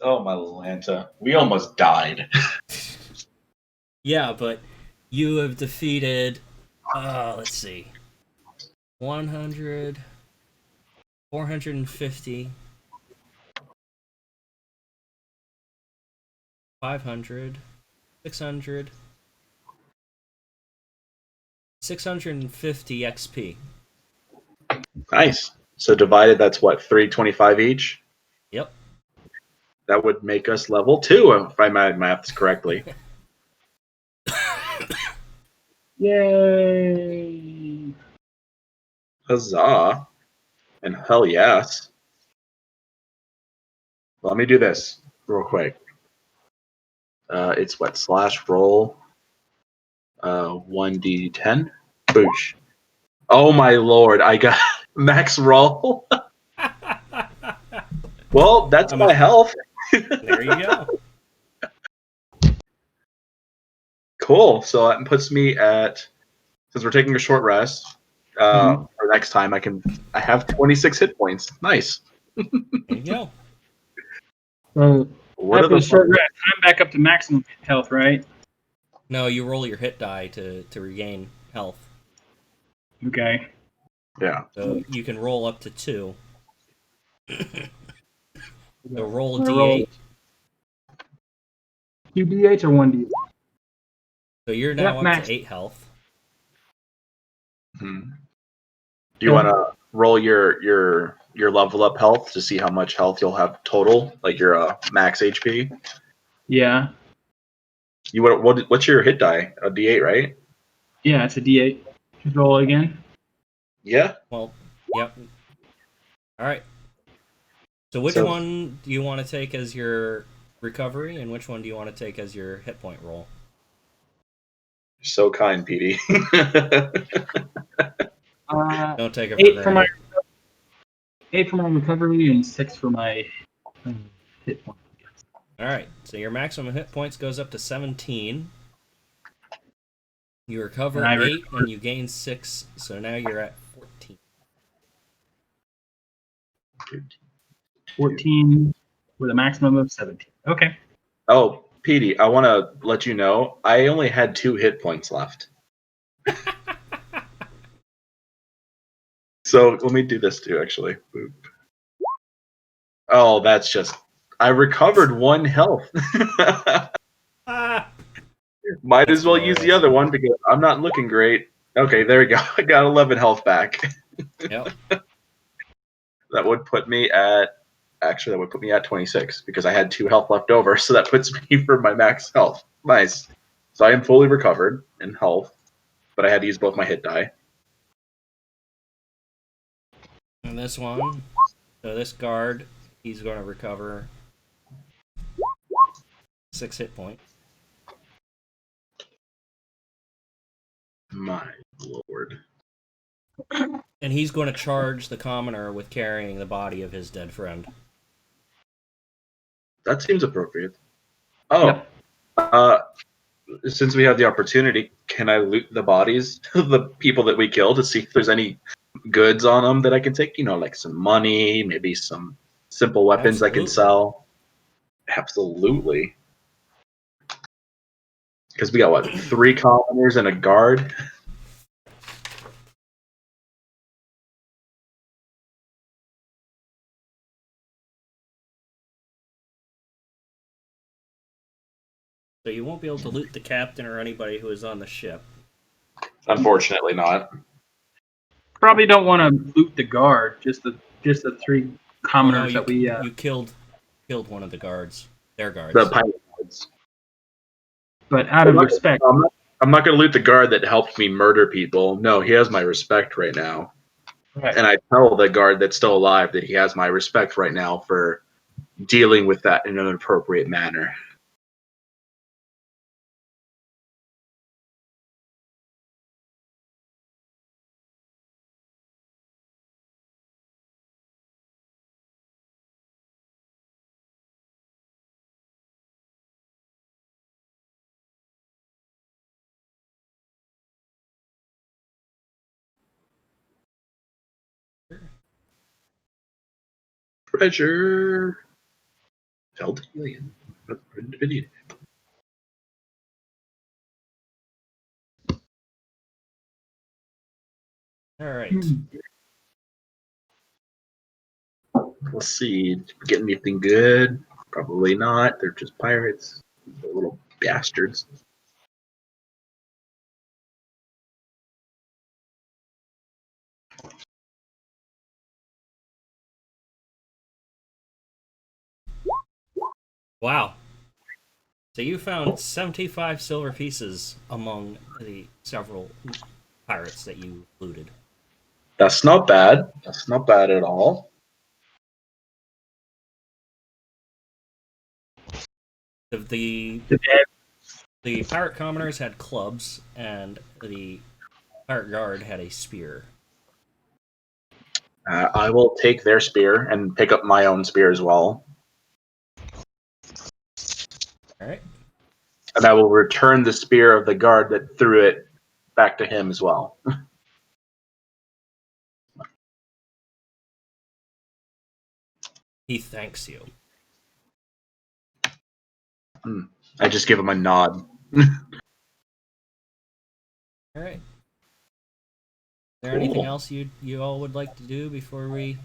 Oh my Lanta, we almost died. Yeah, but you have defeated. Let's see. 100, 450, 500, 600, 650 XP. Nice. So divided, that's what, 325 each? Yep. That would make us level 2, if I my maths correctly. Yay! Huzzah. And hell yes. Let me do this real quick. It's what, slash roll 1d10? Boosh. Oh my lord, I got max roll. Well, that's my health. There you go. Cool. So that puts me at, since we're taking a short rest, for next time I have 26 hit points. Nice. There you go. So What are after the the short rest, I'm back up to maximum health, right? No, you roll your hit die to regain health. Okay. Yeah. So you can roll up to 2. So roll a I'm gonna roll d8. 2 d8s or 1 d8? So you're now Yep, up max. to 8 health. Do you want to roll your level up health to see how much health you'll have total, like your max HP? Yeah. What's your hit die? A D8, right? Yeah, it's a d8. Just roll it again. Yeah. Well, yep. All right. So which one do you want to take as your recovery, and which one do you want to take as your hit point roll? So kind, Petey. Don't take it for 8 for granted. 8 for my recovery and 6 for my hit point. All right. So your maximum hit points goes up to 17. You recover And I 8, and you gain 6. So now you're at 14. 14 with a maximum of 17. Okay. Oh, Petey, I want to let you know I only had 2 hit points left. So let me do this too, actually. Boop. Oh, that's just. I recovered 1 health. Ah! Might That's as well use the glorious. other one because I'm not looking great. Okay, there we go. I got 11 health back. Yep. That would put me at. Actually, that would put me at 26 because I had 2 health left over. So that puts me for my max health. Nice. So I am fully recovered in health, but I had to use both my hit die. And this one, so this guard, he's going to recover 6 hit points. My lord. And he's going to charge the commoner with carrying the body of his dead friend. That seems appropriate. Oh, since we have the opportunity, can I loot the bodies of the people that we killed to see if there's any goods on them that I can take? You know, like some money, maybe some simple weapons I can Absolutely. sell. Absolutely. Because we got what, 3 commoners and a guard? So you won't be able to loot the captain or anybody who is on the ship. Unfortunately not. Probably don't want to loot the guard. Just the 3 Oh no, commoners that we. you killed one of the guards. Their guards. The pilot guards. But out of respect, I'm not going to loot the guard that helped me murder people. No, he has my respect right now. right. And I tell the guard that's still alive that he has my respect right now for dealing with that in an appropriate manner. Treasure. Held alien. All right. Let's see. Did we get anything good? Probably not. They're just pirates. They're little bastards. Wow. So you found 75 silver pieces among the several pirates that you looted. That's not bad. That's not bad at all. The pirate commoners had clubs, and the pirate guard had a spear. I will take their spear and pick up my own spear as well. All right. And I will return the spear of the guard that threw it back to him as well. He thanks you. I just give him a nod. All right. Is there anything else you all would like to do before we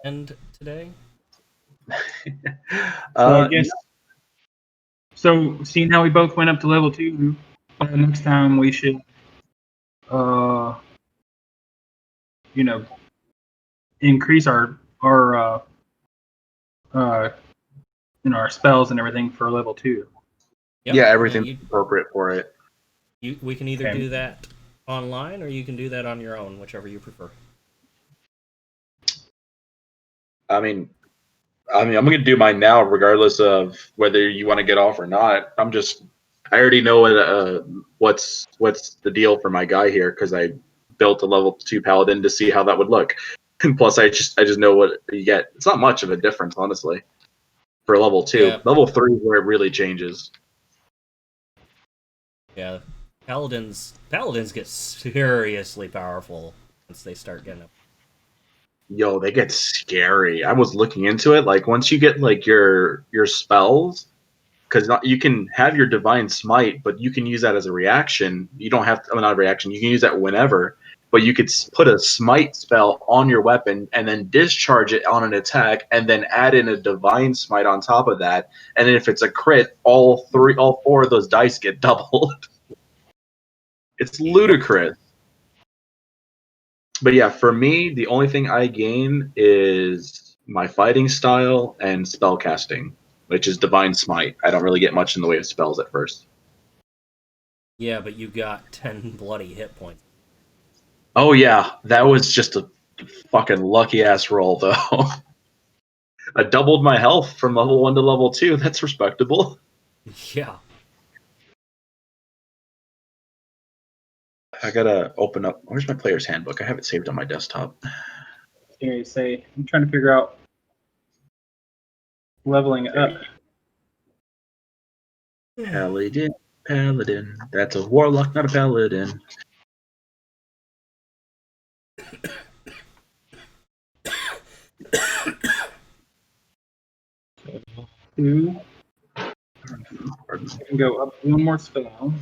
end today? So I guess. So seeing how we both went up to level 2, next time we should, increase our our spells and everything for level 2. Yep. Yeah, everything's appropriate for it. We can either do that online or you can do that on your own, whichever you prefer. I mean, I'm gonna do mine now, regardless of whether you want to get off or not. I already know what's the deal for my guy here because I built a level 2 paladin to see how that would look. And plus, I just know what you get. It's not much of a difference, honestly, for level 2. Yeah. Level 3 is where it really changes. Yeah, paladins get seriously powerful once they start getting up. Yo, they get scary. I was looking into it. Like once you get like your spells, because you can have your divine smite, but you can use that as a reaction. You don't have to, not a reaction. You can use that whenever, but you could put a smite spell on your weapon and then discharge it on an attack, and then add in a divine smite on top of that. And then if it's a crit, all 4 of those dice get doubled. It's ludicrous. But yeah, for me, the only thing I gain is my fighting style and spell casting, which is Divine Smite. I don't really get much in the way of spells at first. Yeah, but you got 10 bloody hit points. Oh yeah, that was just a fucking lucky ass roll though. I doubled my health from level 1 to level 2. That's respectable. Yeah. I gotta open up. Where's my player's handbook? I have it saved on my desktop. I'm trying to figure out leveling up. Paladin. That's a warlock, not a paladin. Two. can go up one more spell.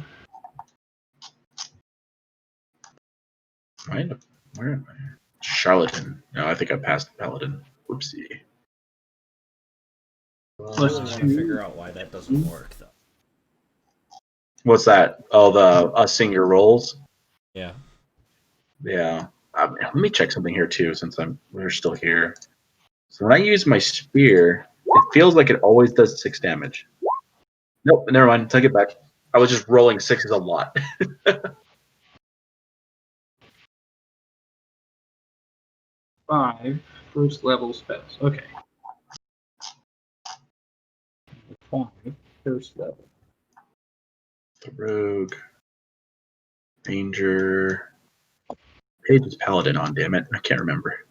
Right? Where am I? Charlatan. No, I think I passed Paladin. Whoopsie. I Plus really want to 2. figure out why that doesn't work, though. What's that? Oh, the using your rolls? Yeah. Yeah. Let me check something here too, since we're still here. So when I use my spear, it feels like it always does 6 damage. Nope, never mind. Take it back. I was just rolling 6s a lot. 5 first level spells. Okay. 5 first level. The rogue, ranger, page is paladin on. Damn it, I can't remember.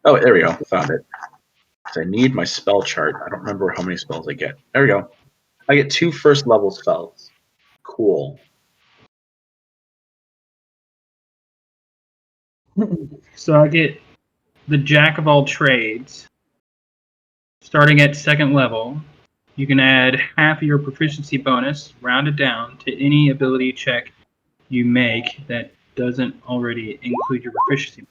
Oh, there we go. Found it. So I need my spell chart. I don't remember how many spells I get. There we go. I get 2 first level spells. Cool. So I get the Jack of all trades. Starting at second level, you can add half of your proficiency bonus, rounded down, to any ability check you make that doesn't already include your proficiency.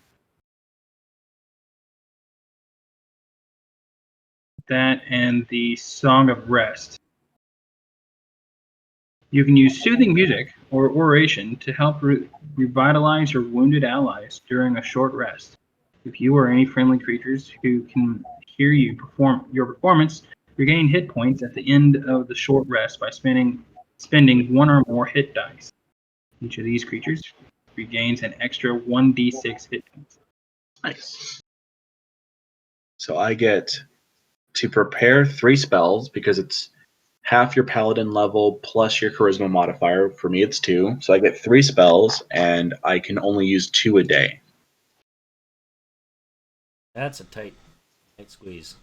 That and the Song of Rest. You can use soothing music or oration to help revitalize your wounded allies during a short rest. If you or any friendly creatures who can hear you perform your performance regain hit points at the end of the short rest by spending 1 or more hit dice. Each of these creatures regains an extra 1d6 hit points. Nice. So I get to prepare 3 spells because it's half your paladin level plus your charisma modifier. For me, it's 2. So I get 3 spells, and I can only use 2 a day. That's a tight squeeze.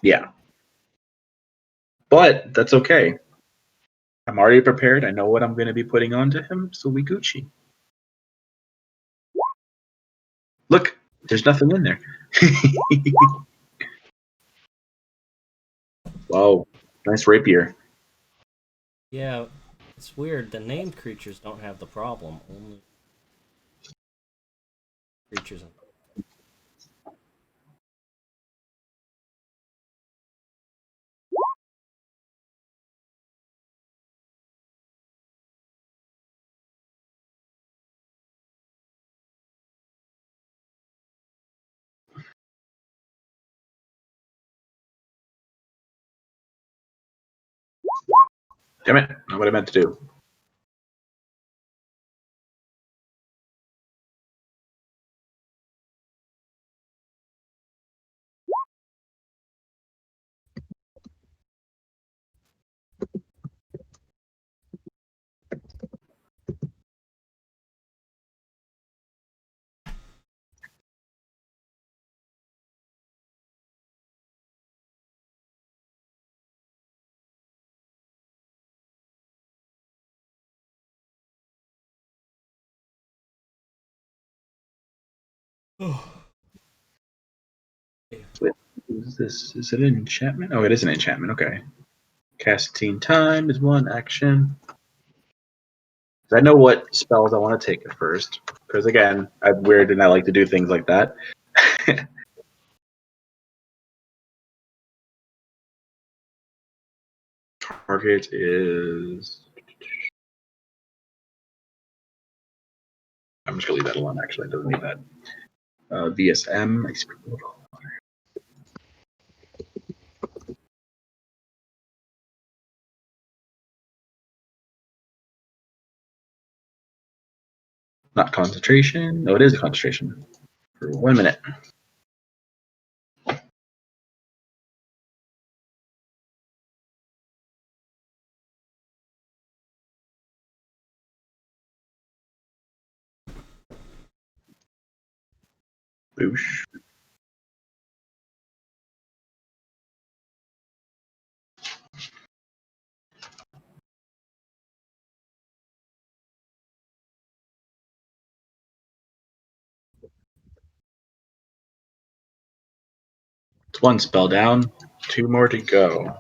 Yeah. But that's okay. I'm already prepared. I know what I'm going to be putting onto him, so we Gucci. Look, there's nothing in there. Wow, nice rapier. Yeah, it's weird. The named creatures don't have the problem. Only creatures. Damn it, not what I meant to do. Oh. Wait, is this? Is it an enchantment? Oh, it is an enchantment. Okay. Casting time is 1 action. I know what spells I want to take at first, because again, I'm weird and I like to do things like that. Target is. I'm just gonna leave that alone. Actually, it doesn't need that. VSM. Not concentration. No, it is a concentration. For 1 minute. Boosh. It's 1 spell down. 2 more to go.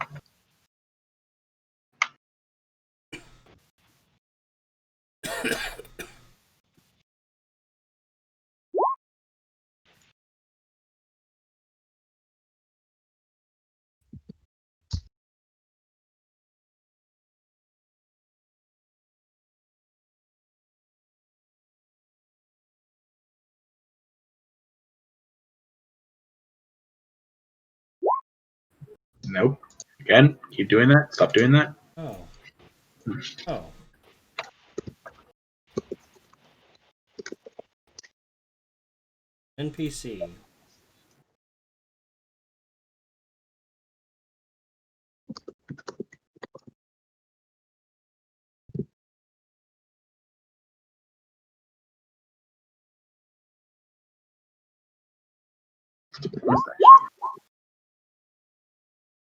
Nope. Again, keep doing that. Stop doing that. Oh. Oh. NPC.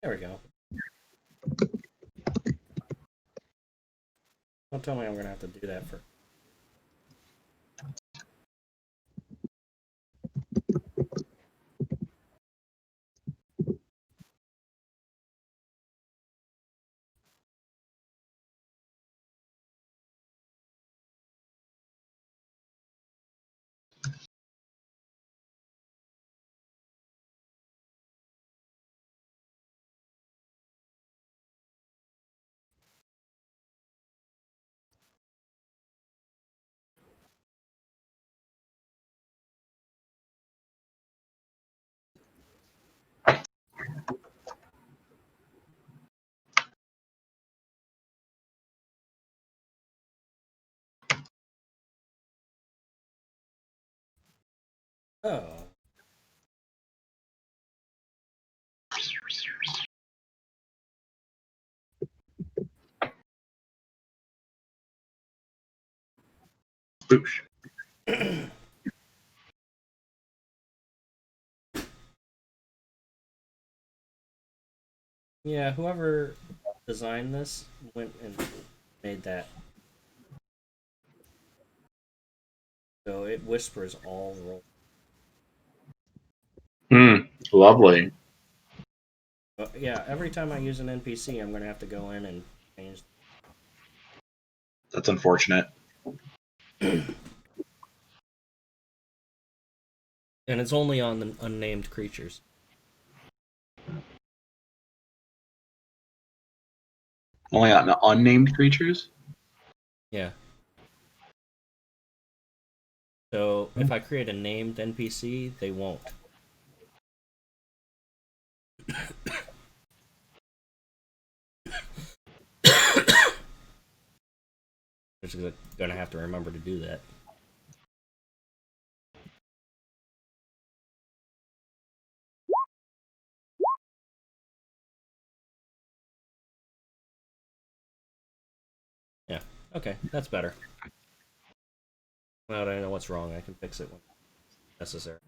There we go. Don't tell me I'm gonna have to do that for. Oh. Boosh. Yeah, whoever designed this went and made that. So it whispers all roll. Lovely. But yeah, every time I use an NPC, I'm gonna have to go in and change. That's unfortunate. And it's only on the unnamed creatures. Only on the unnamed creatures? Yeah. So if I create a named NPC, they won't. Just gonna have to remember to do that. Yeah. Okay, that's better. Now that I know what's wrong, I can fix it when necessary.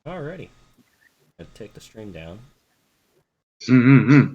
Alrighty. I'll take the stream down. Mm-hmm.